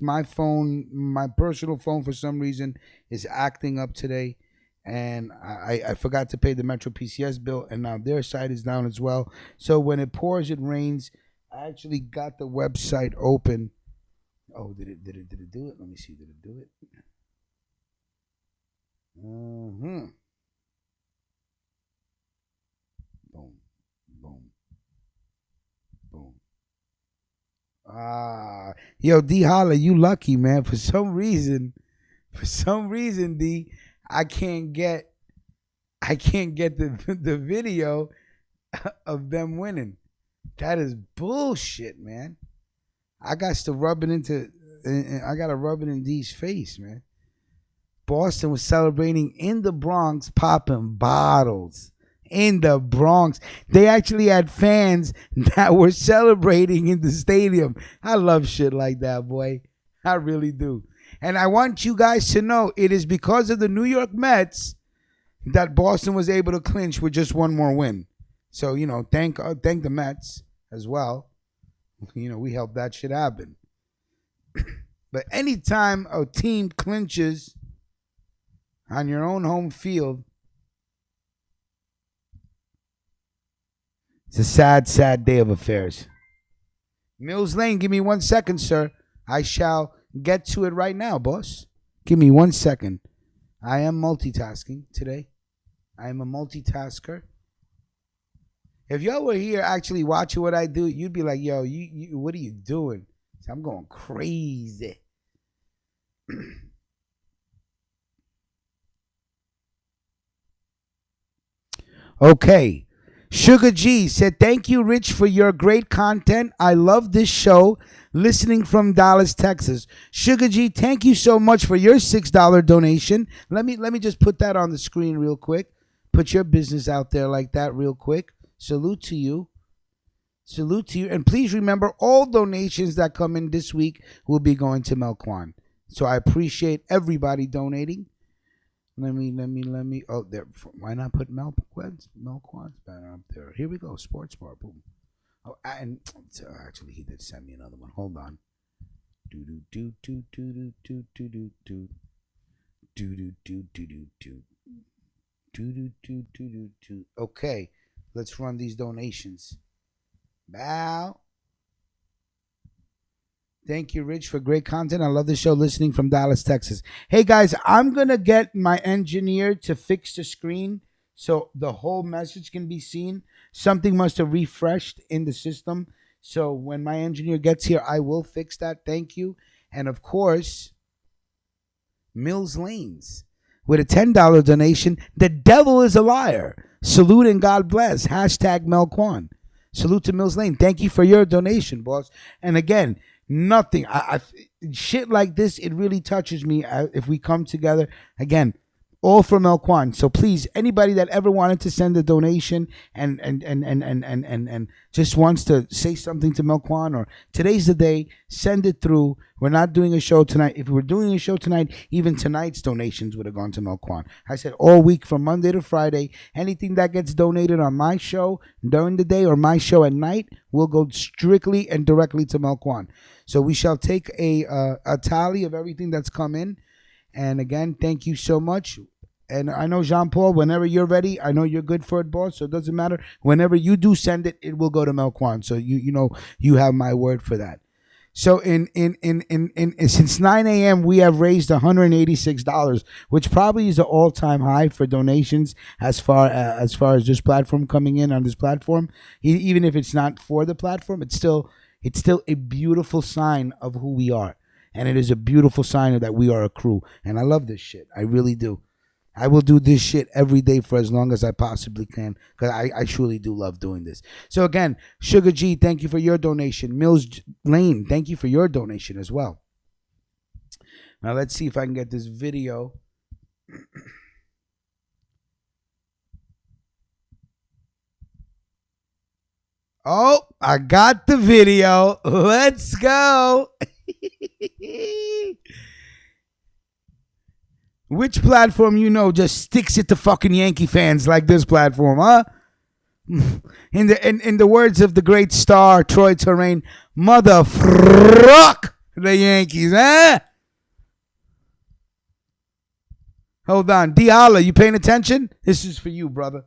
my phone, my personal phone, for some reason is acting up today, and I forgot to pay the Metro PCS bill, and now their site is down as well. So when it pours, it rains. I actually got the website open. Oh, did it do it? Let me see. Did it do it? Boom. Boom. Yo, D Holla, you lucky, man. For some reason, D, I can't get the video of them winning. That is bullshit, man. I got to rub it in D's face, man. Boston was celebrating in the Bronx, popping bottles. In the Bronx, they actually had fans that were celebrating in the stadium. I love shit like that, boy. I really do. And I want you guys to know it is because of the New York Mets that Boston was able to clinch with just one more win. So, thank the Mets as well. We helped that shit happen. But anytime a team clinches on your own home field, it's a sad, sad day of affairs. Mills Lane, give me 1 second, sir. I shall get to it right now, boss. Give me 1 second. I am multitasking today. I am a multitasker. If y'all were here actually watching what I do, you'd be like, yo, you what are you doing? So I'm going crazy. Okay. Sugar G said, thank you, Rich, for your great content. I love this show. Listening from Dallas, Texas. Sugar G, thank you so much for your $6 donation. Let me just put that on the screen real quick. Put your business out there like that real quick. Salute to you. Salute to you. And please remember, all donations that come in this week will be going to Melquan. So I appreciate everybody donating. Let me. Oh, there. Why not put Melquan's banner up there? Here we go. Sports bar. Boom. Oh, and actually, he did send me another one. Hold on. Okay, let's run these donations. Bow. Thank you, Rich, for great content. I love the show. Listening from Dallas, Texas. Hey, guys, I'm going to get my engineer to fix the screen so the whole message can be seen. Something must have refreshed in the system. So when my engineer gets here, I will fix that. Thank you. And, of course, Mills Lanes with a $10 donation. The devil is a liar. Salute and God bless. Hashtag Melquan. Salute to Mills Lane. Thank you for your donation, boss. And, again, nothing. Shit like this, it really touches me if we come together. Again, all for Melquan. So please, anybody that ever wanted to send a donation and just wants to say something to Melquan, or today's the day, send it through. We're not doing a show tonight. If we were doing a show tonight, even tonight's donations would have gone to Melquan. I said all week from Monday to Friday, anything that gets donated on my show during the day or my show at night will go strictly and directly to Melquan. So we shall take a tally of everything that's come in. And again, thank you so much. And I know, Jean-Paul, whenever you're ready, I know you're good for it, boss, so it doesn't matter. Whenever you do send it, it will go to Melquan. So you know you have my word for that. So in since 9 a.m. we have raised $186, which probably is an all-time high for donations as far as this platform coming in on this platform. Even if it's not for the platform, it's still a beautiful sign of who we are, and it is a beautiful sign that we are a crew. And I love this shit. I really do. I will do this shit every day for as long as I possibly can, because I truly do love doing this. So again, Sugar G, thank you for your donation. Mills Lane, thank you for your donation as well. Now let's see if I can get this video. Oh, I got the video. Let's go. Which platform just sticks it to fucking Yankee fans like this platform, huh? In the words of the great star Troy Terrain, motherfuck the Yankees, huh? Hold on, Diala, you paying attention? This is for you, brother.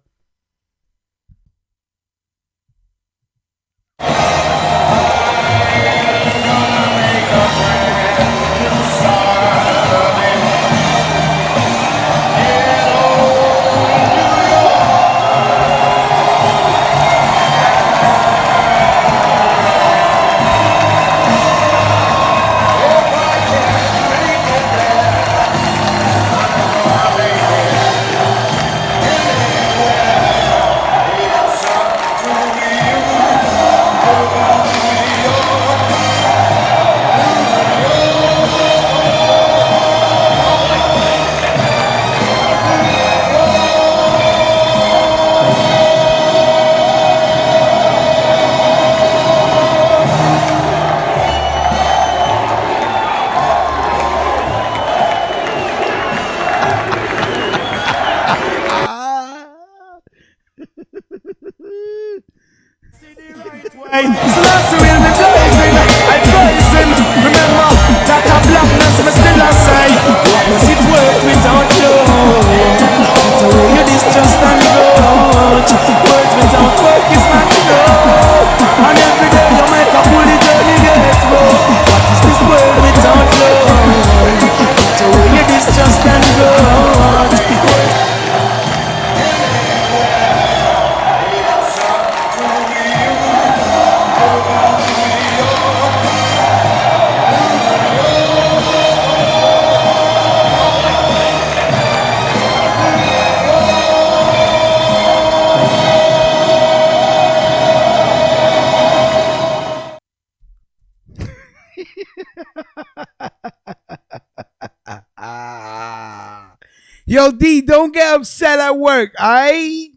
Yo, D, don't get upset at work, alright?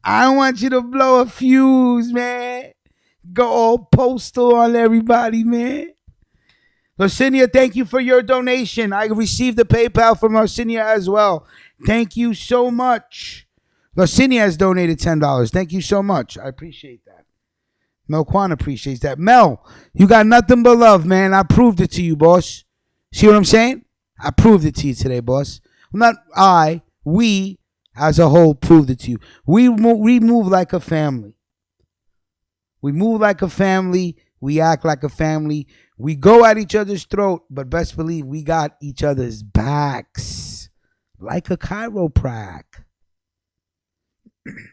I don't want you to blow a fuse, man. Go all postal on everybody, man. Larcinia, thank you for your donation. I received the PayPal from Larcinia as well. Thank you so much. Larcinia has donated $10. Thank you so much. I appreciate that. Mel Kwan appreciates that. Mel, you got nothing but love, man. I proved it to you, boss. See what I'm saying? I proved it to you today, boss. Not I. We, as a whole, proved it to you. We move like a family. We move like a family. We act like a family. We go at each other's throat, but best believe we got each other's backs. Like a chiroprac. And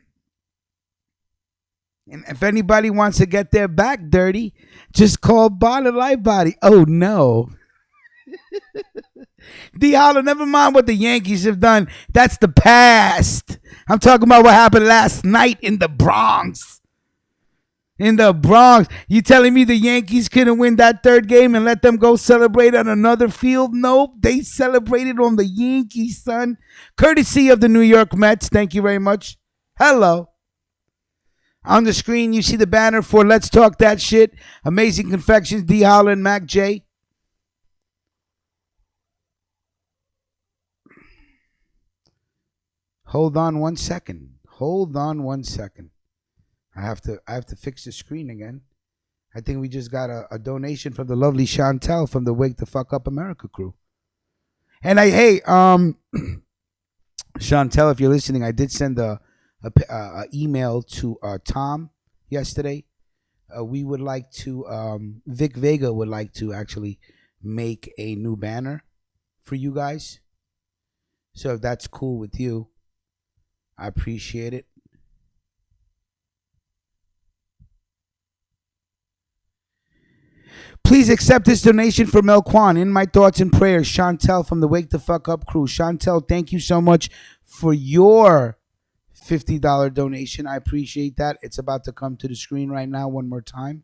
if anybody wants to get their back dirty, just call Bonnet Life Body. Oh, no. D. Holler, never mind what the Yankees have done. That's the past. I'm talking about what happened last night in the Bronx. In the Bronx. You telling me the Yankees couldn't win that third game and let them go celebrate on another field? Nope. They celebrated on the Yankees, son. Courtesy of the New York Mets. Thank you very much. Hello. On the screen, you see the banner for Let's Talk That Shit. Amazing Confections, D. Holler and Mac J. Hold on one second. I have to fix the screen again. I think we just got a donation from the lovely Chantel from the Wake the Fuck Up America crew. And Chantel, if you're listening, I did send a email to Tom yesterday. We would like to, Vic Vega would like to actually make a new banner for you guys. So if that's cool with you, I appreciate it. Please accept this donation from Mel Kwan. In my thoughts and prayers, Chantel from the Wake the Fuck Up crew. Chantel, thank you so much for your $50 donation. I appreciate that. It's about to come to the screen right now one more time.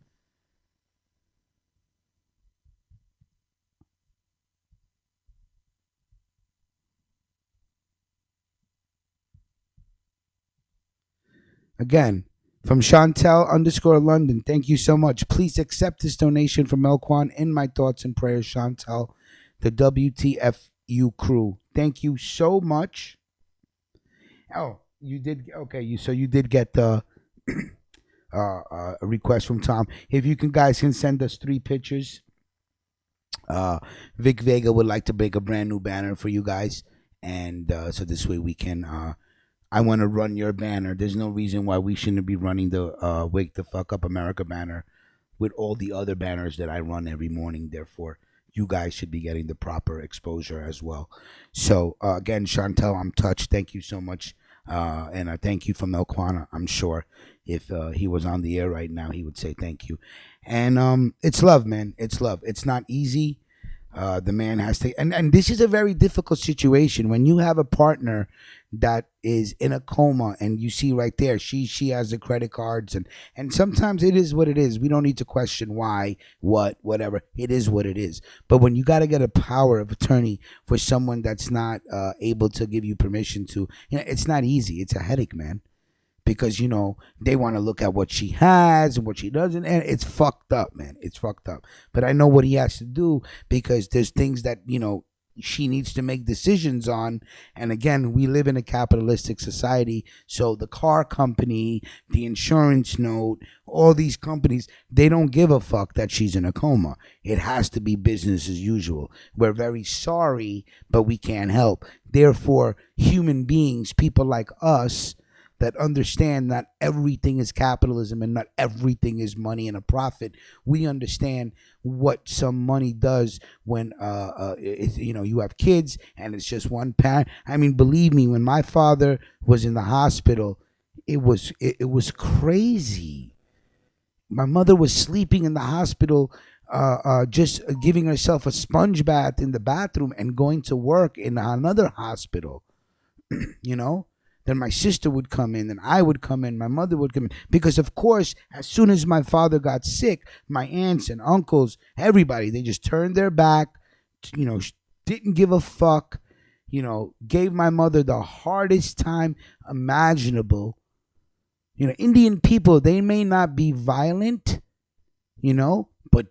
Again, from Chantel_London, thank you so much. Please accept this donation from Melquan. In my thoughts and prayers, Chantel, the WTFU crew. Thank you so much. Oh, you did. Okay, you did get the a request from Tom. If you guys can send us 3 pictures. Vic Vega would like to make a brand new banner for you guys, and so this way we can. I want to run your banner. There's no reason why we shouldn't be running the Wake the Fuck Up America banner with all the other banners that I run every morning. Therefore, you guys should be getting the proper exposure as well. So, again, Chantel, I'm touched. Thank you so much. And I thank you from Melquana. I'm sure if he was on the air right now, he would say thank you. And it's love, man. It's love. It's not easy. The man has to, and this is a very difficult situation when you have a partner that is in a coma, and you see right there, she has the credit cards, and sometimes it is what it is. We don't need to question why, whatever. It is what it is. But when you got to get a power of attorney for someone that's not able to give you permission to, it's not easy. It's a headache, man. Because, they want to look at what she has and what she doesn't. And it's fucked up, man. It's fucked up. But I know what he has to do, because there's things that, she needs to make decisions on. And again, we live in a capitalistic society. So the car company, the insurance note, all these companies, they don't give a fuck that she's in a coma. It has to be business as usual. We're very sorry, but we can't help. Therefore, human beings, people like us, that understand not everything is capitalism and not everything is money and a profit. We understand what some money does when you have kids and it's just one parent. I mean, believe me, when my father was in the hospital, it was crazy. My mother was sleeping in the hospital, just giving herself a sponge bath in the bathroom and going to work in another hospital. Then my sister would come in, and I would come in, my mother would come in. Because, of course, as soon as my father got sick, my aunts and uncles, everybody, they just turned their back, didn't give a fuck. gave my mother the hardest time imaginable. Indian people, they may not be violent, but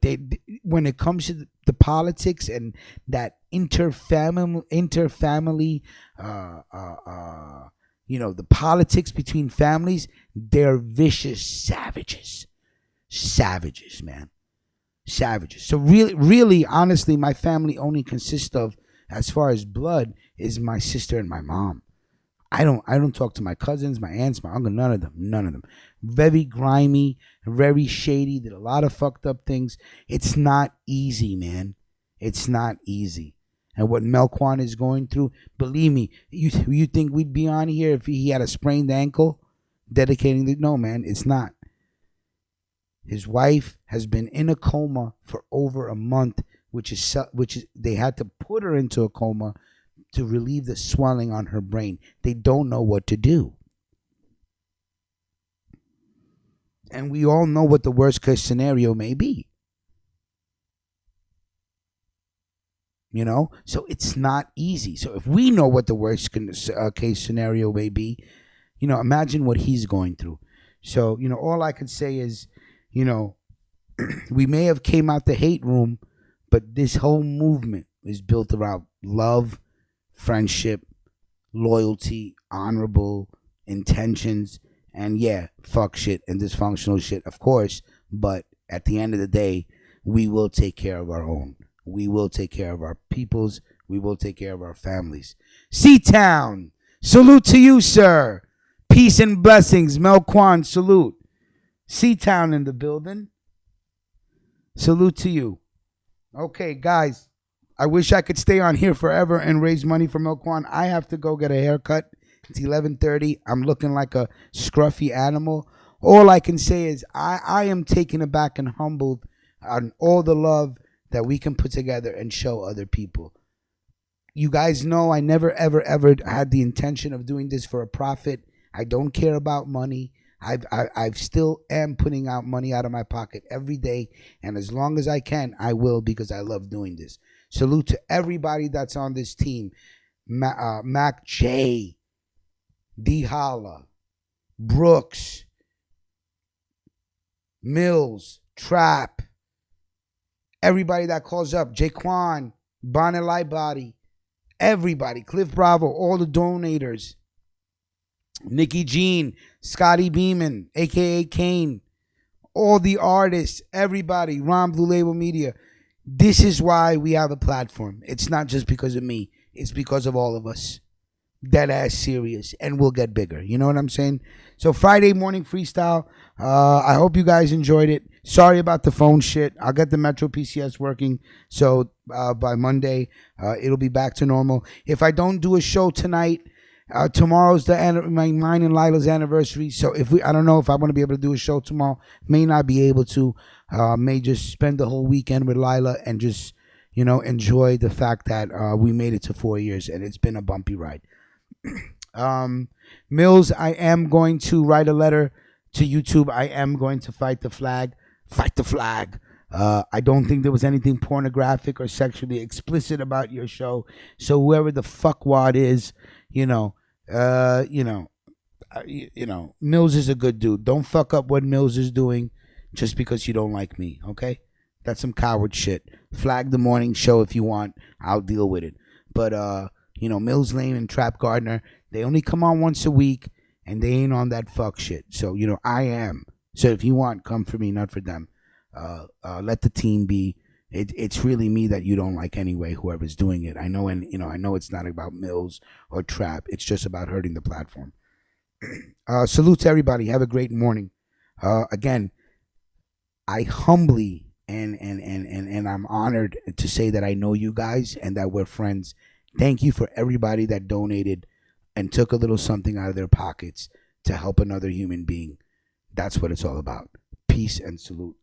when it comes to the politics and that interfamily, the politics between families, they're vicious savages, man, savages. So really, honestly, my family only consists of, as far as blood, is my sister and my mom. I don't talk to my cousins, my aunts, my uncle, none of them. Very grimy, very shady, did a lot of fucked up things. It's not easy, man. It's not easy. And what Melquan is going through, believe me, you think we'd be on here if he had a sprained ankle dedicating the, no, man, it's not. His wife has been in a coma for over a month, which is they had to put her into a coma to relieve the swelling on her brain. They don't know what to do. And we all know what the worst case scenario may be. So it's not easy. So if we know what the worst case scenario may be, imagine what he's going through. So, all I can say is, we may have came out the hate room, but this whole movement is built around love, friendship, loyalty, honorable intentions, and yeah, fuck shit and dysfunctional shit, of course. But at the end of the day, we will take care of our own. We will take care of our peoples. We will take care of our families. C-Town, salute to you, sir. Peace and blessings. Melquan, salute. C-Town in the building. Salute to you. Okay, guys. I wish I could stay on here forever and raise money for Melquan. I have to go get a haircut. It's 11:30. I'm looking like a scruffy animal. All I can say is I am taken aback and humbled on all the love that we can put together and show other people. You guys know I never, ever, ever had the intention of doing this for a profit. I don't care about money. I still am putting out money out of my pocket every day. And as long as I can, I will, because I love doing this. Salute to everybody that's on this team. Mac J, D Holla, Brooks, Mills, Trap, everybody that calls up, Jaquan, Bonnet Lightbody, everybody, Cliff Bravo, all the donators, Nikki Jean, Scotty Beeman, a.k.a. Kane, all the artists, everybody, Ron Blue Label Media. This is why we have a platform. It's not just because of me. It's because of all of us. Dead ass serious. And we'll get bigger. You know what I'm saying? So Friday morning freestyle. I hope you guys enjoyed it. Sorry about the phone shit. I'll get the Metro PCS working. So by Monday, it'll be back to normal. If I don't do a show tonight, tomorrow's mine and Lila's anniversary. So I don't know if I want to be able to do a show tomorrow. May not be able to. May just spend the whole weekend with Lila and just, enjoy the fact that we made it to 4 years and it's been a bumpy ride. Mills, I am going to write a letter to YouTube. I am going to fight the flag. Fight the flag. I don't think there was anything pornographic or sexually explicit about your show. So whoever the fuckwad is, Mills is a good dude. Don't fuck up what Mills is doing just because you don't like me, okay? That's some coward shit. Flag the morning show if you want. I'll deal with it. But, Mills Lane and Trap Gardner, they only come on once a week, and they ain't on that fuck shit. So, I am. So if you want, come for me, not for them. Let the team be. It's really me that you don't like anyway, whoever's doing it. I know, and I know it's not about Mills or Trap. It's just about hurting the platform. Salute to everybody. Have a great morning. Again, I humbly and I'm honored to say that I know you guys and that we're friends. Thank you for everybody that donated and took a little something out of their pockets to help another human being. That's what it's all about. Peace and salute.